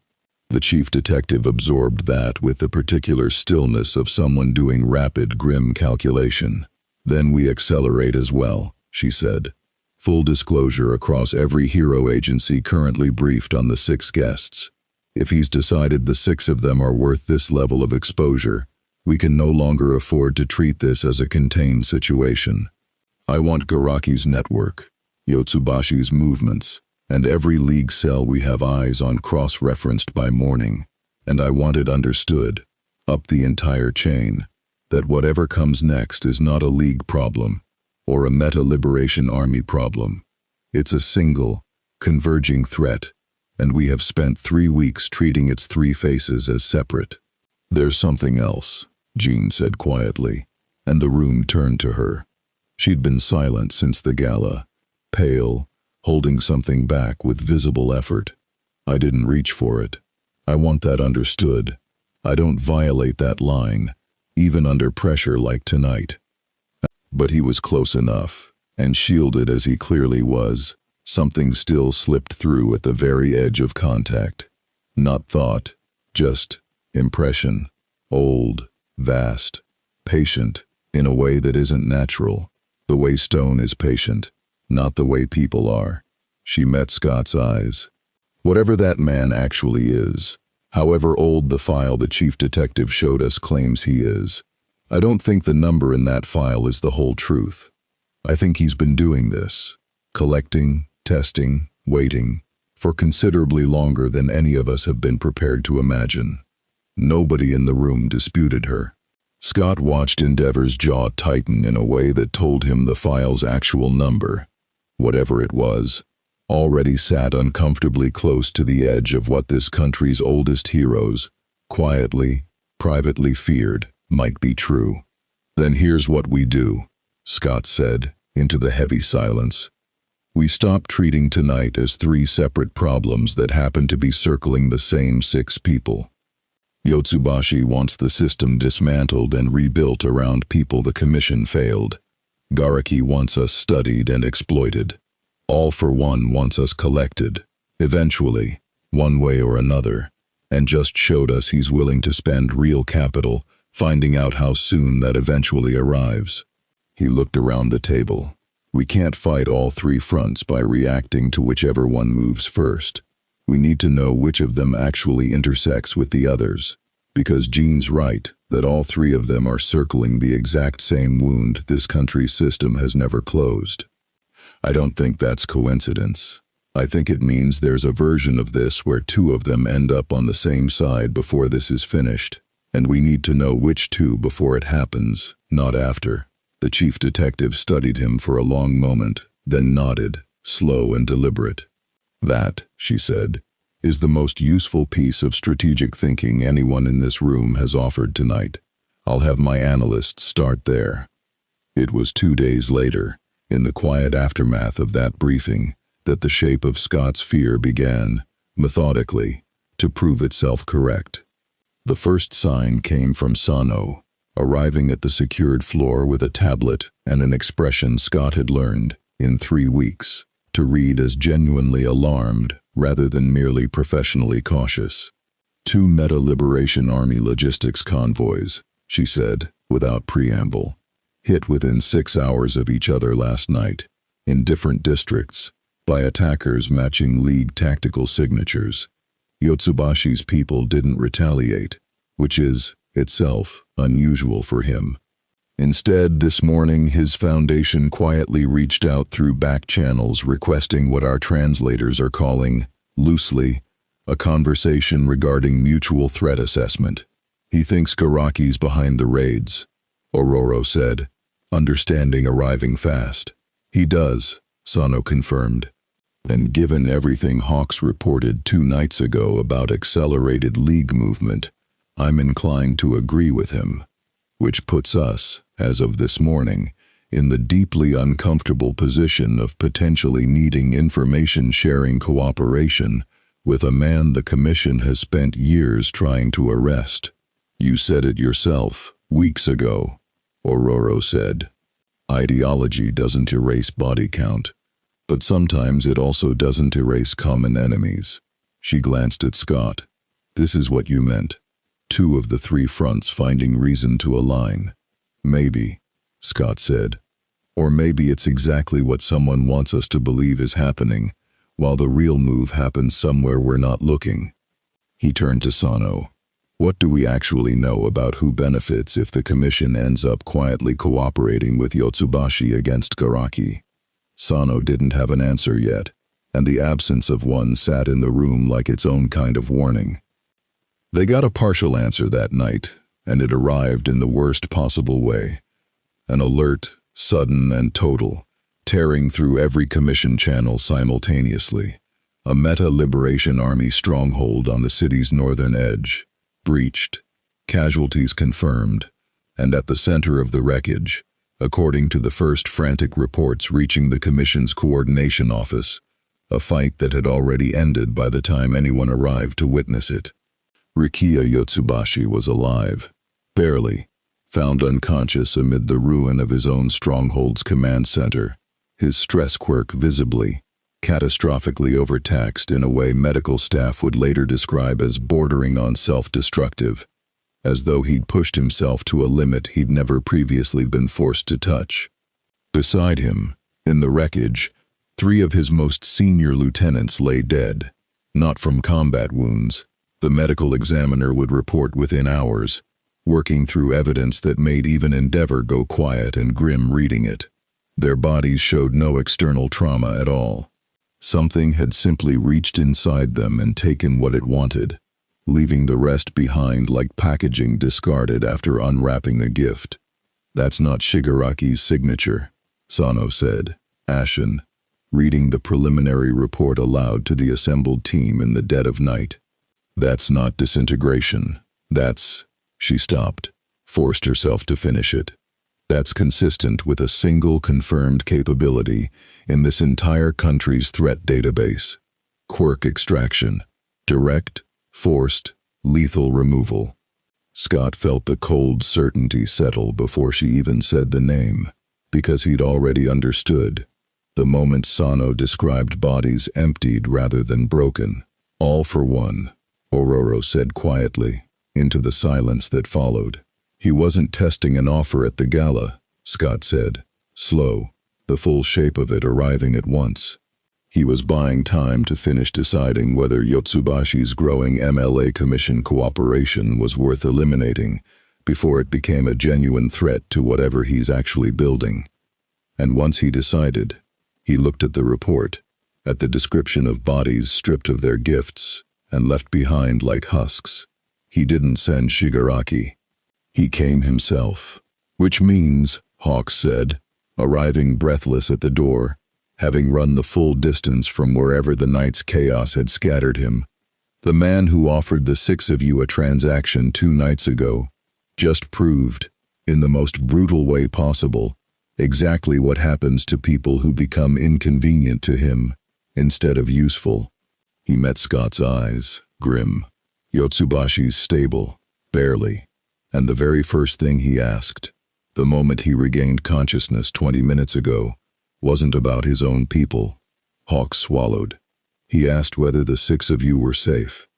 The chief detective absorbed that with the particular stillness of someone doing rapid, grim calculation. Then we accelerate as well, she said. Full disclosure across every hero agency currently briefed on the 6 guests. If he's decided the 6 of them are worth this level of exposure, we can no longer afford to treat this as a contained situation. I want Garaki's network, Yotsubashi's movements, and every League cell we have eyes on cross-referenced by morning, and I want it understood, up the entire chain, that whatever comes next is not a League problem, or a Meta-Liberation Army problem. It's a single, converging threat, and we have spent 3 weeks treating its 3 faces as separate. There's something else, Jean said quietly, and the room turned to her. She'd been silent since the gala, pale, holding something back with visible effort. I didn't reach for it. I want that understood. I don't violate that line, even under pressure like tonight. But he was close enough, and shielded as he clearly was, something still slipped through at the very edge of contact. Not thought, just impression. Old, vast, patient, in a way that isn't natural. The way stone is patient, not the way people are. She met Scott's eyes. Whatever that man actually is, however old the file the chief detective showed us claims he is, I don't think the number in that file is the whole truth. I think he's been doing this, collecting, testing, waiting, for considerably longer than any of us have been prepared to imagine. Nobody in the room disputed her. Scott watched Endeavor's jaw tighten in a way that told him the file's actual number, whatever it was, already sat uncomfortably close to the edge of what this country's oldest heroes, quietly, privately feared, might be true. Then here's what we do, Scott said, into the heavy silence. We stop treating tonight as 3 separate problems that happen to be circling the same 6 people. Yotsubashi wants the system dismantled and rebuilt around people the Commission failed. Garaki wants us studied and exploited. All for One wants us collected, eventually, one way or another, and just showed us he's willing to spend real capital, finding out how soon that eventually arrives. He looked around the table. We can't fight all 3 fronts by reacting to whichever one moves first. We need to know which of them actually intersects with the others, because Jean's right that all 3 of them are circling the exact same wound this country's system has never closed. I don't think that's coincidence. I think it means there's a version of this where 2 of them end up on the same side before this is finished, and we need to know which 2 before it happens, not after. The chief detective studied him for a long moment, then nodded, slow and deliberate. That, she said, is the most useful piece of strategic thinking anyone in this room has offered tonight. I'll have my analysts start there. It was 2 days later, in the quiet aftermath of that briefing, that the shape of Scott's fear began, methodically, to prove itself correct. The first sign came from Sano, arriving at the secured floor with a tablet and an expression Scott had learned, in 3 weeks, to read as genuinely alarmed rather than merely professionally cautious. 2 Meta-Liberation Army logistics convoys, she said, without preamble, hit within 6 hours of each other last night, in different districts, by attackers matching League tactical signatures. Yotsubashi's people didn't retaliate, which is, itself, unusual for him. Instead, this morning, his foundation quietly reached out through back channels requesting what our translators are calling, loosely, a conversation regarding mutual threat assessment. He thinks Garaki's behind the raids, Ororo said, understanding arriving fast. He does, Sano confirmed. And given everything Hawks reported 2 nights ago about accelerated League movement, I'm inclined to agree with him, which puts us, as of this morning, in the deeply uncomfortable position of potentially needing information-sharing cooperation with a man the Commission has spent years trying to arrest. You said it yourself, weeks ago, Ororo said. Ideology doesn't erase body count, but sometimes it also doesn't erase common enemies. She glanced at Scott. This is what you meant. Two of the three fronts finding reason to align. Maybe, Scott said. Or maybe it's exactly what someone wants us to believe is happening, while the real move happens somewhere we're not looking. He turned to Sano. What do we actually know about who benefits if the commission ends up quietly cooperating with Yotsubashi against Garaki? Sano didn't have an answer yet, and the absence of one sat in the room like its own kind of warning. They got a partial answer that night, and it arrived in the worst possible way. An alert, sudden and total, tearing through every commission channel simultaneously. A Meta-Liberation Army stronghold on the city's northern edge. Breached, casualties confirmed, and at the center of the wreckage, according to the first frantic reports reaching the Commission's coordination office, a fight that had already ended by the time anyone arrived to witness it. Rikiya Yotsubashi was alive, barely, found unconscious amid the ruin of his own stronghold's command center, his stress quirk visibly, catastrophically overtaxed in a way medical staff would later describe as bordering on self-destructive, as though he'd pushed himself to a limit he'd never previously been forced to touch. Beside him, in the wreckage, three of his most senior lieutenants lay dead, not from combat wounds, the medical examiner would report within hours, working through evidence that made even Endeavor go quiet and grim reading it. Their bodies showed no external trauma at all. Something had simply reached inside them and taken what it wanted, leaving the rest behind like packaging discarded after unwrapping a gift. That's not Shigaraki's signature, Sano said, ashen, reading the preliminary report aloud to the assembled team in the dead of night. That's not disintegration. That's... She stopped, forced herself to finish it. That's consistent with a single confirmed capability in this entire country's threat database. Quirk extraction. Direct, forced, lethal removal. Scott felt the cold certainty settle before she even said the name, because he'd already understood. The moment Sano described bodies emptied rather than broken. All for one, Ororo said quietly, into the silence that followed. He wasn't testing an offer at the gala, Scott said, slow, the full shape of it arriving at once. He was buying time to finish deciding whether Yotsubashi's growing MLA Commission cooperation was worth eliminating before it became a genuine threat to whatever he's actually building. And once he decided, he looked at the report, at the description of bodies stripped of their gifts and left behind like husks. He didn't send Shigaraki. He came himself. Which means, Hawks said, arriving breathless at the door, having run the full distance from wherever the night's chaos had scattered him, the man who offered the six of you a transaction 2 nights ago just proved, in the most brutal way possible, exactly what happens to people who become inconvenient to him instead of useful. He met Scott's eyes, grim. Yotsubashi's stable, barely, and the very first thing he asked, the moment he regained consciousness 20 minutes ago, wasn't about his own people. Hawk swallowed. He asked whether the 6 of you were safe.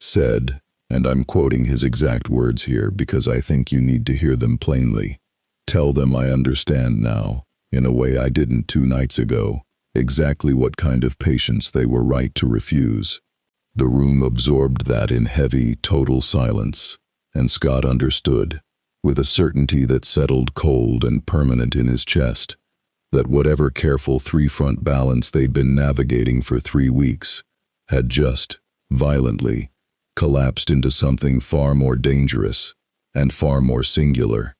Said, and I'm quoting his exact words here because I think you need to hear them plainly, tell them I understand now, in a way I didn't 2 nights ago, exactly what kind of patience they were right to refuse. The room absorbed that in heavy, total silence, and Scott understood, with a certainty that settled cold and permanent in his chest, that whatever careful 3-front balance they'd been navigating for 3 weeks had just, violently, collapsed into something far more dangerous and far more singular.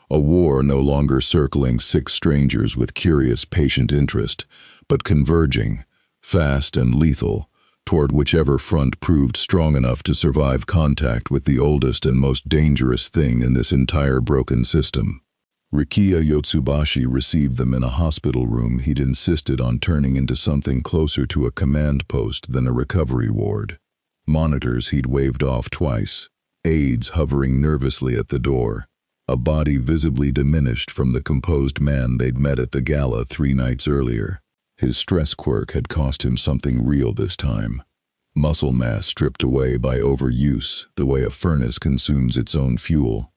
A war no longer circling 6 strangers with curious, patient interest, but converging, fast and lethal, toward whichever front proved strong enough to survive contact with the oldest and most dangerous thing in this entire broken system. Rikiya Yotsubashi received them in a hospital room he'd insisted on turning into something closer to a command post than a recovery ward. Monitors he'd waved off twice, aides hovering nervously at the door, a body visibly diminished from the composed man they'd met at the gala 3 nights earlier. His stress quirk had cost him something real this time. muscle mass stripped away by overuse, the way a furnace consumes its own fuel.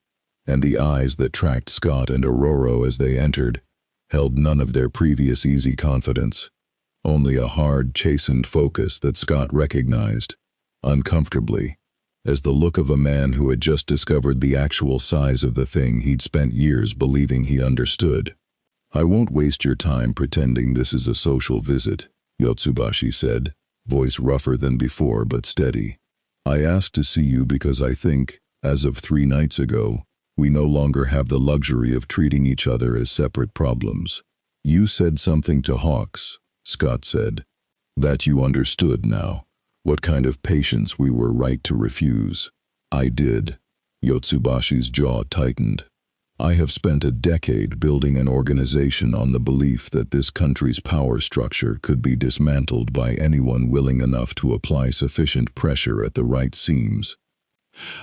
And the eyes that tracked Scott and Aurora as they entered held none of their previous easy confidence, only a hard, chastened focus that Scott recognized, uncomfortably, as the look of a man who had just discovered the actual size of the thing he'd spent years believing he understood. "I won't waste your time pretending this is a social visit," Yotsubashi said, voice rougher than before but steady. "I asked to see you because I think, as of 3 nights ago, we no longer have the luxury of treating each other as separate problems. You said something to Hawks," Scott said, "that you understood now, what kind of patience we were right to refuse." "I did." Yotsubashi's jaw tightened. "I have spent a decade building an organization on the belief that this country's power structure could be dismantled by anyone willing enough to apply sufficient pressure at the right seams.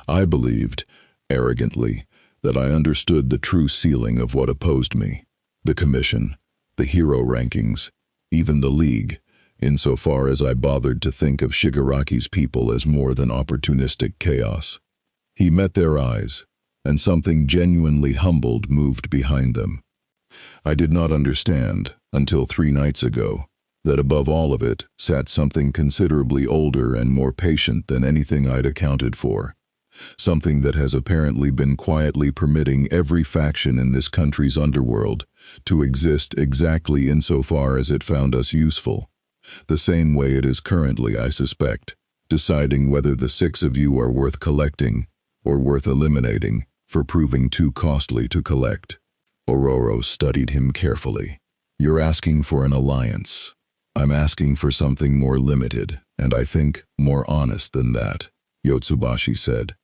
I believed, arrogantly, that I understood the true ceiling of what opposed me, the Commission, the hero rankings, even the League, insofar as I bothered to think of Shigaraki's people as more than opportunistic chaos." He met their eyes, and something genuinely humbled moved behind them. "I did not understand, until 3 nights ago, that above all of it sat something considerably older and more patient than anything I'd accounted for. Something that has apparently been quietly permitting every faction in this country's underworld to exist exactly insofar as it found us useful. The same way it is currently, I suspect, deciding whether the 6 of you are worth collecting or worth eliminating for proving too costly to collect." Ororo studied him carefully. "You're asking for an alliance. I'm asking for something more limited, and I think more honest than that," Yotsubashi said.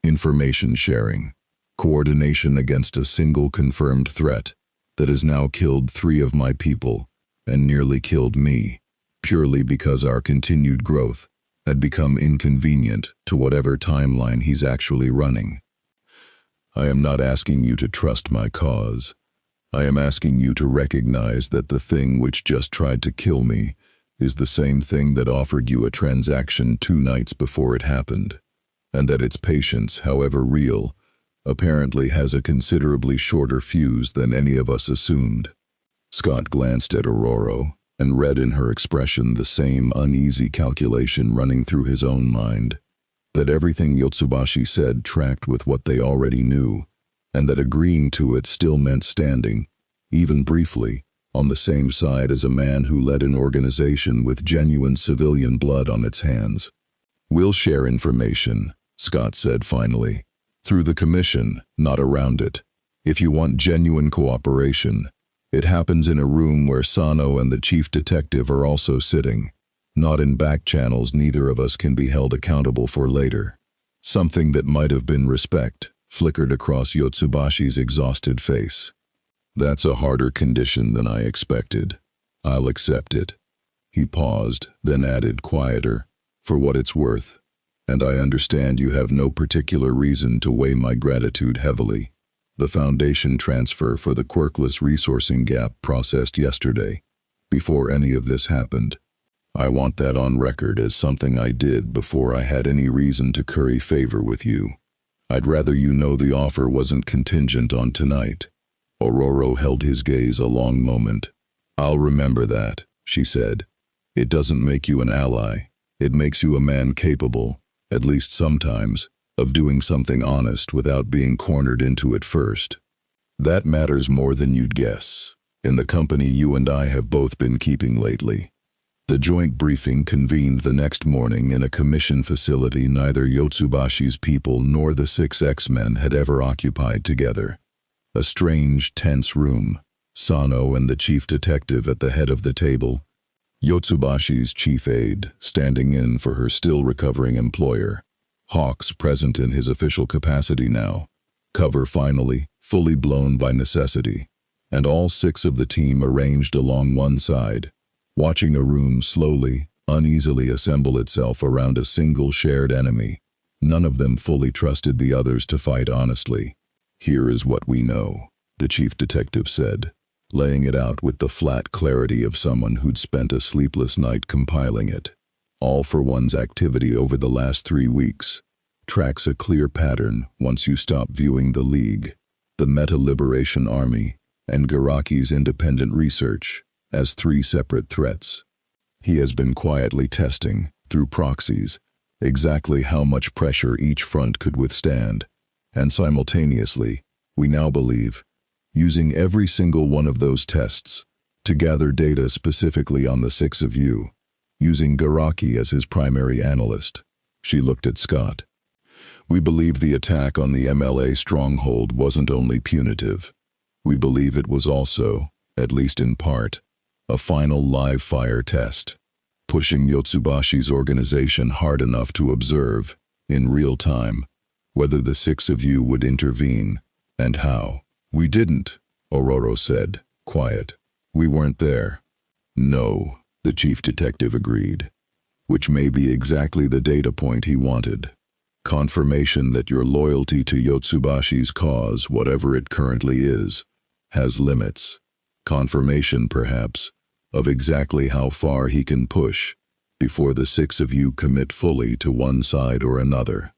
"Information sharing, coordination against a single confirmed threat that has now killed 3 of my people and nearly killed me, purely because our continued growth had become inconvenient to whatever timeline he's actually running. I am not asking you to trust my cause. I am asking you to recognize that the thing which just tried to kill me is the same thing that offered you a transaction 2 nights before it happened, and that its patience, however real, apparently has a considerably shorter fuse than any of us assumed." Scott glanced at Ororo and read in her expression the same uneasy calculation running through his own mind, that everything Yotsubashi said tracked with what they already knew, and that agreeing to it still meant standing, even briefly, on the same side as a man who led an organization with genuine civilian blood on its hands. "We'll share information," Scott said finally, "through the Commission, not around it. If you want genuine cooperation, it happens in a room where Sano and the chief detective are also sitting, not in back channels neither of us can be held accountable for later." Something that might have been respect flickered across Yotsubashi's exhausted face. "That's a harder condition than I expected. I'll accept it." He paused, then added quieter, "For what it's worth. And I understand you have no particular reason to weigh my gratitude heavily. The Foundation transfer for the quirkless resourcing gap processed yesterday, before any of this happened. I want that on record as something I did before I had any reason to curry favor with you. I'd rather you know the offer wasn't contingent on tonight." Ororo held his gaze a long moment. "I'll remember that," she said. "It doesn't make you an ally. It makes you a man capable, at least sometimes, of doing something honest without being cornered into it first. That matters more than you'd guess, in the company you and I have both been keeping lately." The joint briefing convened the next morning in a commission facility neither Yotsubashi's people nor the 6 X-Men had ever occupied together. A strange, tense room, Sano and the chief detective at the head of the table, Yotsubashi's chief aide standing in for her still-recovering employer, Hawks present in his official capacity now, cover finally, fully blown by necessity, and all 6 of the team arranged along one side, watching a room slowly, uneasily assemble itself around a single shared enemy. None of them fully trusted the others to fight honestly. "Here is what we know," the chief detective said, laying it out with the flat clarity of someone who'd spent a sleepless night compiling it. all for one's activity over the last 3 weeks, tracks a clear pattern once you stop viewing the League, the Meta-Liberation Army, and Garaki's independent research as 3 separate threats. He has been quietly testing, through proxies, exactly how much pressure each front could withstand, and simultaneously, we now believe, using every single one of those tests to gather data specifically on the 6 of you, using Garaki as his primary analyst. She looked at Scott. We believe the attack on the MLA stronghold wasn't only punitive. We believe it was also, at least in part, a final live-fire test, pushing Yotsubashi's organization hard enough to observe, in real time, whether the 6 of you would intervene, and how. We didn't, Ororo said, quiet. We weren't there. No, the chief detective agreed, which may be exactly the data point he wanted. Confirmation that your loyalty to Yotsubashi's cause, whatever it currently is, has limits. Confirmation, perhaps, of exactly how far he can push before the 6 of you commit fully to one side or another.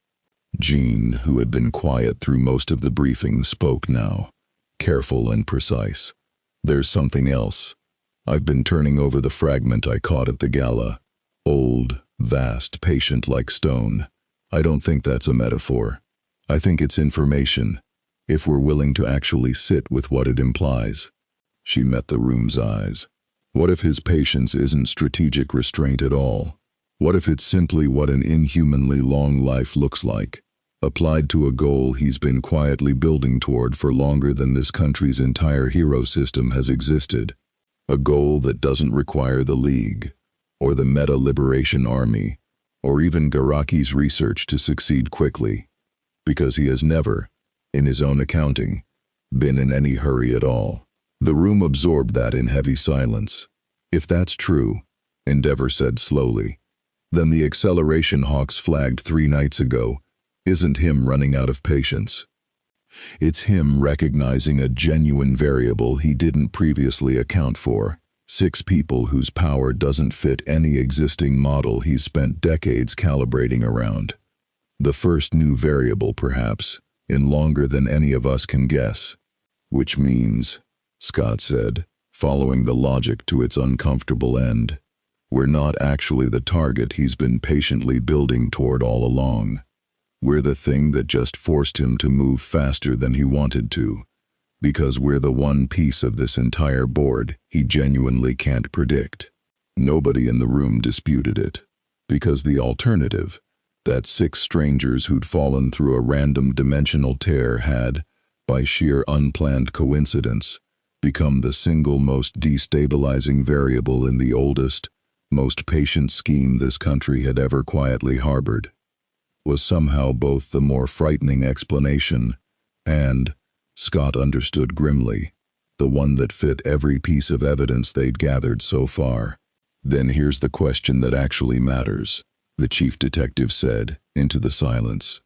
Jean, who had been quiet through most of the briefing, spoke now, careful and precise. There's something else. I've been turning over the fragment I caught at the gala. Old, vast, patient like stone. I don't think that's a metaphor. I think it's information, if we're willing to actually sit with what it implies. She met the room's eyes. What if his patience isn't strategic restraint at all? What if it's simply what an inhumanly long life looks like, applied to a goal he's been quietly building toward for longer than this country's entire hero system has existed? A goal that doesn't require the League, or the Meta-Liberation Army, or even Garaki's research to succeed quickly, because he has never, in his own accounting, been in any hurry at all. The room absorbed that in heavy silence. If that's true, Endeavor said slowly, then the acceleration Hawks flagged 3 nights ago isn't him running out of patience. It's him recognizing a genuine variable he didn't previously account for. 6 people whose power doesn't fit any existing model he's spent decades calibrating around. The first new variable, perhaps, in longer than any of us can guess. Which means, Scott said, following the logic to its uncomfortable end, we're not actually the target he's been patiently building toward all along. We're the thing that just forced him to move faster than he wanted to, because we're the one piece of this entire board he genuinely can't predict. Nobody in the room disputed it, because the alternative, that 6 strangers who'd fallen through a random dimensional tear had, by sheer unplanned coincidence, become the single most destabilizing variable in the oldest, most patient scheme this country had ever quietly harbored, was somehow both the more frightening explanation and, Scott understood grimly, the one that fit every piece of evidence they'd gathered so far. Then here's the question that actually matters, the chief detective said, into the silence.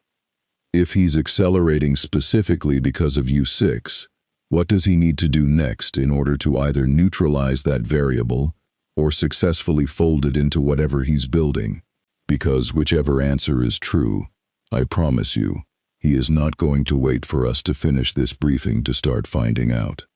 If he's accelerating specifically because of U6, what does he need to do next in order to either neutralize that variable or successfully fold it into whatever he's building? Because whichever answer is true, I promise you, he is not going to wait for us to finish this briefing to start finding out.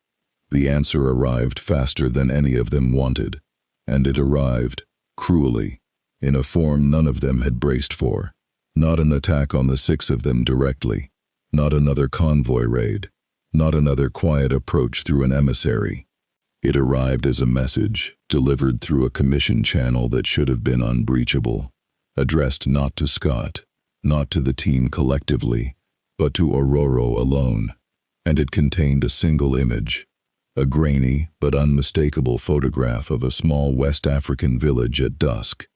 The answer arrived faster than any of them wanted, and it arrived, cruelly, in a form none of them had braced for. Not an attack on the 6 of them directly, not another convoy raid, not another quiet approach through an emissary. It arrived as a message, delivered through a commission channel that should have been unbreachable, addressed not to Scott, not to the team collectively, but to Ororo alone, and it contained a single image, a grainy but unmistakable photograph of a small West African village at dusk,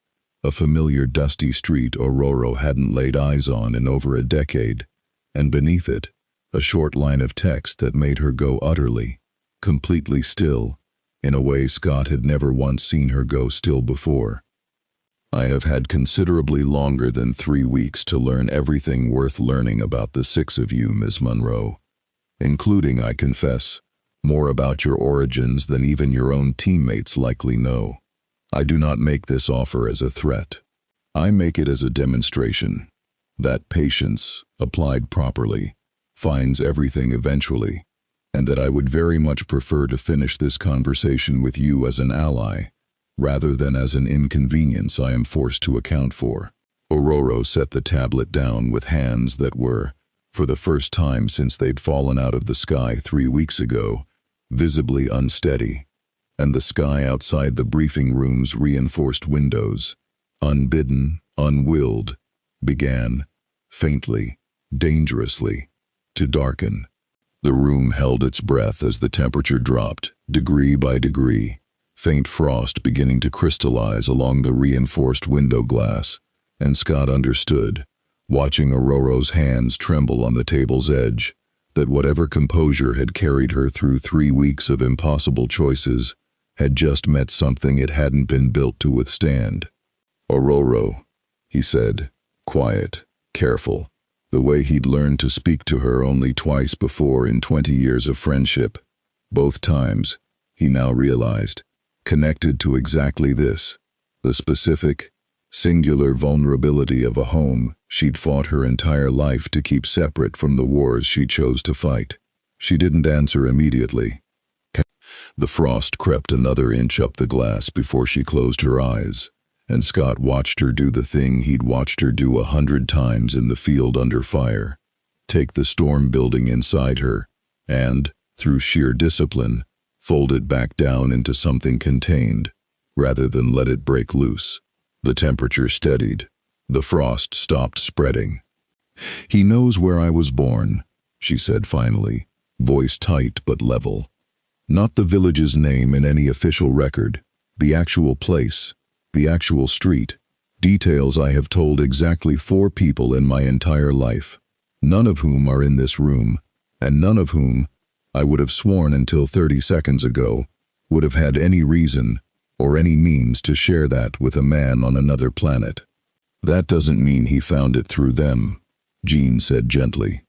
a familiar dusty street Ororo hadn't laid eyes on in over a decade, and beneath it, a short line of text that made her go utterly, completely still, in a way Scott had never once seen her go still before. I have had considerably longer than 3 weeks to learn everything worth learning about the 6 of you, Miss Monroe, including, I confess, more about your origins than even your own teammates likely know. I do not make this offer as a threat, I make it as a demonstration that patience, applied properly, finds everything eventually, and that I would very much prefer to finish this conversation with you as an ally, rather than as an inconvenience I am forced to account for. Ororo set the tablet down with hands that were, for the first time since they'd fallen out of the sky 3 weeks ago, visibly unsteady, and the sky outside the briefing room's reinforced windows, unbidden, unwilled, began, faintly, dangerously, to darken. The room held its breath as the temperature dropped, degree by degree, faint frost beginning to crystallize along the reinforced window glass, and Scott understood, watching Ororo's hands tremble on the table's edge, that whatever composure had carried her through 3 weeks of impossible choices had just met something it hadn't been built to withstand. "Ororo," he said, quiet, careful, the way he'd learned to speak to her only twice before in 20 years of friendship. Both times, he now realized, connected to exactly this, the specific, singular vulnerability of a home she'd fought her entire life to keep separate from the wars she chose to fight. She didn't answer immediately. The frost crept another inch up the glass before she closed her eyes, and Scott watched her do the thing he'd watched her do 100 times in the field under fire, take the storm building inside her, and, through sheer discipline, fold it back down into something contained, rather than let it break loose. The temperature steadied. The frost stopped spreading. "He knows where I was born," she said finally, voice tight but level. "Not the village's name in any official record, the actual place, the actual street, details I have told exactly 4 people in my entire life, none of whom are in this room, and none of whom, I would have sworn until 30 seconds ago, would have had any reason or any means to share that with a man on another planet. That doesn't mean he found it through them," Jean said gently.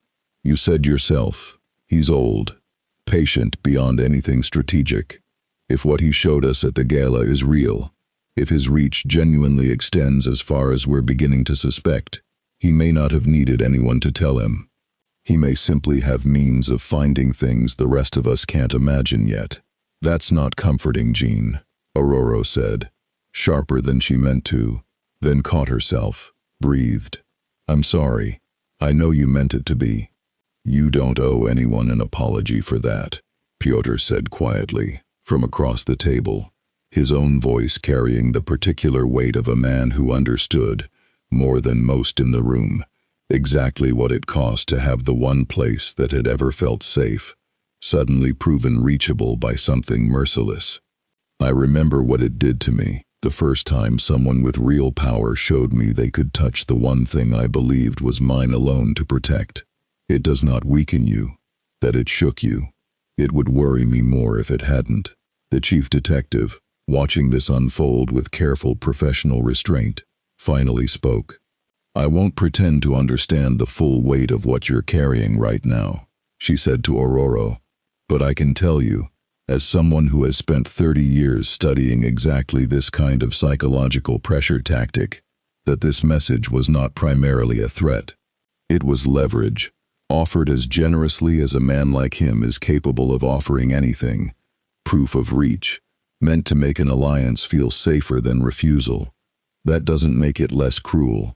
"You said yourself, he's old, patient beyond anything strategic. If what he showed us at the gala is real, if his reach genuinely extends as far as we're beginning to suspect, he may not have needed anyone to tell him. He may simply have means of finding things the rest of us can't imagine yet." "That's not comforting, Jean," Ororo said, sharper than she meant to, then caught herself, breathed. "I'm sorry. I know you meant it to be." "You don't owe anyone an apology for that," Pyotr said quietly, from across the table, his own voice carrying the particular weight of a man who understood, more than most in the room, exactly what it cost to have the one place that had ever felt safe, suddenly proven reachable by something merciless. "I remember what it did to me, the first time someone with real power showed me they could touch the one thing I believed was mine alone to protect. It does not weaken you, that it shook you. It would worry me more if it hadn't." The chief detective, watching this unfold with careful professional restraint, finally spoke. "I won't pretend to understand the full weight of what you're carrying right now," she said to Ororo, "but I can tell you, as someone who has spent 30 years studying exactly this kind of psychological pressure tactic, that this message was not primarily a threat. It was leverage, offered as generously as a man like him is capable of offering anything, proof of reach, meant to make an alliance feel safer than refusal. That doesn't make it less cruel.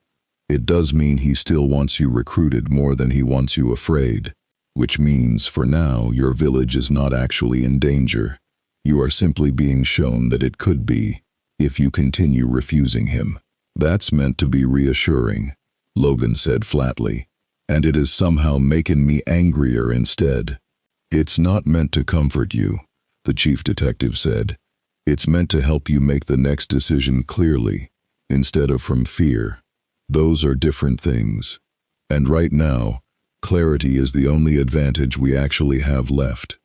It does mean he still wants you recruited more than he wants you afraid. Which means, for now, your village is not actually in danger. You are simply being shown that it could be, if you continue refusing him." "That's meant to be reassuring," Logan said flatly, "and it is somehow making me angrier instead." "It's not meant to comfort you," the chief detective said. "It's meant to help you make the next decision clearly, instead of from fear. Those are different things. And right now, clarity is the only advantage we actually have left."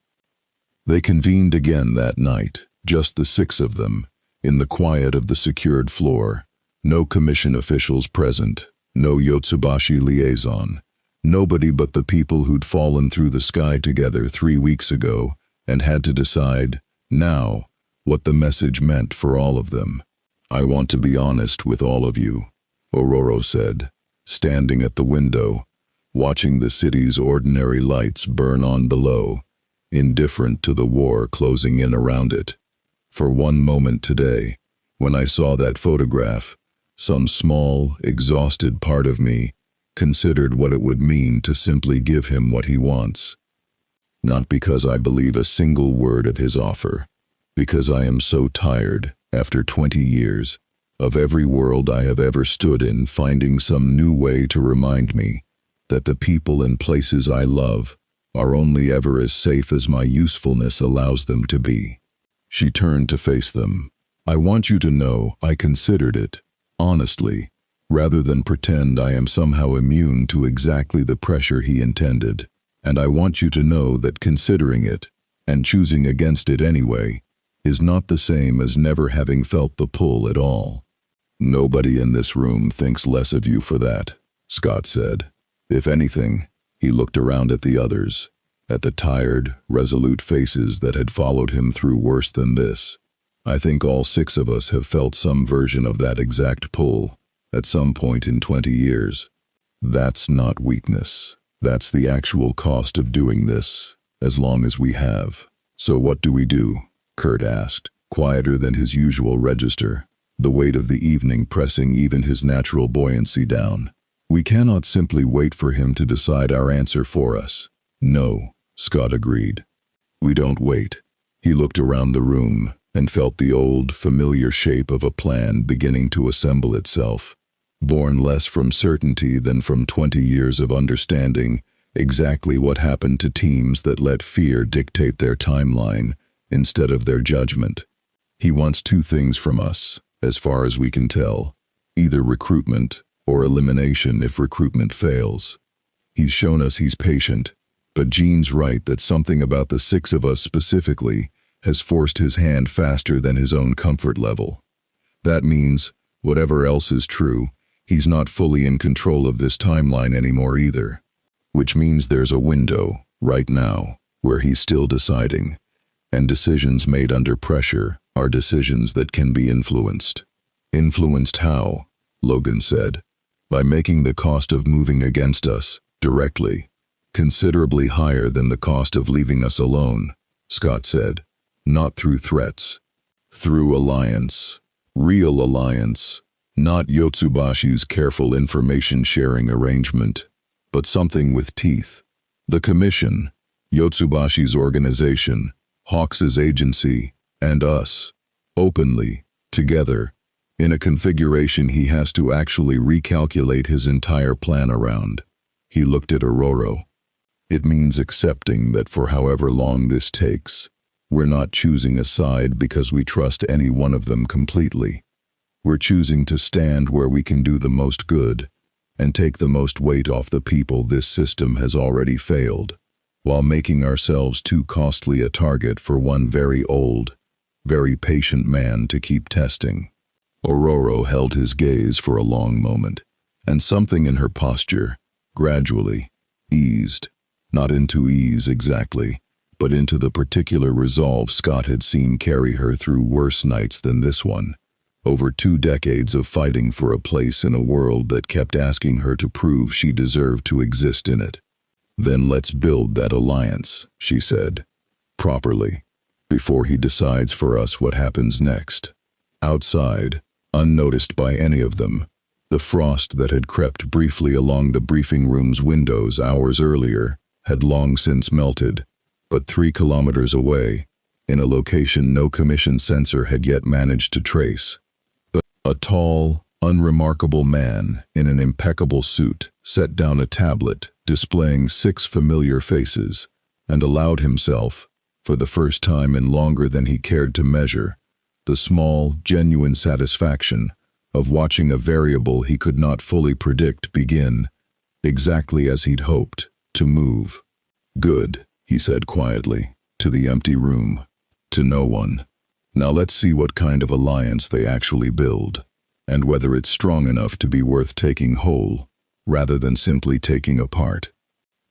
They convened again that night, just the 6 of them, in the quiet of the secured floor. No commission officials present, no Yotsubashi liaison, nobody but the people who'd fallen through the sky together 3 weeks ago and had to decide, now, what the message meant for all of them. "I want to be honest with all of you," Aurora said, standing at the window, watching the city's ordinary lights burn on below, indifferent to the war closing in around it. For one moment today, when I saw that photograph, some small, exhausted part of me considered what it would mean to simply give him what he wants. Not because I believe a single word of his offer, because I am so tired, after 20 years, of every world I have ever stood in finding some new way to remind me that the people and places I love are only ever as safe as my usefulness allows them to be. She turned to face them. I want you to know I considered it, honestly, rather than pretend I am somehow immune to exactly the pressure he intended. And I want you to know that considering it, and choosing against it anyway, is not the same as never having felt the pull at all. Nobody in this room thinks less of you for that, Scott said. If anything, he looked around at the others, at the tired, resolute faces that had followed him through worse than this. I think all 6 of us have felt some version of that exact pull, at some point in 20 years. That's not weakness. That's the actual cost of doing this, as long as we have. So what do we do? Kurt asked, quieter than his usual register, the weight of the evening pressing even his natural buoyancy down. We cannot simply wait for him to decide our answer for us. No, Scott agreed. We don't wait. He looked around the room and felt the old, familiar shape of a plan beginning to assemble itself, born less from certainty than from 20 years of understanding exactly what happened to teams that let fear dictate their timeline instead of their judgment. He wants 2 things from us, as far as we can tell, either recruitment or elimination if recruitment fails. He's shown us he's patient, but Jean's right that something about the 6 of us specifically has forced his hand faster than his own comfort level. That means, whatever else is true, he's not fully in control of this timeline anymore either. Which means there's a window, right now, where he's still deciding, and decisions made under pressure are decisions that can be influenced. Influenced how? Logan said. By making the cost of moving against us, directly, considerably higher than the cost of leaving us alone, Scott said. Not through threats. Through alliance. Real alliance. Not Yotsubashi's careful information-sharing arrangement, but something with teeth. The Commission, Yotsubashi's organization, Hawks's agency, and us, openly, together, in a configuration he has to actually recalculate his entire plan around. He looked at Aurora. It means accepting that for however long this takes, we're not choosing a side because we trust any one of them completely. We're choosing to stand where we can do the most good and take the most weight off the people this system has already failed, while making ourselves too costly a target for one very old, very patient man to keep testing. Aurora held his gaze for a long moment, and something in her posture, gradually, eased, not into ease exactly, but into the particular resolve Scott had seen carry her through worse nights than this one, over 2 decades of fighting for a place in a world that kept asking her to prove she deserved to exist in it. Then let's build that alliance, she said, properly, before he decides for us what happens next. Outside, unnoticed by any of them, the frost that had crept briefly along the briefing room's windows hours earlier had long since melted, but 3 kilometers away, in a location no commission sensor had yet managed to trace, a tall, unremarkable man in an impeccable suit set down a tablet displaying 6 familiar faces and allowed himself, for the first time in longer than he cared to measure, the small, genuine satisfaction of watching a variable he could not fully predict begin, exactly as he'd hoped, to move. Good, he said quietly, to the empty room, to no one. Now let's see what kind of alliance they actually build, and whether it's strong enough to be worth taking whole, rather than simply taking apart.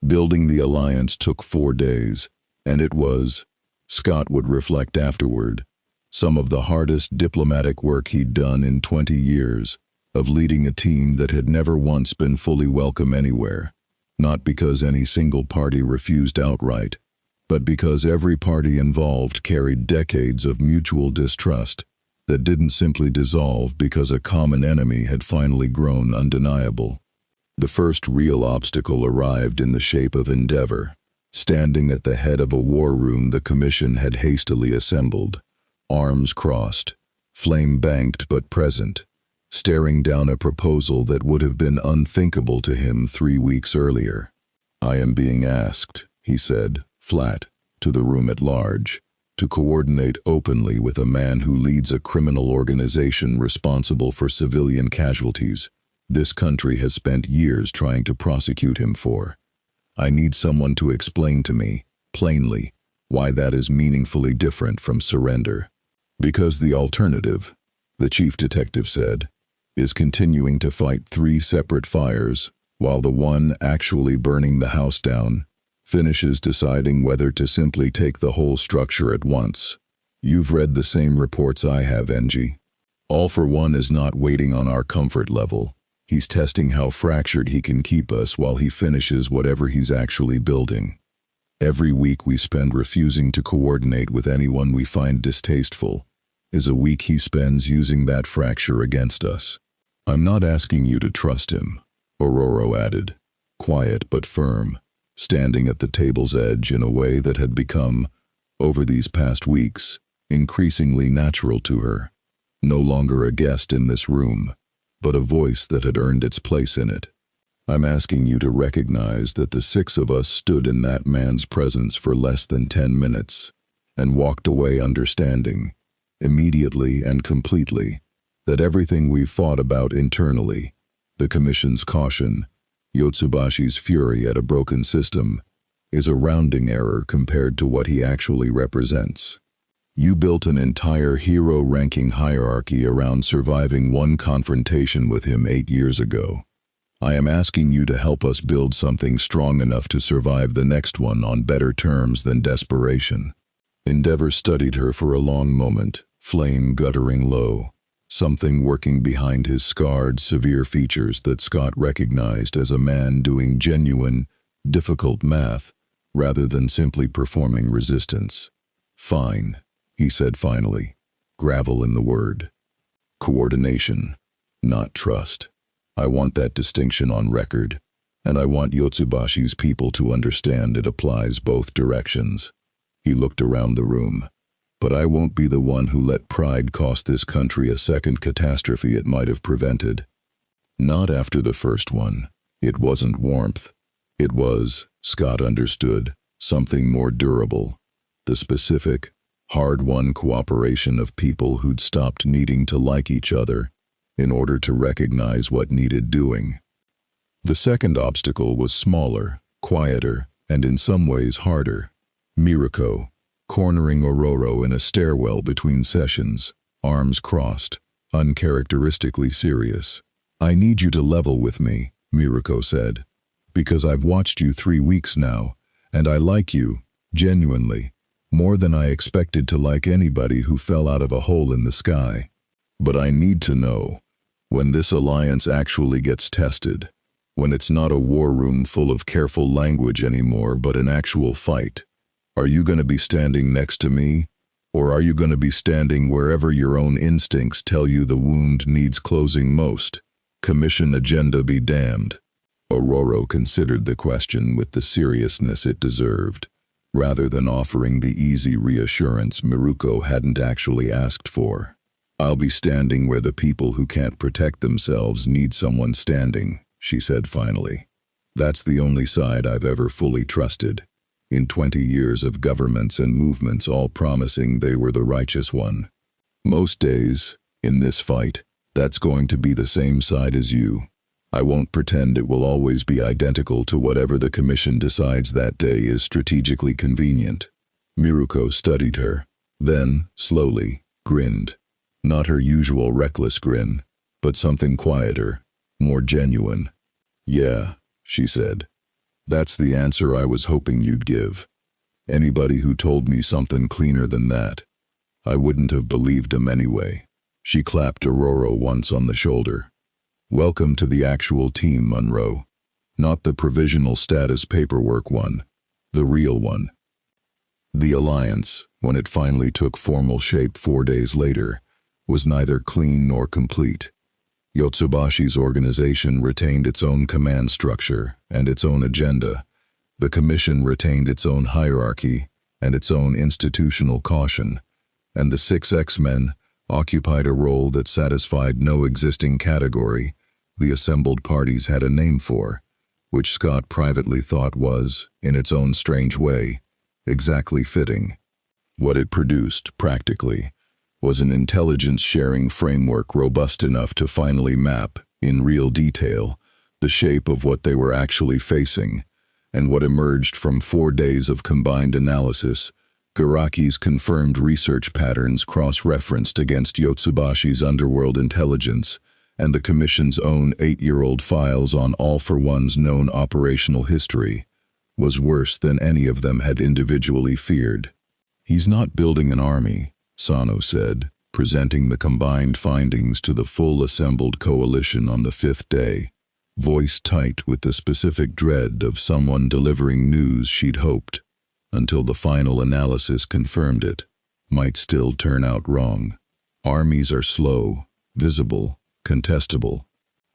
Building the alliance took 4 days, and it was, Scott would reflect afterward, some of the hardest diplomatic work he'd done in 20 years, of leading a team that had never once been fully welcome anywhere, not because any single party refused outright, but because every party involved carried decades of mutual distrust that didn't simply dissolve because a common enemy had finally grown undeniable. The first real obstacle arrived in the shape of Endeavor, standing at the head of a war room the Commission had hastily assembled, arms crossed, flame-banked but present, staring down a proposal that would have been unthinkable to him 3 weeks earlier. "I am being asked," he said, flat, to the room at large, "to coordinate openly with a man who leads a criminal organization responsible for civilian casualties this country has spent years trying to prosecute him for. I need someone to explain to me, plainly, why that is meaningfully different from surrender. Because the alternative," the chief detective said, "is continuing to fight 3 separate fires, while the one actually burning the house down finishes deciding whether to simply take the whole structure at once. You've read the same reports I have, NG. All for One is not waiting on our comfort level. He's testing how fractured he can keep us while he finishes whatever he's actually building. Every week we spend refusing to coordinate with anyone we find distasteful is a week he spends using that fracture against us. I'm not asking you to trust him," Ororo added, quiet but firm, standing at the table's edge in a way that had become, over these past weeks, increasingly natural to her. No longer a guest in this room, but a voice that had earned its place in it. "I'm asking you to recognize that the 6 of us stood in that man's presence for less than 10 minutes and walked away understanding, immediately and completely, that everything we've fought about internally, the Commission's caution, Yotsubashi's fury at a broken system, is a rounding error compared to what he actually represents. You built an entire hero-ranking hierarchy around surviving one confrontation with him 8 years ago. I am asking you to help us build something strong enough to survive the next one on better terms than desperation." Endeavor studied her for a long moment, flame guttering low, something working behind his scarred, severe features that Scott recognized as a man doing genuine, difficult math rather than simply performing resistance. "Fine," he said finally, gravel in the word. "Coordination, not trust. I want that distinction on record, and I want Yotsubashi's people to understand it applies both directions." He looked around the room. "But I won't be the one who let pride cost this country a second catastrophe it might have prevented. Not after the first one. It wasn't warmth. It was," Scott understood, "something more durable. The specific, hard-won cooperation of people who'd stopped needing to like each other in order to recognize what needed doing." The second obstacle was smaller, quieter, and in some ways harder. Miruko, cornering Ororo in a stairwell between sessions, arms crossed, uncharacteristically serious. "I need you to level with me," Miruko said, "because I've watched you 3 weeks now, and I like you, genuinely, more than I expected to like anybody who fell out of a hole in the sky. But I need to know, when this alliance actually gets tested, when it's not a war room full of careful language anymore but an actual fight, are you going to be standing next to me, or are you going to be standing wherever your own instincts tell you the wound needs closing most? Commission agenda be damned." Ororo considered the question with the seriousness it deserved, rather than offering the easy reassurance Miruko hadn't actually asked for. "I'll be standing where the people who can't protect themselves need someone standing," she said finally. "That's the only side I've ever fully trusted, in 20 years of governments and movements all promising they were the righteous one. Most days, in this fight, that's going to be the same side as you. I won't pretend it will always be identical to whatever the Commission decides that day is strategically convenient." Miruko studied her, then, slowly, grinned. Not her usual reckless grin, but something quieter, more genuine. "Yeah," she said. "That's the answer I was hoping you'd give. Anybody who told me something cleaner than that, I wouldn't have believed him anyway." She clapped Ororo once on the shoulder. Welcome to the actual team, Monroe. Not the provisional status paperwork one, the real one. The alliance, when it finally took formal shape 4 days later, was neither clean nor complete. Yotsubashi's organization retained its own command structure and its own agenda. The commission retained its own hierarchy and its own institutional caution, and the 6 X-Men occupied a role that satisfied no existing category the assembled parties had a name for, which Scott privately thought was, in its own strange way, exactly fitting. What it produced, practically, was an intelligence-sharing framework robust enough to finally map, in real detail, the shape of what they were actually facing, and what emerged from 4 days of combined analysis. Garaki's confirmed research patterns cross-referenced against Yotsubashi's underworld intelligence and the Commission's own 8-year-old files on All for One's known operational history, was worse than any of them had individually feared. "He's not building an army," Sano said, presenting the combined findings to the full assembled coalition on the 5th day, voice tight with the specific dread of someone delivering news she'd hoped, until the final analysis confirmed it, might still turn out wrong. "Armies are slow, visible, contestable.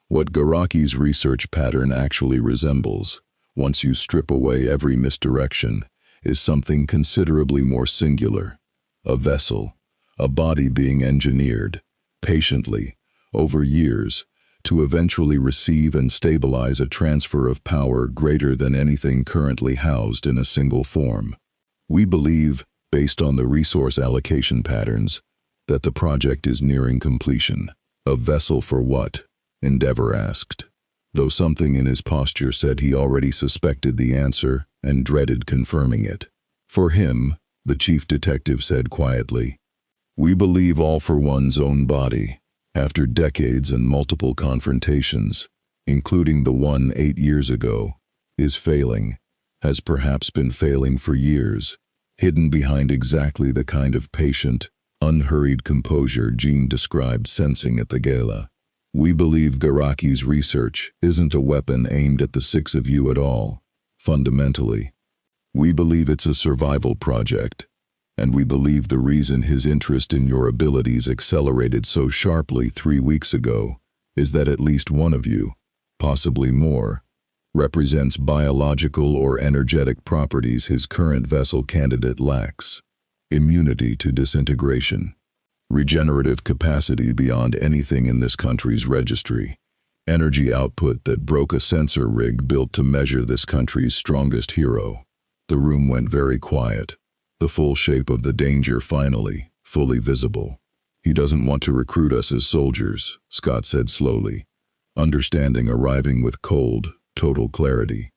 What Garaki's research pattern actually resembles, once you strip away every misdirection, is something considerably more singular. A vessel, a body being engineered, patiently, over years, to eventually receive and stabilize a transfer of power greater than anything currently housed in a single form. We believe, based on the resource allocation patterns, that the project is nearing completion." "A vessel for what?" Endeavor asked, though something in his posture said he already suspected the answer and dreaded confirming it. "For him," the chief detective said quietly, "we believe All for One's own body, after decades and multiple confrontations, including the one 8 years ago, is failing, has perhaps been failing for years, hidden behind exactly the kind of patient, unhurried composure Jean described sensing at the gala. We believe Garaki's research isn't a weapon aimed at the 6 of you at all, fundamentally. We believe it's a survival project, and we believe the reason his interest in your abilities accelerated so sharply 3 weeks ago is that at least one of you, possibly more, represents biological or energetic properties his current vessel candidate lacks. Immunity to disintegration, regenerative capacity beyond anything in this country's registry, energy output that broke a sensor rig built to measure this country's strongest hero." The room went very quiet, the full shape of the danger finally, fully visible. "He doesn't want to recruit us as soldiers," Scott said slowly, understanding arriving with cold, total clarity.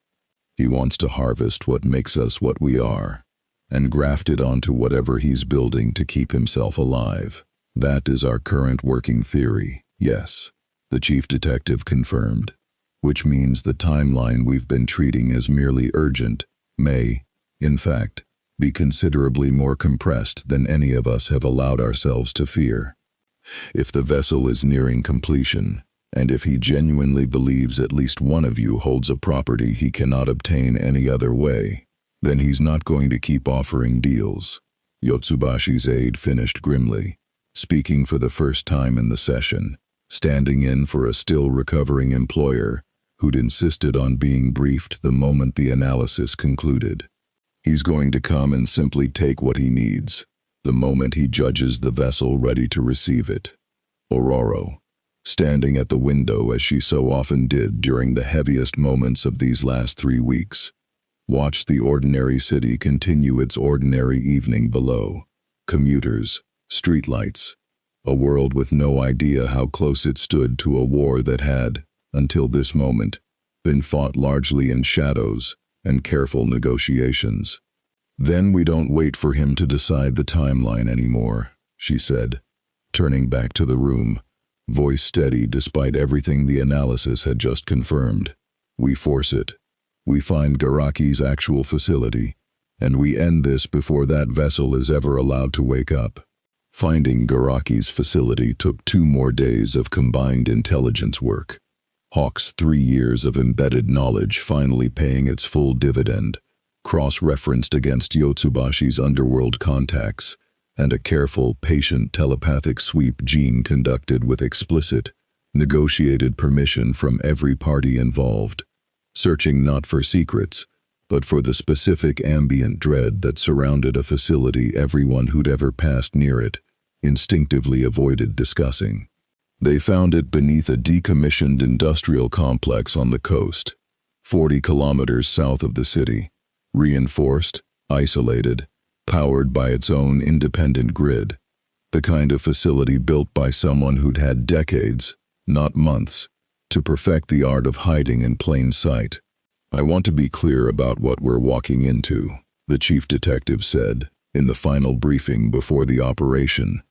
"He wants to harvest what makes us what we are, and graft it onto whatever he's building to keep himself alive. That is our current working theory, yes," the chief detective confirmed, "which means the timeline we've been treating as merely urgent may, in fact, be considerably more compressed than any of us have allowed ourselves to fear. If the vessel is nearing completion, and if he genuinely believes at least one of you holds a property he cannot obtain any other way, then he's not going to keep offering deals." Yotsubashi's aide finished grimly, speaking for the first time in the session, standing in for a still-recovering employer who'd insisted on being briefed the moment the analysis concluded. "He's going to come and simply take what he needs, the moment he judges the vessel ready to receive it." Ororo, standing at the window as she so often did during the heaviest moments of these last 3 weeks, watched the ordinary city continue its ordinary evening below. Commuters, streetlights, a world with no idea how close it stood to a war that had, until this moment, been fought largely in shadows and careful negotiations. "Then we don't wait for him to decide the timeline anymore," she said, turning back to the room, voice steady despite everything the analysis had just confirmed. "We force it. We find Garaki's actual facility, and we end this before that vessel is ever allowed to wake up." Finding Garaki's facility took 2 more days of combined intelligence work. Hawk's 3 years of embedded knowledge finally paying its full dividend, cross-referenced against Yotsubashi's underworld contacts, and a careful, patient telepathic sweep Jean conducted with explicit, negotiated permission from every party involved, searching not for secrets, but for the specific ambient dread that surrounded a facility everyone who'd ever passed near it instinctively avoided discussing. They found it beneath a decommissioned industrial complex on the coast, 40 kilometers south of the city, reinforced, isolated, powered by its own independent grid, the kind of facility built by someone who'd had decades, not months, to perfect the art of hiding in plain sight. "I want to be clear about what we're walking into," the chief detective said, in the final briefing before the operation.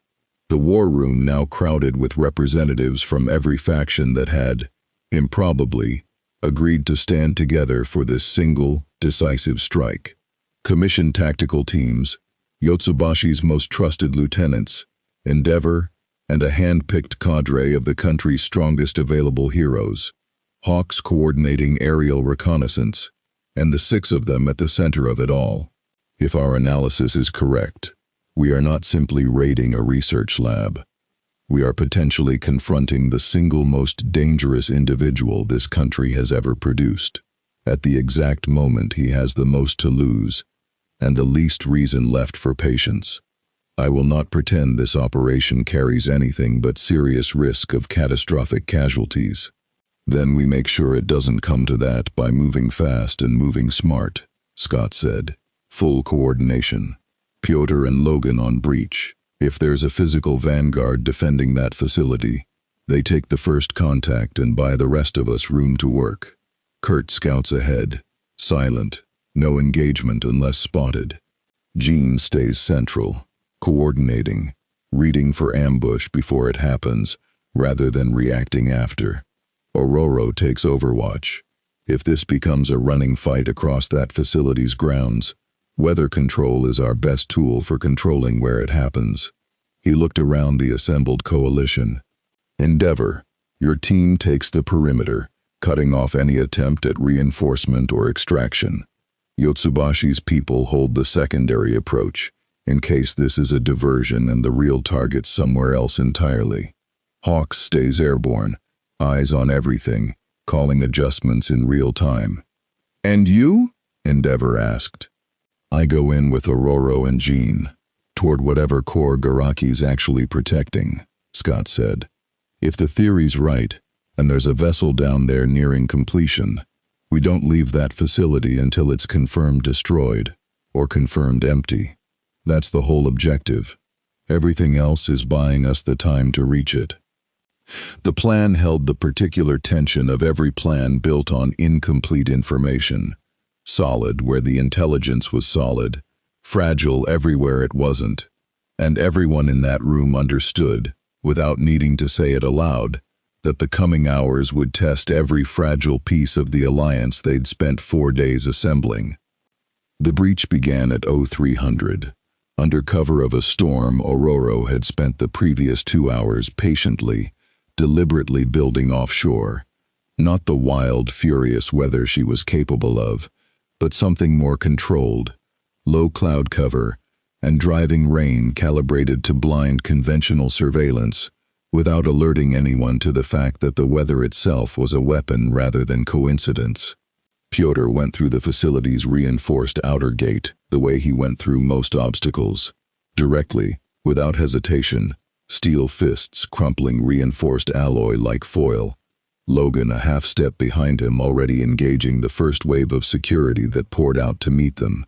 The war room now crowded with representatives from every faction that had, improbably, agreed to stand together for this single, decisive strike. Commissioned tactical teams, Yotsubashi's most trusted lieutenants, Endeavor, and a hand-picked cadre of the country's strongest available heroes, Hawks coordinating aerial reconnaissance, and the 6 of them at the center of it all. If our analysis is correct, we are not simply raiding a research lab. We are potentially confronting the single most dangerous individual this country has ever produced, at the exact moment he has the most to lose, and the least reason left for patience. I will not pretend this operation carries anything but serious risk of catastrophic casualties. Then we make sure it doesn't come to that by moving fast and moving smart, Scott said. Full coordination. Piotr and Logan on breach. If there's a physical vanguard defending that facility, they take the first contact and buy the rest of us room to work. Kurt scouts ahead, silent, no engagement unless spotted. Jean stays central, coordinating, reading for ambush before it happens, rather than reacting after. Ororo takes overwatch. If this becomes a running fight across that facility's grounds, weather control is our best tool for controlling where it happens. He looked around the assembled coalition. Endeavor, your team takes the perimeter, cutting off any attempt at reinforcement or extraction. Yotsubashi's people hold the secondary approach, in case this is a diversion and the real target's somewhere else entirely. Hawks stays airborne, eyes on everything, calling adjustments in real time. "And you?" Endeavor asked. "I go in with Ororo and Jean, toward whatever core Garaki's actually protecting," Scott said. "If the theory's right, and there's a vessel down there nearing completion, we don't leave that facility until it's confirmed destroyed, or confirmed empty. That's the whole objective. Everything else is buying us the time to reach it." The plan held the particular tension of every plan built on incomplete information. Solid where the intelligence was solid, fragile everywhere it wasn't, and everyone in that room understood, without needing to say it aloud, that the coming hours would test every fragile piece of the alliance they'd spent 4 days assembling. The breach began at 0300. Under cover of a storm, Ororo had spent the previous 2 hours patiently, deliberately building offshore. Not the wild, furious weather she was capable of, but something more controlled, low cloud cover, and driving rain calibrated to blind conventional surveillance, without alerting anyone to the fact that the weather itself was a weapon rather than coincidence. Piotr went through the facility's reinforced outer gate the way he went through most obstacles, directly, without hesitation, steel fists crumpling reinforced alloy like foil. Logan a half step behind him, already engaging the first wave of security that poured out to meet them.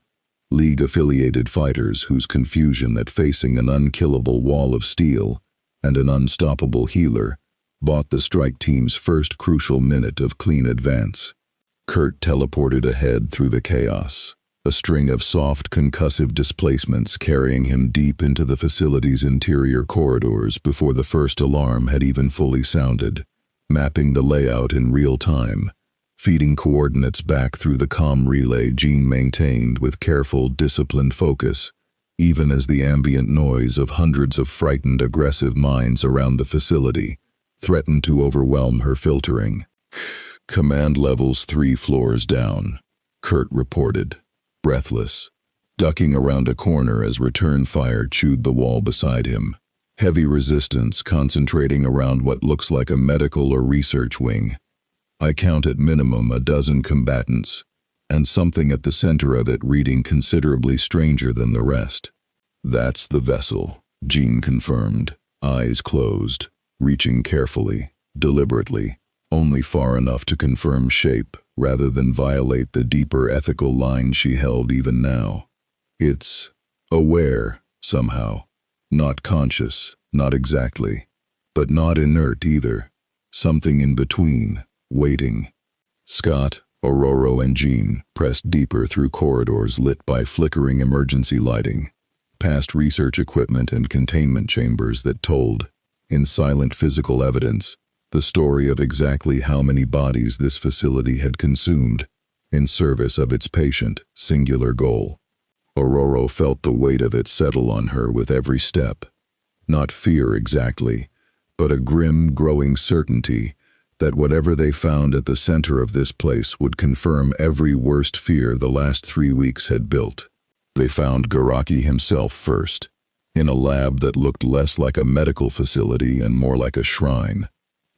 League-affiliated fighters whose confusion at facing an unkillable wall of steel and an unstoppable healer bought the strike team's first crucial minute of clean advance. Kurt teleported ahead through the chaos, a string of soft concussive displacements carrying him deep into the facility's interior corridors before the first alarm had even fully sounded, mapping the layout in real time, feeding coordinates back through the comm relay Jean maintained with careful, disciplined focus, even as the ambient noise of hundreds of frightened, aggressive minds around the facility threatened to overwhelm her filtering. Command levels 3 floors down, Kurt reported, breathless, ducking around a corner as return fire chewed the wall beside him. Heavy resistance concentrating around what looks like a medical or research wing. I count at minimum a dozen combatants, and something at the center of it reading considerably stranger than the rest. That's the vessel, Jean confirmed, eyes closed, reaching carefully, deliberately, only far enough to confirm shape rather than violate the deeper ethical line she held even now. It's aware, somehow. Not conscious, not exactly, but not inert either. Something in between, waiting. Scott, Aurora and Jean pressed deeper through corridors lit by flickering emergency lighting, past research equipment and containment chambers that told, in silent physical evidence, the story of exactly how many bodies this facility had consumed in service of its patient, singular goal. Aurora felt the weight of it settle on her with every step. Not fear exactly, but a grim, growing certainty that whatever they found at the center of this place would confirm every worst fear the last 3 weeks had built. They found Garaki himself first, in a lab that looked less like a medical facility and more like a shrine.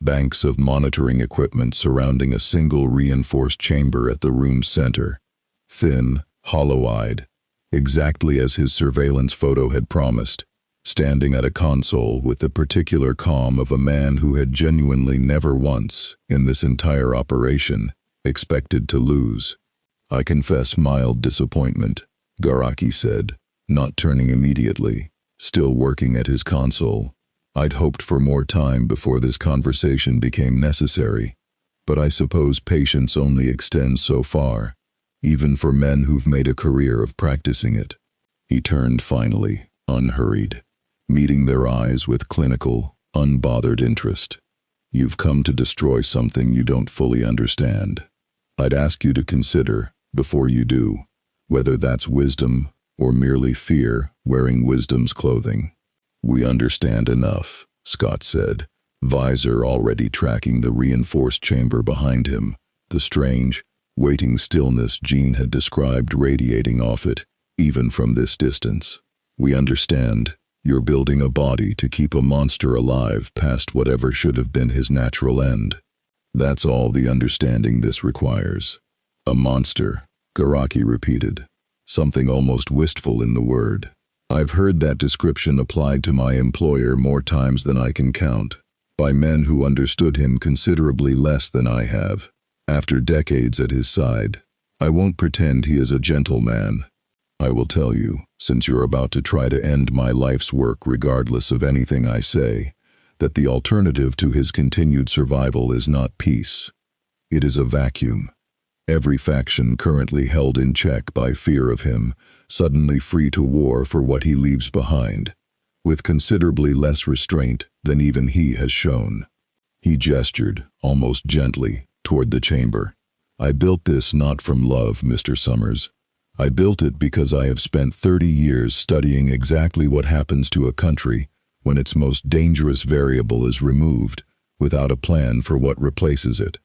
Banks of monitoring equipment surrounding a single reinforced chamber at the room's center. Thin, hollow-eyed, exactly as his surveillance photo had promised, standing at a console with the particular calm of a man who had genuinely never once, in this entire operation, expected to lose. I confess mild disappointment, Garaki said, not turning immediately, still working at his console. I'd hoped for more time before this conversation became necessary, but I suppose patience only extends so far, even for men who've made a career of practicing it. He turned finally, unhurried, meeting their eyes with clinical, unbothered interest. You've come to destroy something you don't fully understand. I'd ask you to consider, before you do, whether that's wisdom or merely fear wearing wisdom's clothing. We understand enough, Scott said, visor already tracking the reinforced chamber behind him, the strange, waiting stillness Jean had described radiating off it, even from this distance. We understand you're building a body to keep a monster alive past whatever should have been his natural end. That's all the understanding this requires. A monster, Garaki repeated, something almost wistful in the word. I've heard that description applied to my employer more times than I can count, by men who understood him considerably less than I have. After decades at his side, I won't pretend he is a gentleman. I will tell you, since you're about to try to end my life's work regardless of anything I say, that the alternative to his continued survival is not peace. It is a vacuum. Every faction currently held in check by fear of him, suddenly free to war for what he leaves behind, with considerably less restraint than even he has shown. He gestured, almost gently, toward the chamber. I built this not from love, Mr. Summers. I built it because I have spent 30 years studying exactly what happens to a country when its most dangerous variable is removed, without a plan for what replaces it.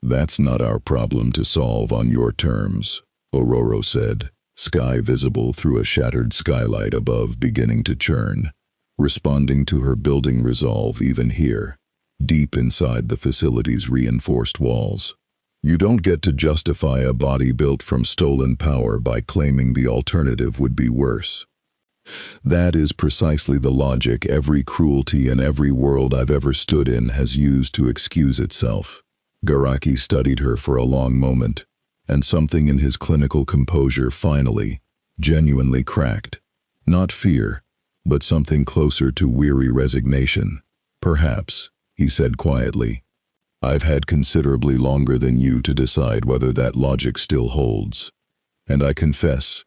That's not our problem to solve on your terms, Aurora said, sky visible through a shattered skylight above beginning to churn, responding to her building resolve even here, deep inside the facility's reinforced walls. You don't get to justify a body built from stolen power by claiming the alternative would be worse. That is precisely the logic every cruelty in every world I've ever stood in has used to excuse itself. Garaki studied her for a long moment, and something in his clinical composure finally, genuinely cracked. Not fear, but something closer to weary resignation. Perhaps, he said quietly. I've had considerably longer than you to decide whether that logic still holds. And I confess,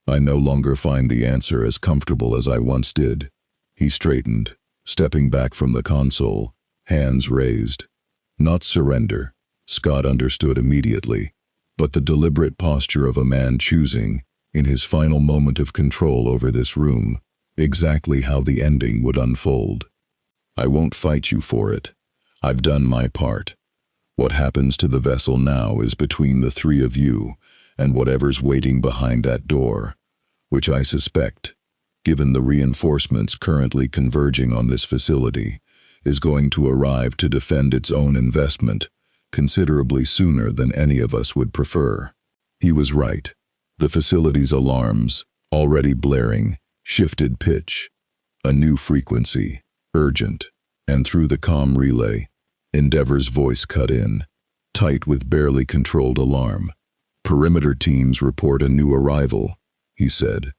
I no longer find the answer as comfortable as I once did. He straightened, stepping back from the console, hands raised. Not surrender, Scott understood immediately, but the deliberate posture of a man choosing, in his final moment of control over this room, exactly how the ending would unfold. I won't fight you for it. I've done my part. What happens to the vessel now is between the three of you and whatever's waiting behind that door, which I suspect, given the reinforcements currently converging on this facility, is going to arrive to defend its own investment considerably sooner than any of us would prefer. He was right. The facility's alarms, already blaring, shifted pitch. A new frequency, urgent, and through the comm relay, Endeavor's voice cut in, tight with barely controlled alarm. "Perimeter teams report a new arrival," he said.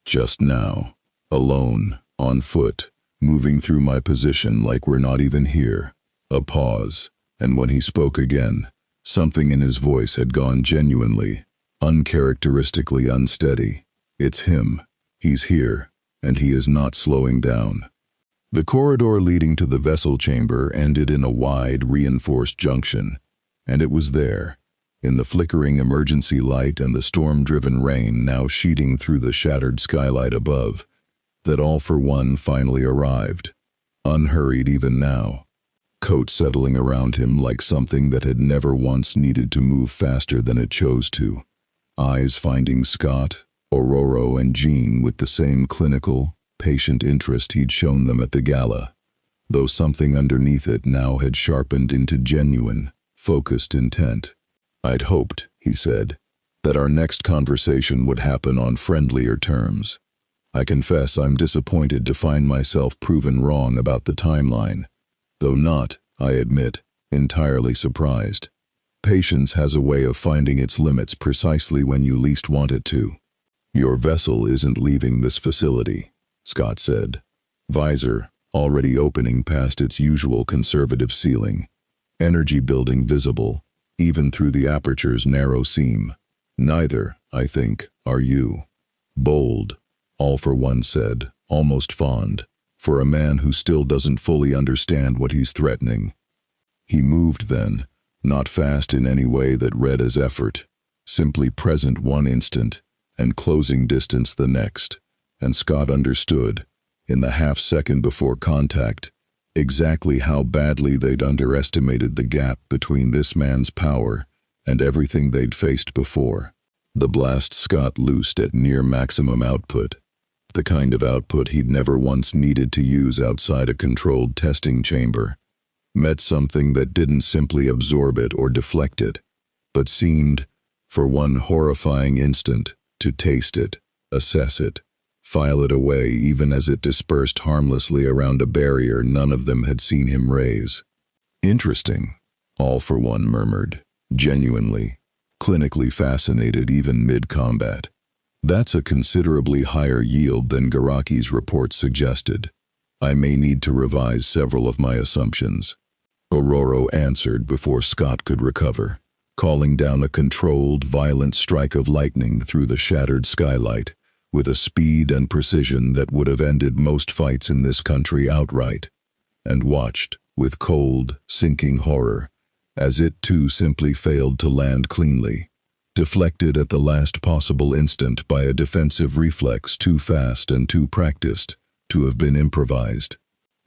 "Just now. Alone, on foot, moving through my position like we're not even here." A pause, and when he spoke again, something in his voice had gone genuinely, uncharacteristically unsteady. "It's him. He's here, and he is not slowing down." The corridor leading to the vessel chamber ended in a wide, reinforced junction, and it was there, in the flickering emergency light and the storm-driven rain now sheeting through the shattered skylight above, that All for One finally arrived, unhurried even now, coat settling around him like something that had never once needed to move faster than it chose to, eyes finding Scott, Aurora, and Jean with the same clinical, patient interest he'd shown them at the gala, though something underneath it now had sharpened into genuine, focused intent. "I'd hoped," he said, "that our next conversation would happen on friendlier terms. I confess I'm disappointed to find myself proven wrong about the timeline, though not, I admit, entirely surprised. Patience has a way of finding its limits precisely when you least want it to." "Your vessel isn't leaving this facility," Scott said, visor already opening past its usual conservative ceiling, energy building visible, even through the aperture's narrow seam. "Neither, I think, are you." "Bold," All for One said, almost fond, for a man who still doesn't fully understand what he's threatening. He moved then, not fast in any way that read as effort, simply present one instant and closing distance the next, and Scott understood, in the half-second before contact, exactly how badly they'd underestimated the gap between this man's power and everything they'd faced before. The blast Scott loosed at near maximum output, the kind of output he'd never once needed to use outside a controlled testing chamber, met something that didn't simply absorb it or deflect it, but seemed, for one horrifying instant, to taste it, assess it, file it away even as it dispersed harmlessly around a barrier none of them had seen him raise. "Interesting," All for One murmured, genuinely, clinically fascinated even mid-combat. "That's a considerably higher yield than Garaki's report suggested. I may need to revise several of my assumptions." Aurora answered before Scott could recover, calling down a controlled, violent strike of lightning through the shattered skylight, with a speed and precision that would have ended most fights in this country outright, and watched, with cold, sinking horror, as it too simply failed to land cleanly, deflected at the last possible instant by a defensive reflex too fast and too practiced to have been improvised.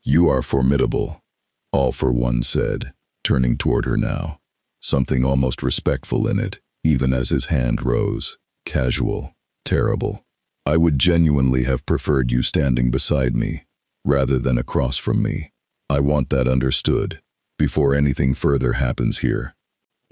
"You are formidable," All for One said, turning toward her now, something almost respectful in it, even as his hand rose, casual, terrible. "I would genuinely have preferred you standing beside me, rather than across from me. I want that understood, before anything further happens here."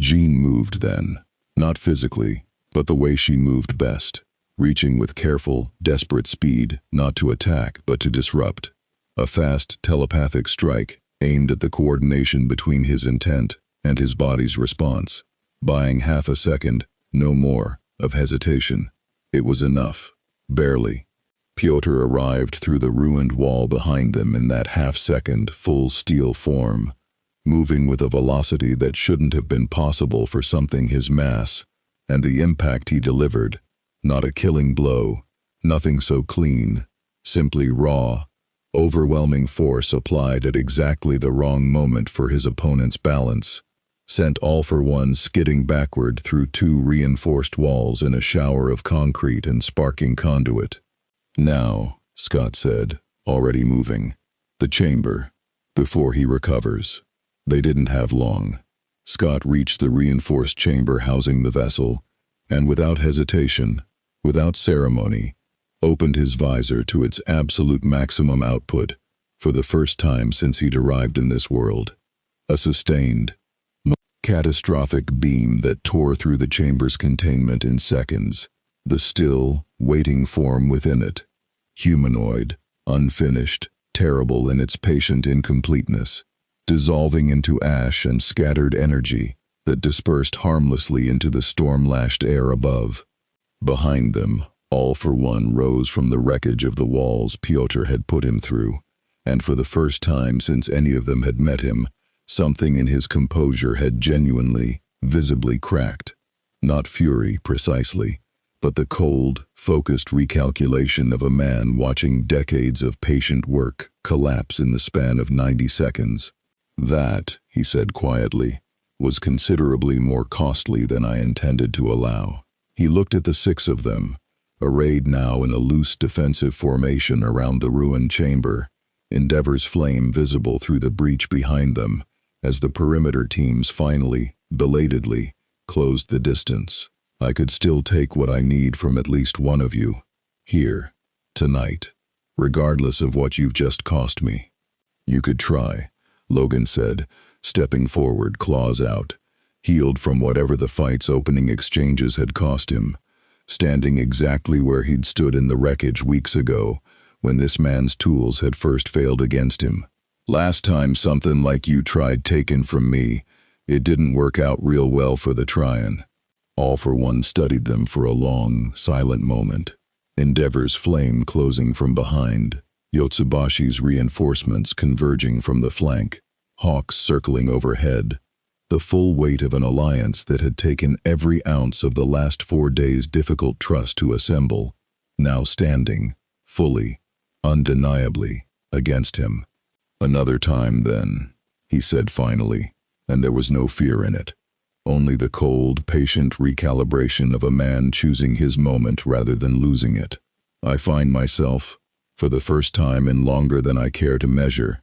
Jean moved then, not physically, but the way she moved best, reaching with careful, desperate speed, not to attack, but to disrupt. A fast, telepathic strike, aimed at the coordination between his intent and his body's response, buying half a second, no more, of hesitation. It was enough. Barely. Piotr arrived through the ruined wall behind them in that half-second, full steel form, moving with a velocity that shouldn't have been possible for something his mass, and the impact he delivered, not a killing blow, nothing so clean, simply raw, overwhelming force applied at exactly the wrong moment for his opponent's balance, sent All for One skidding backward through two reinforced walls in a shower of concrete and sparking conduit. "Now," Scott said, already moving, "the chamber, before he recovers." They didn't have long. Scott reached the reinforced chamber housing the vessel, and without hesitation, without ceremony, opened his visor to its absolute maximum output for the first time since he'd arrived in this world. A sustained, catastrophic beam that tore through the chamber's containment in seconds. The still, waiting form within it, humanoid, unfinished, terrible in its patient incompleteness, dissolving into ash and scattered energy that dispersed harmlessly into the storm-lashed air above. Behind them, All for One rose from the wreckage of the walls Piotr had put him through, and for the first time since any of them had met him, something in his composure had genuinely, visibly cracked. Not fury, precisely, but the cold, focused recalculation of a man watching decades of patient work collapse in the span of 90 seconds. That, he said quietly, was considerably more costly than I intended to allow. He looked at the 6 of them, arrayed now in a loose defensive formation around the ruined chamber, Endeavor's flame visible through the breach behind them as the perimeter teams finally, belatedly, closed the distance. I could still take what I need from at least one of you, here, tonight, regardless of what you've just cost me. You could try, Logan said, stepping forward, claws out, healed from whatever the fight's opening exchanges had cost him, standing exactly where he'd stood in the wreckage weeks ago, when this man's tools had first failed against him. Last time something like you tried taken from me, it didn't work out real well for the Tryon. All for One studied them for a long, silent moment. Endeavor's flame closing from behind, Yotsubashi's reinforcements converging from the flank, hawks circling overhead, the full weight of an alliance that had taken every ounce of the last 4 days' difficult trust to assemble, now standing, fully, undeniably, against him. Another time, then, he said finally, and there was no fear in it. Only the cold, patient recalibration of a man choosing his moment rather than losing it. I find myself, for the first time in longer than I care to measure,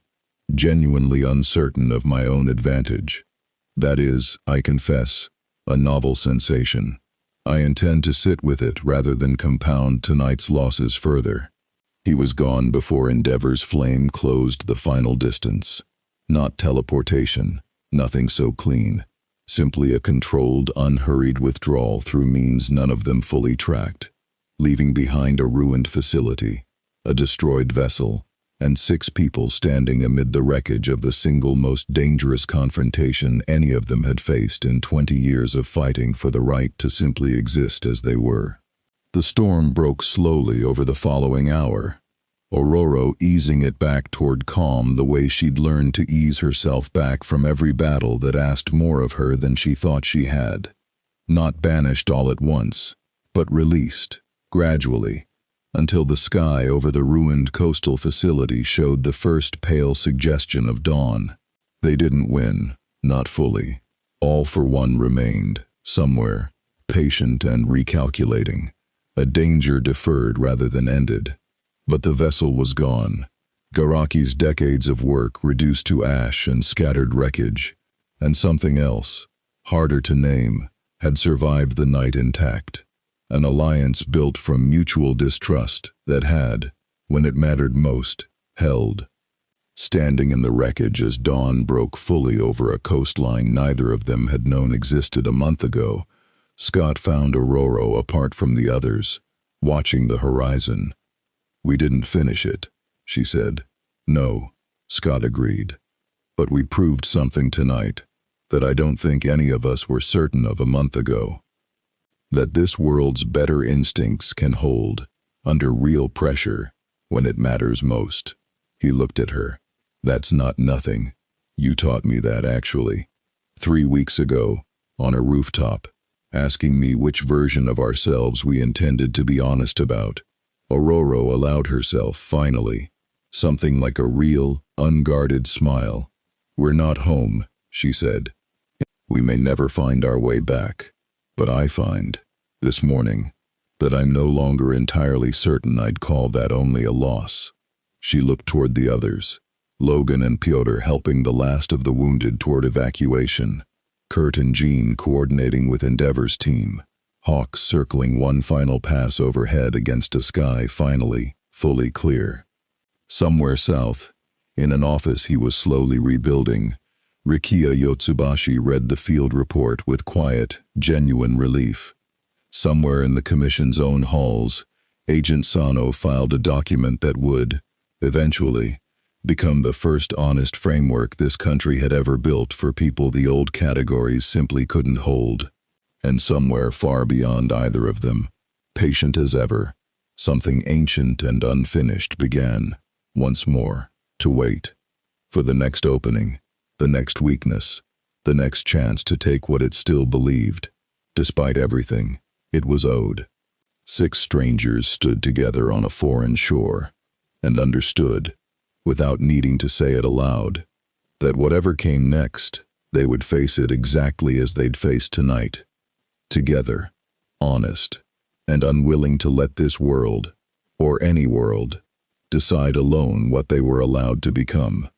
genuinely uncertain of my own advantage. That is, I confess, a novel sensation. I intend to sit with it rather than compound tonight's losses further. He was gone before Endeavor's flame closed the final distance. Not teleportation, nothing so clean. Simply a controlled, unhurried withdrawal through means none of them fully tracked, leaving behind a ruined facility, a destroyed vessel, and 6 people standing amid the wreckage of the single most dangerous confrontation any of them had faced in 20 years of fighting for the right to simply exist as they were. The storm broke slowly over the following hour, Aurora easing it back toward calm the way she'd learned to ease herself back from every battle that asked more of her than she thought she had. Not banished all at once, but released, gradually, until the sky over the ruined coastal facility showed the first pale suggestion of dawn. They didn't win, not fully. All for One remained, somewhere, patient and recalculating, a danger deferred rather than ended. But the vessel was gone, Garaki's decades of work reduced to ash and scattered wreckage, and something else, harder to name, had survived the night intact. An alliance built from mutual distrust that had, when it mattered most, held. Standing in the wreckage as dawn broke fully over a coastline neither of them had known existed a month ago, Scott found Aurora apart from the others, watching the horizon. We didn't finish it, she said. No, Scott agreed. But we proved something tonight that I don't think any of us were certain of a month ago. That this world's better instincts can hold, under real pressure, when it matters most. He looked at her. That's not nothing. You taught me that actually. 3 weeks ago, on a rooftop, asking me which version of ourselves we intended to be honest about. Aurora allowed herself, finally, something like a real, unguarded smile. We're not home, she said. We may never find our way back, but I find, this morning, that I'm no longer entirely certain I'd call that only a loss. She looked toward the others, Logan and Piotr helping the last of the wounded toward evacuation, Kurt and Jean coordinating with Endeavor's team. Hawk circling one final pass overhead against a sky finally, fully clear. Somewhere south, in an office he was slowly rebuilding, Rikiya Yotsubashi read the field report with quiet, genuine relief. Somewhere in the Commission's own halls, Agent Sano filed a document that would, eventually, become the first honest framework this country had ever built for people the old categories simply couldn't hold. And somewhere far beyond either of them, patient as ever, something ancient and unfinished began, once more, to wait. For the next opening, the next weakness, the next chance to take what it still believed. Despite everything, it was owed. 6 strangers stood together on a foreign shore, and understood, without needing to say it aloud, that whatever came next, they would face it exactly as they'd faced tonight. Together, honest, and unwilling to let this world, or any world, decide alone what they were allowed to become.